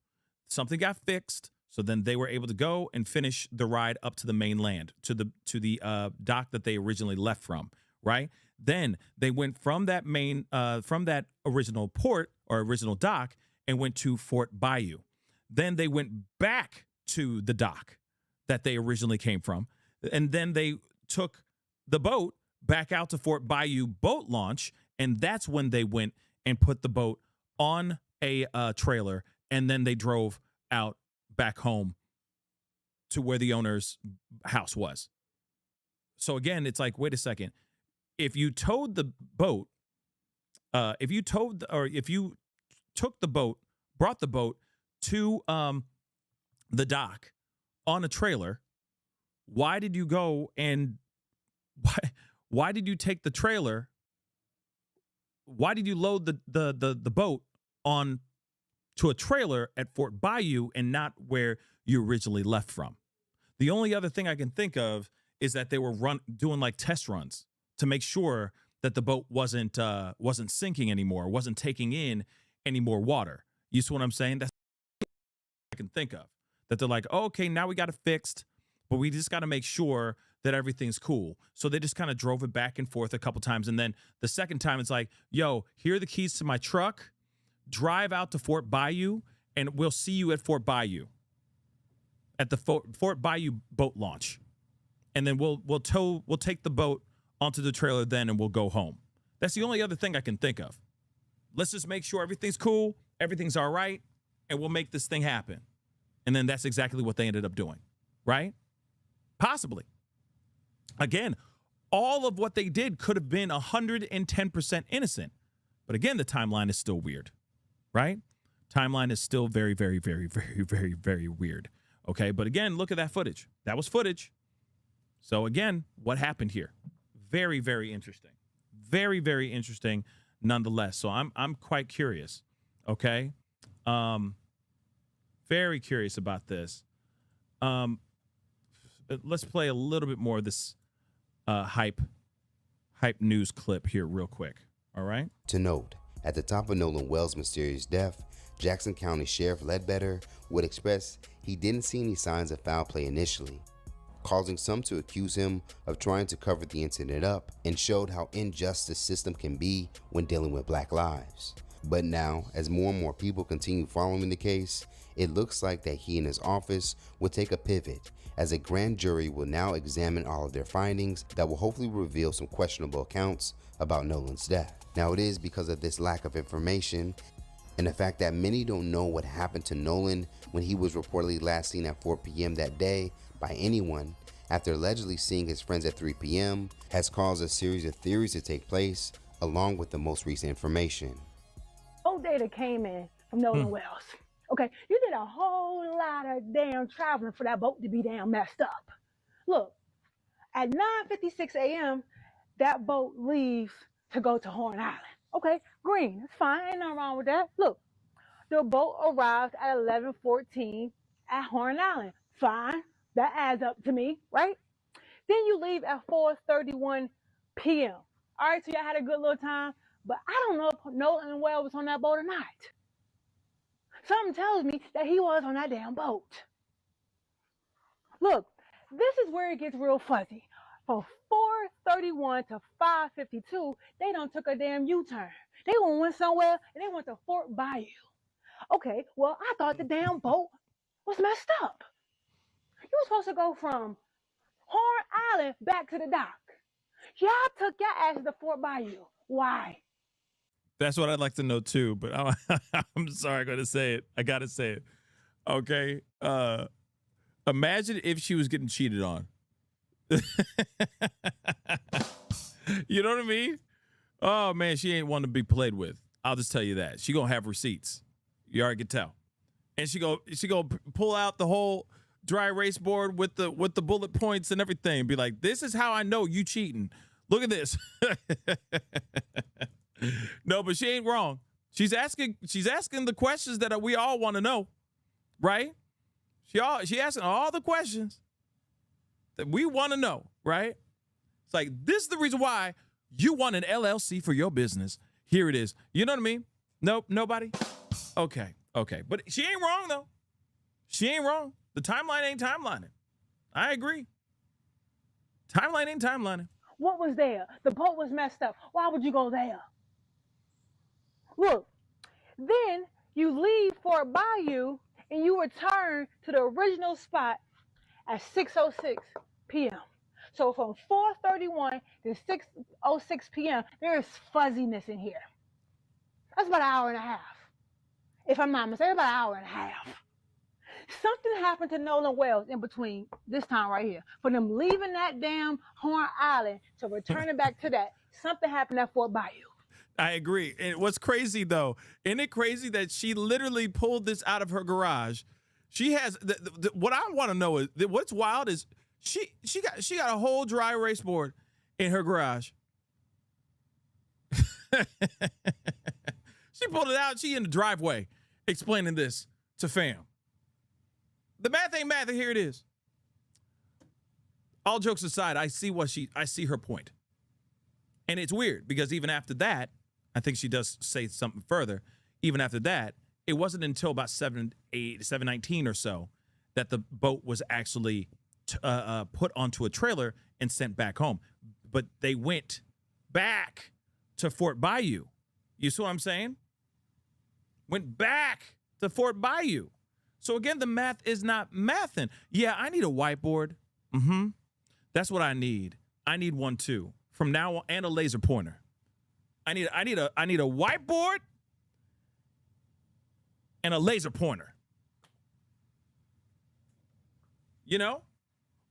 Something got fixed. So then they were able to go and finish the ride up to the mainland, to the dock that they originally left from, right? Then they went from that original port or original dock and went to Fort Bayou. Then they went back to the dock that they originally came from. And then they took the boat back out to Fort Bayou boat launch. And that's when they went and put the boat on a trailer. And then they drove out back home to where the owner's house was. So again, it's like, wait a second. If you towed the boat, if you took the boat, brought the boat to the dock on a trailer, why did you go and why did you take the trailer? Why did you load the boat on to a trailer at Fort Bayou and not where you originally left from? The only other thing I can think of is that they were doing like test runs to make sure that the boat wasn't sinking anymore, wasn't taking in any more water. You see what I'm saying? That's what I can think of. That they're like, oh, okay, now we got it fixed, but we just got to make sure that everything's cool. So they just kind of drove it back and forth a couple times. And then the second time it's like, yo, here are the keys to my truck. Drive out to Fort Bayou, and we'll see you at Fort Bayou at the Fort Bayou boat launch. And then we'll take the boat onto the trailer then, and we'll go home. That's the only other thing I can think of. Let's just make sure everything's cool, everything's all right, and we'll make this thing happen. And then that's exactly what they ended up doing, right? Possibly. Again, all of what they did could have been 110% innocent. But again, the timeline is still weird, right? Timeline is still very, very, very, very, very, very weird. Okay, but again, look at that footage. That was footage. So again, what happened here? Very, very interesting. Very, very interesting nonetheless. So I'm quite curious. Okay. Very curious about this. Let's play a little bit more of this hype news clip here real quick. All right. To note, at the top of Nolan Wells' mysterious death, Jackson County Sheriff Ledbetter would express he didn't see any signs of foul play initially, causing some to accuse him of trying to cover the incident up, and showed how unjust the system can be when dealing with black lives. But now, as more and more people continue following the case, it looks like that he and his office will take a pivot, as a grand jury will now examine all of their findings that will hopefully reveal some questionable accounts about Nolan's death. Now, it is because of this lack of information and the fact that many don't know what happened to Nolan when he was reportedly last seen at 4 p.m. that day by anyone, after allegedly seeing his friends at 3 p.m. has caused a series of theories to take place, along with the most recent information. Boat data came in from Nolan Wells. Okay, you did a whole lot of damn traveling for that boat to be damn messed up. Look, at 9:56 a.m., that boat leaves to go to Horn Island. Okay, green, that's fine, ain't nothing wrong with that. Look, the boat arrives at 11:14 at Horn Island. Fine, that adds up to me, right? Then you leave at 4:31 p.m. All right, so y'all had a good little time, but I don't know if Nolan Wells was on that boat or not. Something tells me that he was on that damn boat. Look, this is where it gets real fuzzy. From 4:31 to 5:52, they done took a damn U-turn. They went somewhere and they went to Fort Bayou. Okay, well, I thought the damn boat was messed up. You were supposed to go from Horn Island back to the dock. Y'all took your ass to Fort Bayou. Why? That's what I'd like to know too, but I'm sorry, I gotta say it. I gotta say it. Okay. Imagine if she was getting cheated on. You know what I mean? Oh man, she ain't one to be played with. I'll just tell you that. She gonna have receipts. You already can tell. And she go pull out the whole dry erase board with the bullet points and everything and be like, this is how I know you cheating. Look at this. No, but she ain't wrong. She's asking the questions that we all want to know, right? She asking all the questions that we want to know, right? It's like, this is the reason why you want an LLC for your business. Here it is. You know what I mean? Nope, nobody? Okay. But she ain't wrong, though. She ain't wrong. The timeline ain't timelining. I agree. Timeline ain't timelining. What was there? The boat was messed up. Why would you go there? Look, then you leave Fort Bayou and you return to the original spot at 6:06 p.m. So from 4:31 to 6:06 p.m., there is fuzziness in here. That's about an hour and a half. If I'm not mistaken, about an hour and a half. Something happened to Nolan Wells in between this time right here. For them leaving that damn Horn Island to returning back to that, something happened at Fort Bayou. I agree. And what's crazy, though, isn't it crazy that she literally pulled this out of her garage? She has what I want to know is what's wild is she got a whole dry erase board in her garage. She pulled it out. She in the driveway explaining this to fam. The math ain't math, and here it is. All jokes aside, I see her point. And it's weird because even after that, I think she does say something further. Even after that, it wasn't until about 7:19 or so that the boat was actually put onto a trailer and sent back home. But they went back to Fort Bayou. You see what I'm saying? Went back to Fort Bayou. So again, the math is not mathing. Yeah, I need a whiteboard. That's what I need. I need one too. From now on, and a laser pointer. I need a whiteboard and a laser pointer. You know?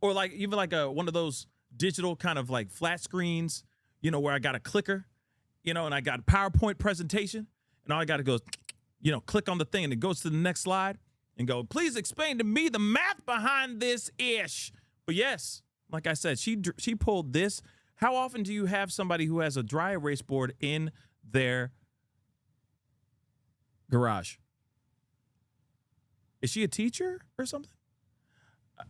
Or like even like one of those digital kind of like flat screens, you know, where I got a clicker, you know, and I got a PowerPoint presentation, and all I got to go is, you know, click on the thing and it goes to the next slide and go, please explain to me the math behind this ish. But yes, like I said, she pulled this. How often do you have somebody who has a dry erase board in their garage? Is she a teacher or something?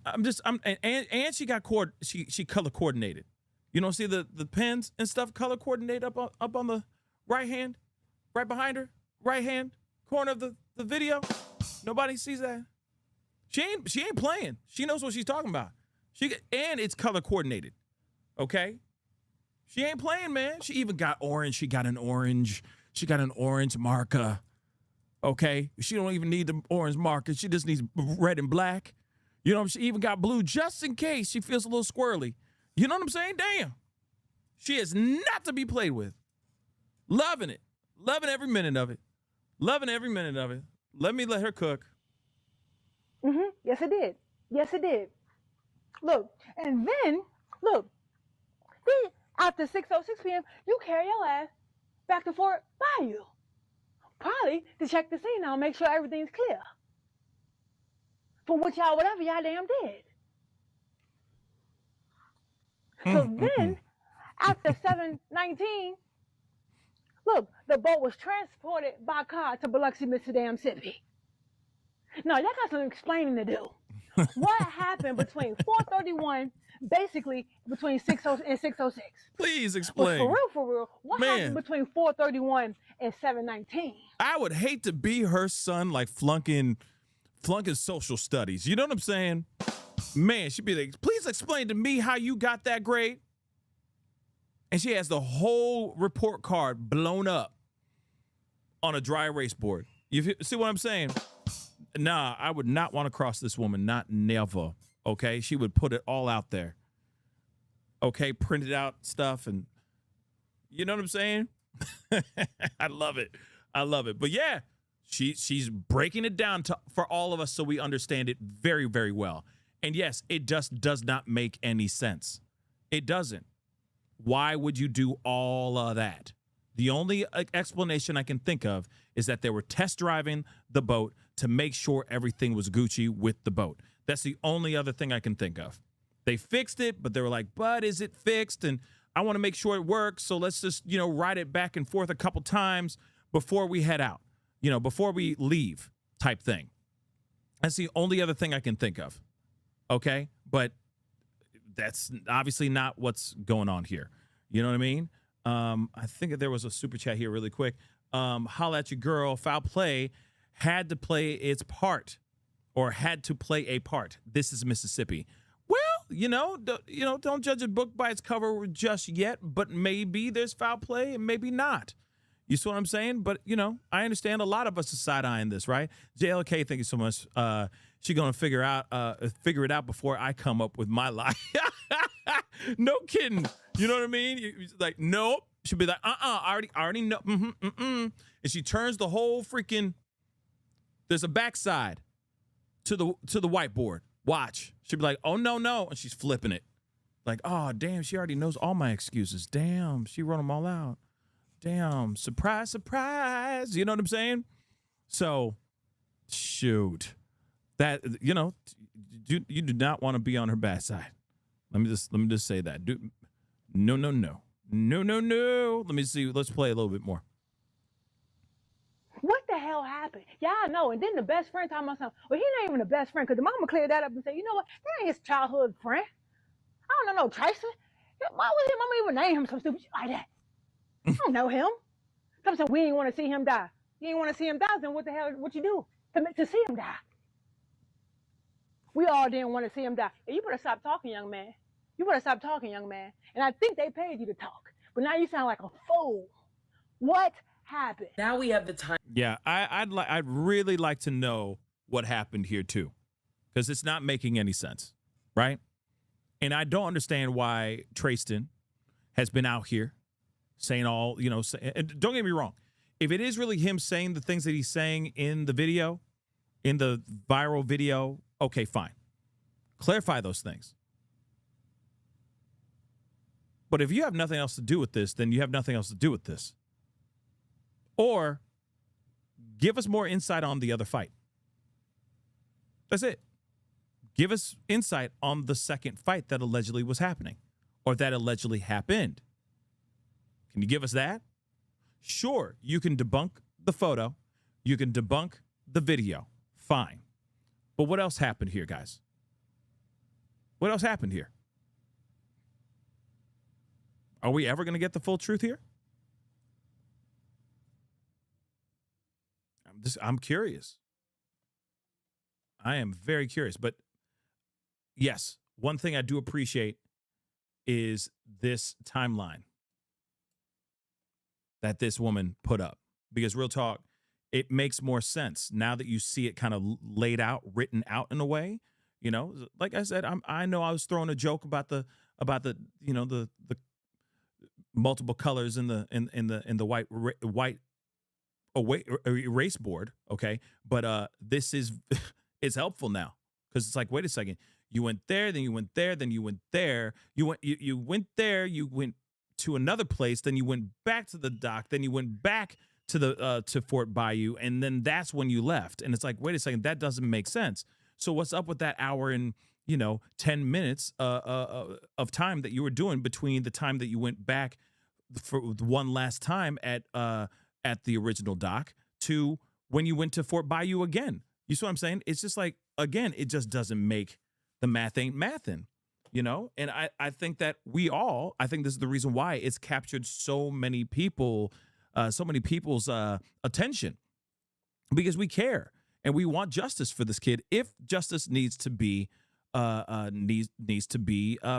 And she got she color coordinated. You know, see the pens and stuff color coordinated up on the right hand, right behind her, right hand corner of the video. Nobody sees that. She ain't playing. She knows what she's talking about. And it's color coordinated. Okay? She ain't playing, man. She even got orange. She got an orange marker. Okay? She don't even need the orange marker. She just needs red and black. You know, she even got blue just in case she feels a little squirrely. You know what I'm saying? Damn. She is not to be played with. Loving it. Loving every minute of it. Loving every minute of it. Let her cook. Yes, it did. Yes, it did. Look, and then, look, then after 6:06 p.m., you carry your ass back to Fort Bayou. Probably to check the scene out, make sure everything's clear. For what y'all, whatever y'all damn did. So then, after 7:19, look, the boat was transported by car to Biloxi, Mississippi. Now, y'all got some explaining to do. What happened between 4:31, basically between 6:00 and 6:06? Please But explain. for real, what Man. happened between 4:31 and 7:19? I would hate to be her son, like flunking social studies. You know what I'm saying? Man, she'd be like, please explain to me how you got that grade. And she has the whole report card blown up on a dry erase board. You see what I'm saying? Nah, I would not want to cross this woman. Not never. Okay? She would put it all out there. Okay? Printed out stuff and you know what I'm saying? I love it. I love it. But yeah, she's breaking it down for all of us so we understand it very, very well. And yes, it just does not make any sense. It doesn't. Why would you do all of that? The only explanation I can think of is that they were test driving the boat to make sure everything was Gucci with the boat. That's the only other thing I can think of. They fixed it, but they were like, but is it fixed? And I want to make sure it works. So let's just, ride it back and forth a couple times before we head out, before we leave type thing. That's the only other thing I can think of. Okay. But that's obviously not what's going on here. You know what I mean? I think there was a super chat here really quick. Holla at your girl. Foul play had to play its part or had to play a part. This is Mississippi. Well, don't judge a book by its cover just yet, but maybe there's foul play and maybe not. You see what I'm saying? But, I understand a lot of us are side-eyeing this, right? JLK, thank you so much. She's going to figure it out before I come up with my lie. No kidding. You know what I mean? Like, nope. She'll be like, I already know. And she turns the whole freaking, there's a backside to the whiteboard. Watch. She'll be like, oh, no. And she's flipping it. Like, oh, damn, she already knows all my excuses. Damn, she wrote them all out. Damn, surprise, surprise. You know what I'm saying? So, shoot. That, you do not want to be on her bad side. Let me just say that. No. Let me see. Let's play a little bit more. What the hell happened? Yeah, I know. And then the best friend told my son, well, he not even the best friend, because the mama cleared that up and said, you know what? That ain't his childhood friend. I don't know no Tracer. Why would his mama even name him some stupid shit like that? I don't know him. Some said we ain't want to see him die. You ain't want to see him die, then what the hell, what you do to see him die? We all didn't want to see him die. Hey, you better stop talking, young man. You better stop talking, young man. And I think they paid you to talk. But now you sound like a fool. What happened? Now we have the time. Yeah, I'd really like to know what happened here too, because it's not making any sense, right? And I don't understand why Trayston has been out here saying all, and don't get me wrong, if it is really him saying the things that he's saying in the video, in the viral video, okay, fine. Clarify those things. But if you have nothing else to do with this, then you have nothing else to do with this. Or give us more insight on the other fight. That's it. Give us insight on the second fight that allegedly was happening or that allegedly happened. Can you give us that? Sure, you can debunk the photo. You can debunk the video. Fine. But what else happened here, guys? What else happened here? Are we ever going to get the full truth here? I'm curious. I am very curious. But yes, one thing I do appreciate is this timeline that this woman put up. Because real talk, it makes more sense now that you see it kind of laid out, written out in a way. Like I said, I know I was throwing a joke about the the multiple colors in the white erase board, okay? But this is it's helpful now because it's like, wait a second, You went there, then you went there, then you went there. You went there, you went to another place, then you went back to the dock, then you went back to the to Fort Bayou, and then that's when you left. And it's like, wait a second, that doesn't make sense. So what's up with that hour and 10 minutes of time that you were doing between the time that you went back for one last time at the original dock to when you went to Fort Bayou again? You see what I'm saying? It's just like, again, it just doesn't make the math ain't mathin', And I think that I think this is the reason why it's captured so many people's attention, because we care and we want justice for this kid. If justice needs to be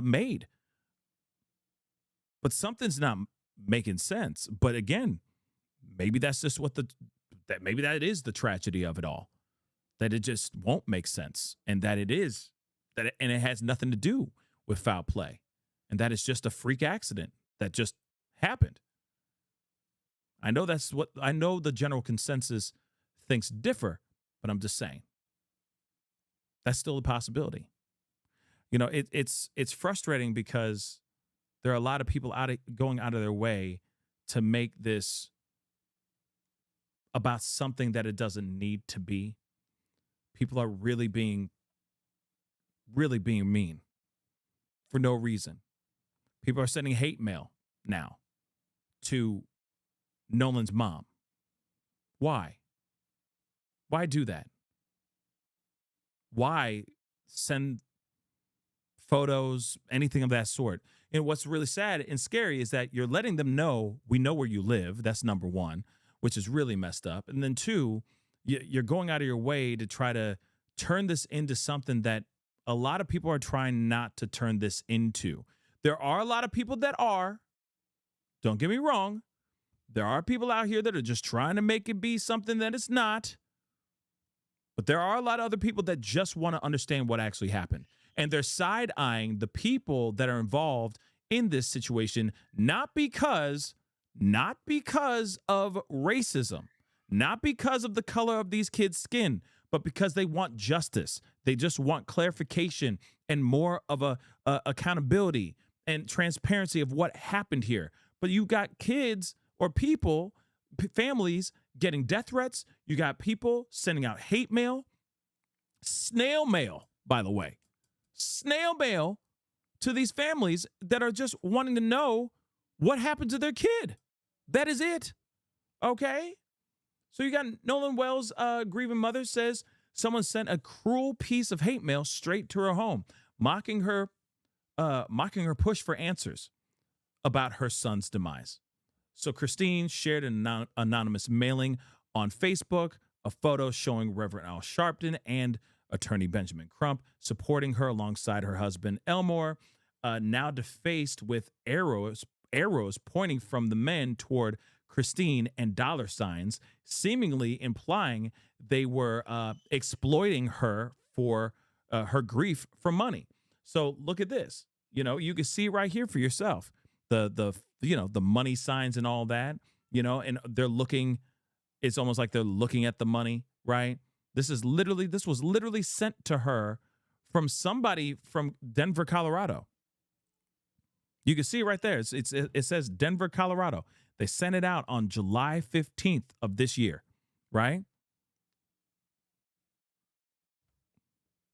made, but something's not making sense. But again, maybe that's just maybe that is the tragedy of it all, that it just won't make sense, and that it has nothing to do with foul play, and that it's just a freak accident that just happened. I know the general consensus thinks differ, but I'm just saying that's still a possibility. It's frustrating because there are a lot of people going out of their way to make this about something that it doesn't need to be. People are really being mean for no reason. People are sending hate mail now to Nolan's mom. Why? Why do that? Why send photos, anything of that sort? And what's really sad and scary is that you're letting them know, we know where you live. That's number one, which is really messed up. And then two, you're going out of your way to try to turn this into something that a lot of people are trying not to turn this into. There are a lot of people that are, don't get me wrong, there are people out here that are just trying to make it be something that it's not. But there are a lot of other people that just want to understand what actually happened. And they're side-eyeing the people that are involved in this situation, not because of racism, not because of the color of these kids' skin, but because they want justice. They just want clarification and more of a accountability and transparency of what happened here. But you got kids or people, families getting death threats. You got people sending out hate mail, snail mail, by the way, snail mail to these families that are just wanting to know what happened to their kid. That is it. Okay? So you got Nolan Wells' grieving mother says someone sent a cruel piece of hate mail straight to her home, mocking her push for answers about her son's demise. So Christine shared an anonymous mailing on Facebook, a photo showing Reverend Al Sharpton and attorney Benjamin Crump supporting her alongside her husband Elmore, now defaced with arrows pointing from the men toward Christine and dollar signs, seemingly implying they were exploiting her for her grief for money. So look at this. You can see right here for yourself the money signs and all that, and they're looking. It's almost like they're looking at the money, right? This was literally sent to her from somebody from Denver, Colorado. You can see right there. It says Denver, Colorado. They sent it out on July 15th of this year, right?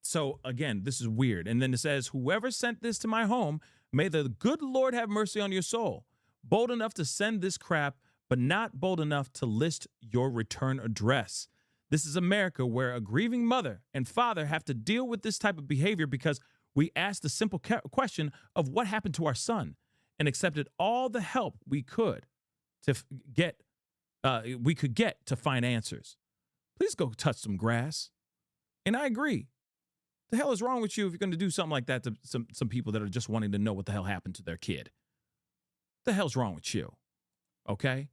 So again, this is weird. And then it says, whoever sent this to my home, may the good Lord have mercy on your soul. Bold enough to send this crap, but not bold enough to list your return address. This is America, where a grieving mother and father have to deal with this type of behavior because we asked the simple question of what happened to our son and accepted all the help we could to get to find answers. Please go touch some grass. And I agree. The hell is wrong with you if you're going to do something like that to some people that are just wanting to know what the hell happened to their kid? The hell's wrong with you? Okay?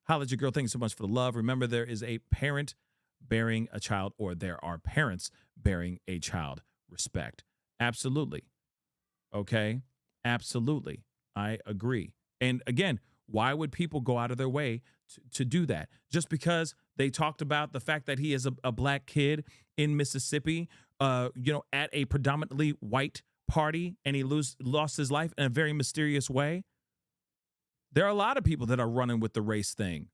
Holla at your girl. Thank you so much for the love. Remember, there is a parent bearing a child, or there are parents bearing a child. Respect. Absolutely. Okay? Absolutely. I agree. And again, why would people go out of their way to do that? Just because they talked about the fact that he is a black kid in Mississippi, at a predominantly white party and he lost his life in a very mysterious way. There are a lot of people that are running with the race thing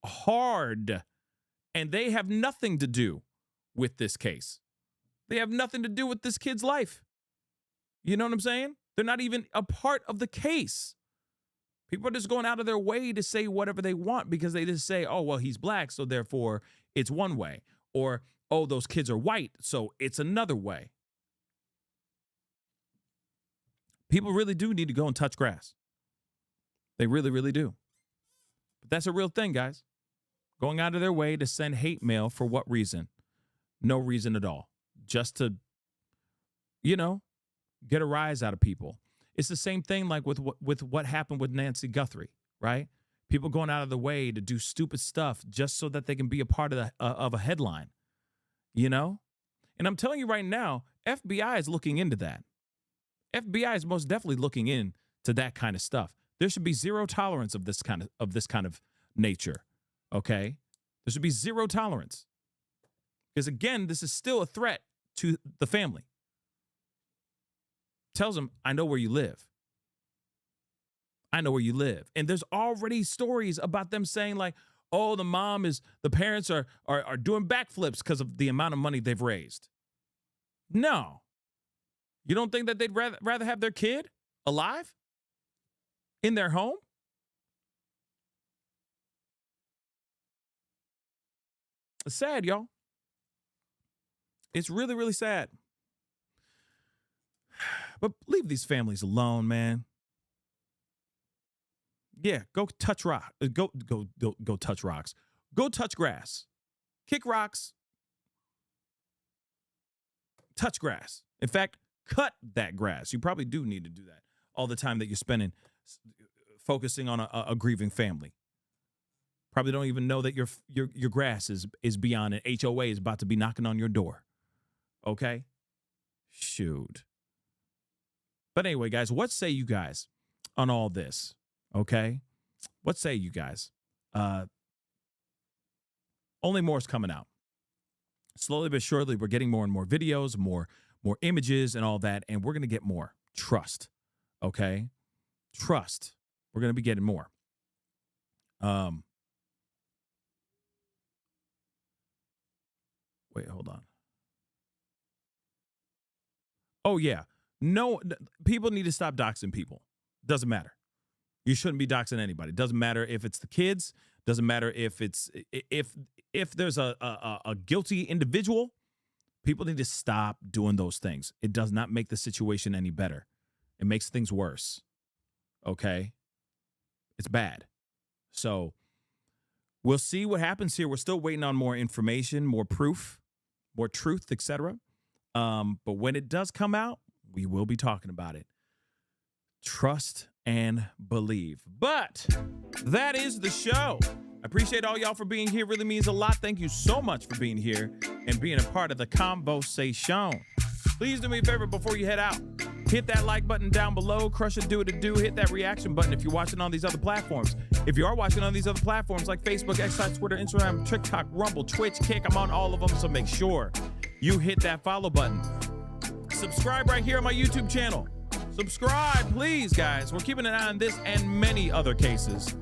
hard, and they have nothing to do with this case. They have nothing to do with this kid's life. You know what I'm saying? They're not even a part of the case. People are just going out of their way to say whatever they want because they just say, oh, well, he's black, so therefore it's one way. Or, oh, those kids are white, so it's another way. People really do need to go and touch grass. They really, really do. But that's a real thing, guys. Going out of their way to send hate mail for what reason? No reason at all. Just to, get a rise out of people. It's the same thing like with what happened with Nancy Guthrie, right? People going out of the way to do stupid stuff just so that they can be a part of a headline, And I'm telling you right now, FBI is looking into that. FBI is most definitely looking into that kind of stuff. There should be zero tolerance of this kind of nature, okay? There should be zero tolerance. Because again, this is still a threat to the family. Tells them, I know where you live. I know where you live. And there's already stories about them saying like, oh, the parents are doing backflips because of the amount of money they've raised. No. You don't think that they'd rather have their kid alive in their home? It's sad, y'all. It's really, really sad. But leave these families alone, man. Yeah, go touch rock. Go touch rocks. Go touch grass. Kick rocks. Touch grass. In fact, cut that grass. You probably do need to do that all the time that you're spending focusing on a grieving family. Probably don't even know that your grass is beyond an HOA is about to be knocking on your door. Okay? Shoot. But anyway, guys, what say you guys on all this? Okay? What say you guys? Only more is coming out. Slowly but surely, we're getting more and more videos, more images and all that, and we're going to get more. Trust. Okay? Trust. We're going to be getting more. Wait, hold on. Oh, yeah. No, people need to stop doxing people. Doesn't matter. You shouldn't be doxing anybody. Doesn't matter if it's the kids. Doesn't matter if it's if there's a guilty individual. People need to stop doing those things. It does not make the situation any better. It makes things worse. Okay? It's bad. So we'll see what happens here. We're still waiting on more information, more proof, more truth, etc. But when it does come out, we will be talking about it. Trust and believe. But that is the show. I appreciate all y'all for being here. Really means a lot. Thank you so much for being here and being a part of the conversation. Please do me a favor before you head out. Hit that like button down below. Crush it, do it, do. Hit that reaction button if you're watching on these other platforms. If you are watching on these other platforms like Facebook, X, Twitter, Instagram, TikTok, Rumble, Twitch, Kick, I'm on all of them. So make sure you hit that follow button. Subscribe right here on my YouTube channel. Subscribe, please, guys. We're keeping an eye on this and many other cases.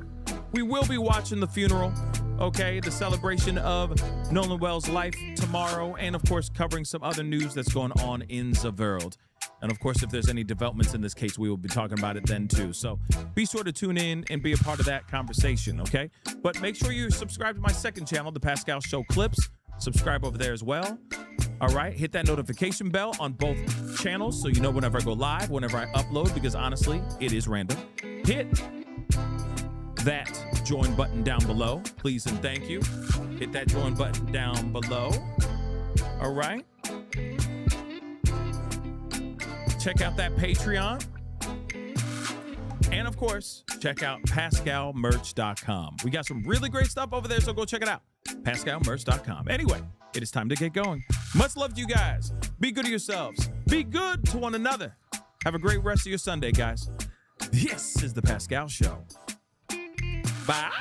We will be watching the funeral, okay? The celebration of Nolan Wells' life tomorrow, and of course, covering some other news that's going on in the world. And of course, if there's any developments in this case, we will be talking about it then too. So be sure to tune in and be a part of that conversation, okay? But make sure you subscribe to my second channel, The Pascal Show Clips. Subscribe over there as well. All right, hit that notification bell on both channels so you know whenever I go live, whenever I upload, because honestly, it is random. Hit that join button down below, please and thank you. Hit that join button down below. All right. Check out that Patreon. And of course, check out PascalMerch.com. We got some really great stuff over there, so go check it out. PascalMerch.com. Anyway, it is time to get going. Much love to you guys. Be good to yourselves. Be good to one another. Have a great rest of your Sunday, guys. This is The Pascal Show. Bye.